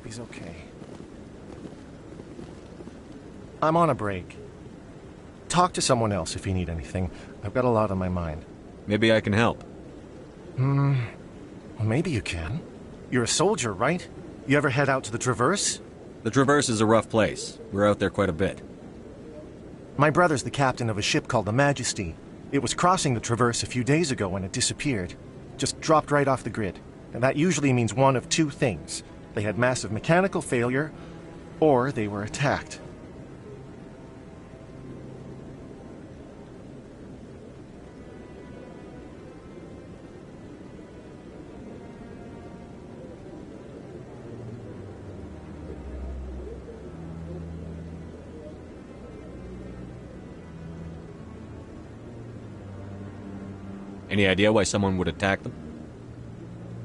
He's okay. I'm on a break. Talk to someone else if you need anything. I've got a lot on my mind. Maybe I can help. Well, maybe you can. You're a soldier, right? You ever head out to the Traverse? The Traverse is a rough place. We're out there quite a bit. My brother's the captain of a ship called the Majesty. It was crossing the Traverse a few days ago when it disappeared. Just dropped right off the grid. And that usually means one of two things. They had massive mechanical failure, or they were attacked. Any idea why someone would attack them?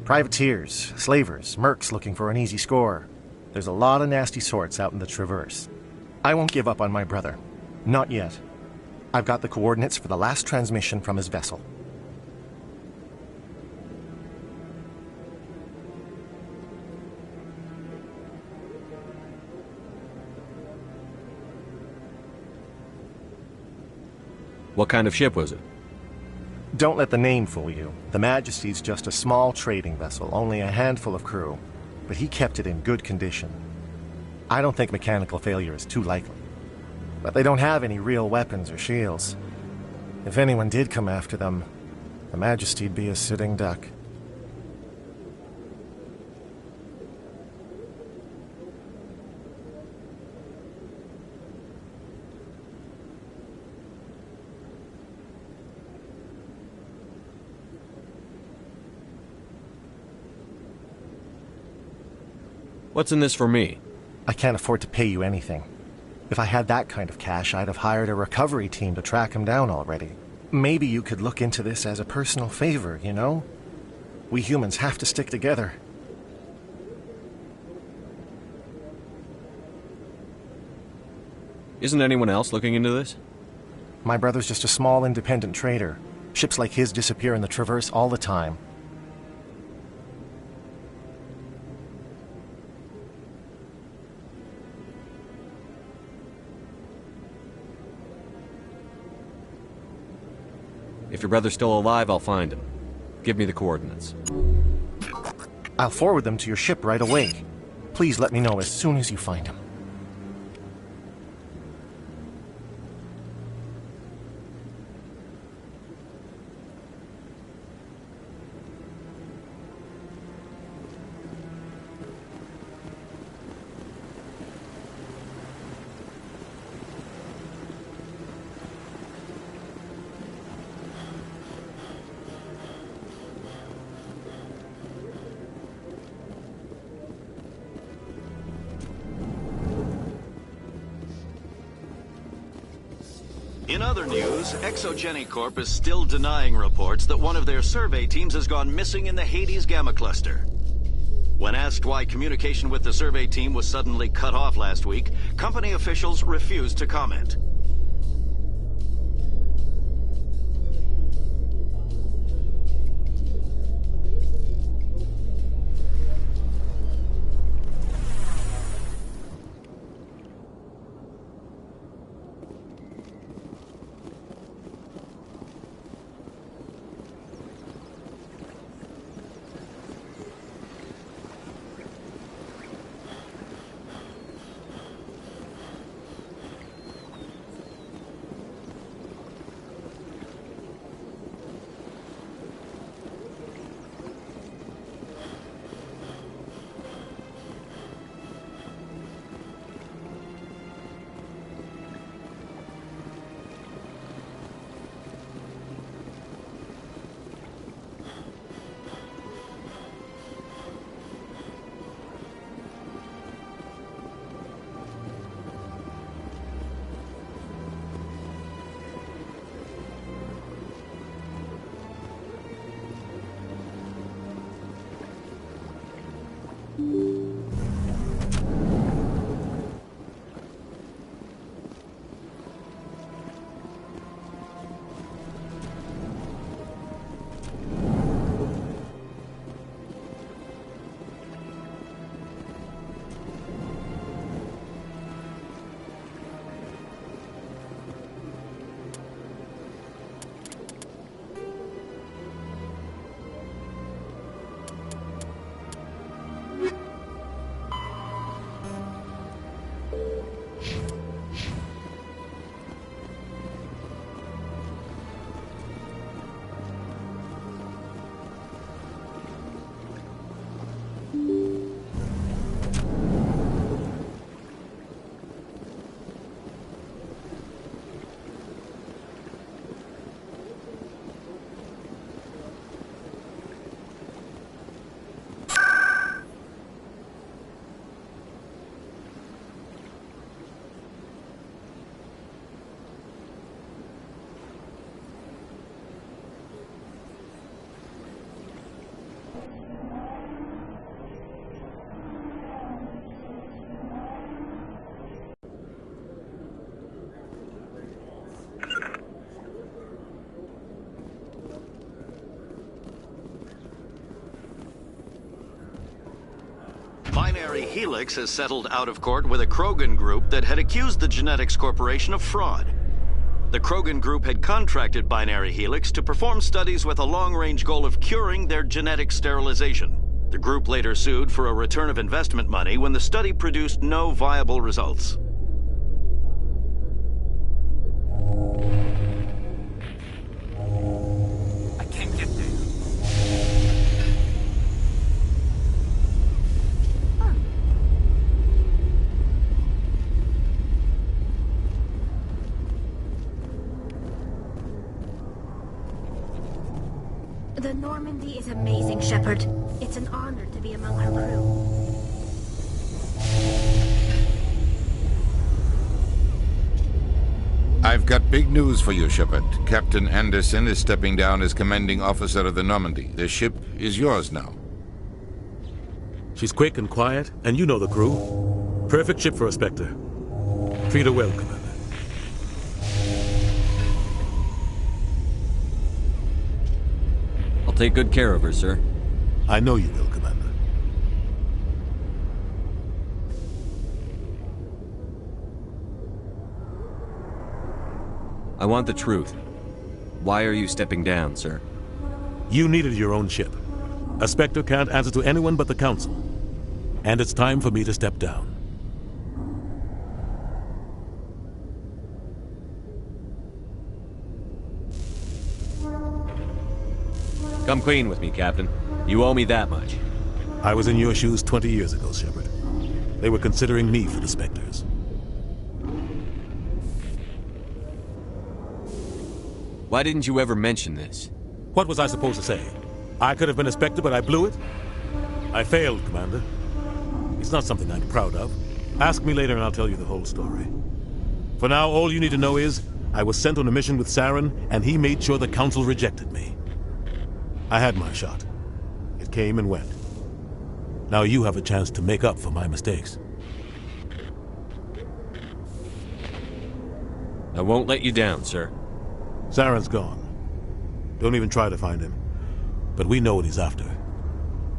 Privateers, slavers, mercs looking for an easy score. There's a lot of nasty sorts out in the Traverse. I won't give up on my brother. Not yet. I've got the coordinates for the last transmission from his vessel. What kind of ship was it? Don't let the name fool you. The Majesty's just a small trading vessel, only a handful of crew. But he kept it in good condition. I don't think mechanical failure is too likely. But they don't have any real weapons or shields. If anyone did come after them, the Majesty'd be a sitting duck. What's in this for me? I can't afford to pay you anything. If I had that kind of cash, I'd have hired a recovery team to track him down already. Maybe you could look into this as a personal favor, you know? We humans have to stick together. Isn't anyone else looking into this? My brother's just a small independent trader. Ships like his disappear in the Traverse all the time. If your brother's still alive, I'll find him. Give me the coordinates. I'll forward them to your ship right away. Please let me know as soon as you find him. In other news, Exogeny Corp is still denying reports that one of their survey teams has gone missing in the Hades Gamma Cluster. When asked why communication with the survey team was suddenly cut off last week, company officials refused to comment. Binary Helix has settled out of court with a Krogan group that had accused the Genetics Corporation of fraud. The Krogan group had contracted Binary Helix to perform studies with a long-range goal of curing their genetic sterilization. The group later sued for a return of investment money when the study produced no viable results. I can't get there. The Normandy is amazing, Shepard. It's an honor to be among her crew. I've got big news for you, Shepard. Captain Anderson is stepping down as commanding officer of the Normandy. The ship is yours now. She's quick and quiet, and you know the crew. Perfect ship for a Spectre. Treat her well, Commander. I'll take good care of her, sir. I know you will, Commander. I want the truth. Why are you stepping down, sir? You needed your own ship. A Spectre can't answer to anyone but the Council. And it's time for me to step down. Come clean with me, Captain. You owe me that much. I was in your shoes 20 years ago, Shepard. They were considering me for the Spectres. Why didn't you ever mention this? What was I supposed to say? I could have been a Spectre, but I blew it? I failed, Commander. It's not something I'm proud of. Ask me later and I'll tell you the whole story. For now, all you need to know is, I was sent on a mission with Saren, and he made sure the Council rejected me. I had my shot. It came and went. Now you have a chance to make up for my mistakes. I won't let you down, sir. Saren's gone. Don't even try to find him. But we know what he's after.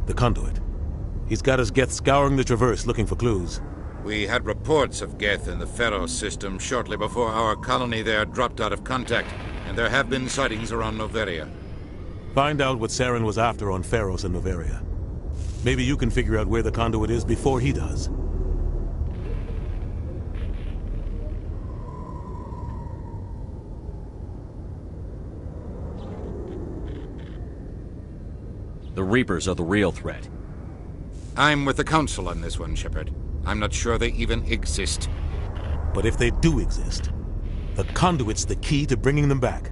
The conduit. He's got his Geth scouring the Traverse looking for clues. We had reports of Geth in the Pharos system shortly before our colony there dropped out of contact, and there have been sightings around Noveria. Find out what Saren was after on Pharos and Noveria. Maybe you can figure out where the conduit is before he does. The Reapers are the real threat. I'm with the Council on this one, Shepard. I'm not sure they even exist. But if they do exist, the conduit's the key to bringing them back.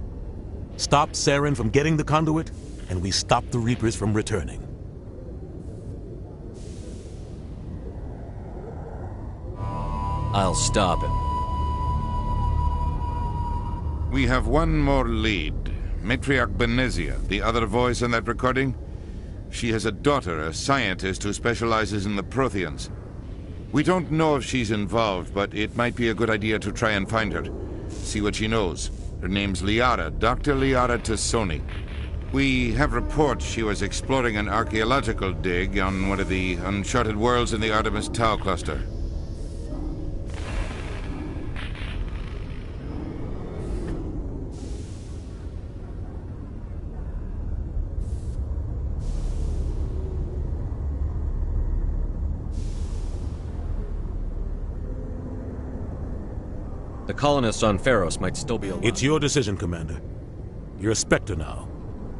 Stop Saren from getting the conduit, and we stop the Reapers from returning. I'll stop him. We have one more lead. Matriarch Benezia, the other voice in that recording. She has a daughter, a scientist who specializes in the Protheans. We don't know if she's involved, but it might be a good idea to try and find her. See what she knows. Her name's Liara, Dr. Liara Tassoni. We have reports she was exploring an archaeological dig on one of the uncharted worlds in the Artemis Tau cluster. The colonists on Pharos might still be alive. It's your decision, Commander. You're a Spectre now.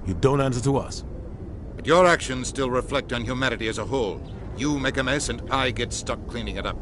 You don't answer to us. But your actions still reflect on humanity as a whole. You make a mess and I get stuck cleaning it up.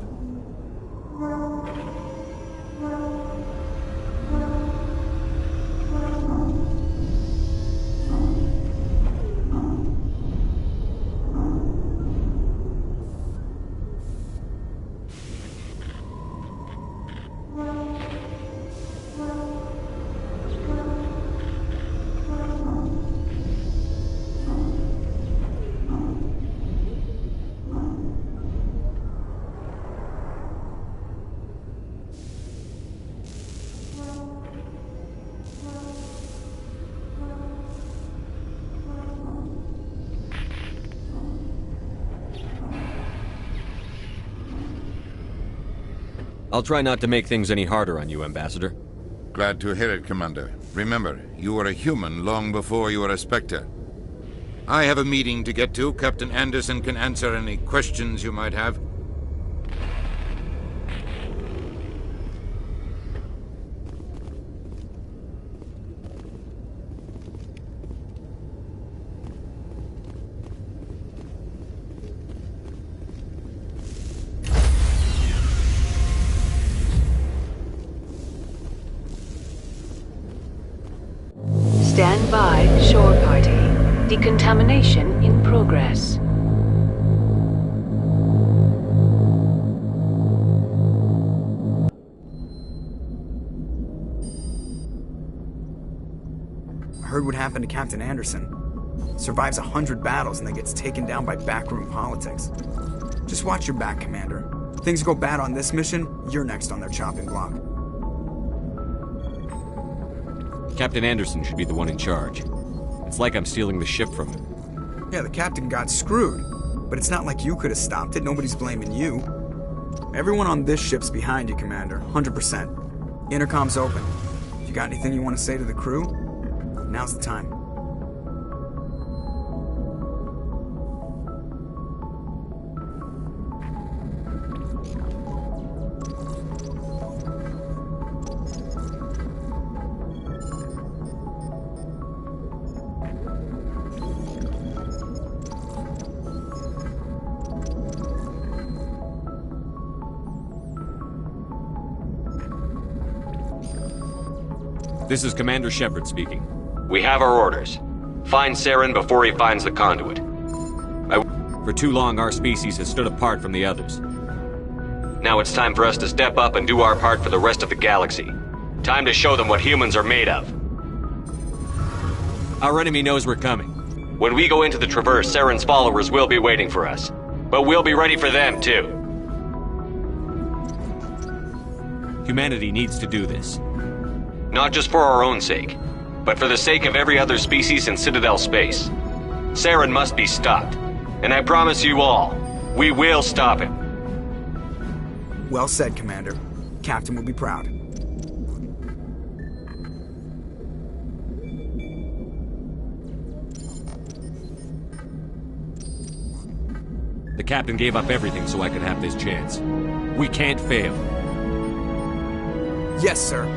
I'll try not to make things any harder on you, Ambassador. Glad to hear it, Commander. Remember, you were a human long before you were a Spectre. I have a meeting to get to. Captain Anderson can answer any questions you might have. Stand by, shore party. Decontamination in progress. I heard what happened to Captain Anderson. Survives 100 battles and then gets taken down by backroom politics. Just watch your back, Commander. If things go bad on this mission, you're next on their chopping block. Captain Anderson should be the one in charge. It's like I'm stealing the ship from him. Yeah, the captain got screwed. But it's not like you could have stopped it. Nobody's blaming you. Everyone on this ship's behind you, Commander. 100%. Intercom's open. If you got anything you want to say to the crew, now's the time. This is Commander Shepard speaking. We have our orders. Find Saren before he finds the conduit. For too long, our species has stood apart from the others. Now it's time for us to step up and do our part for the rest of the galaxy. Time to show them what humans are made of. Our enemy knows we're coming. When we go into the Traverse, Saren's followers will be waiting for us. But we'll be ready for them, too. Humanity needs to do this. Not just for our own sake, but for the sake of every other species in Citadel space. Saren must be stopped. And I promise you all, we will stop him. Well said, Commander. Captain will be proud. The captain gave up everything so I could have this chance. We can't fail. Yes, sir.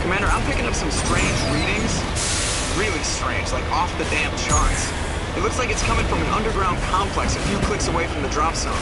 Commander, I'm picking up some strange readings. Really strange, like off the damn charts. It looks like it's coming from an underground complex a few clicks away from the drop zone.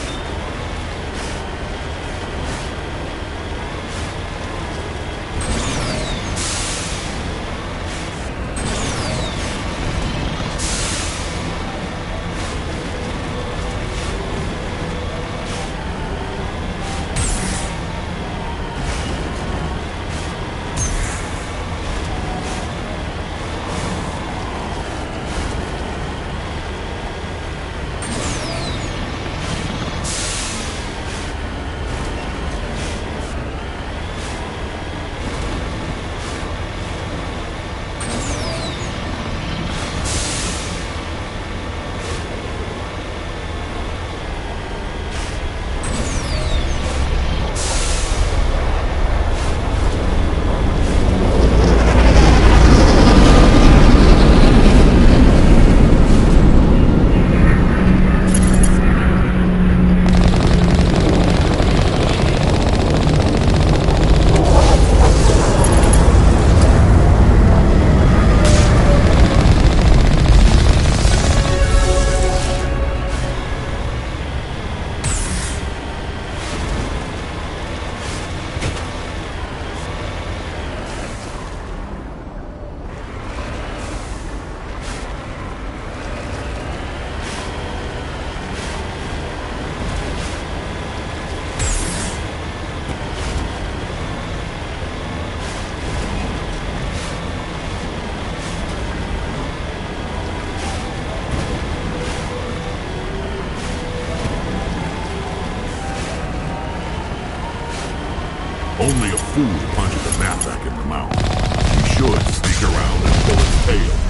Only a fool punches a knapsack in the mouth. He should sneak around and pull its tail.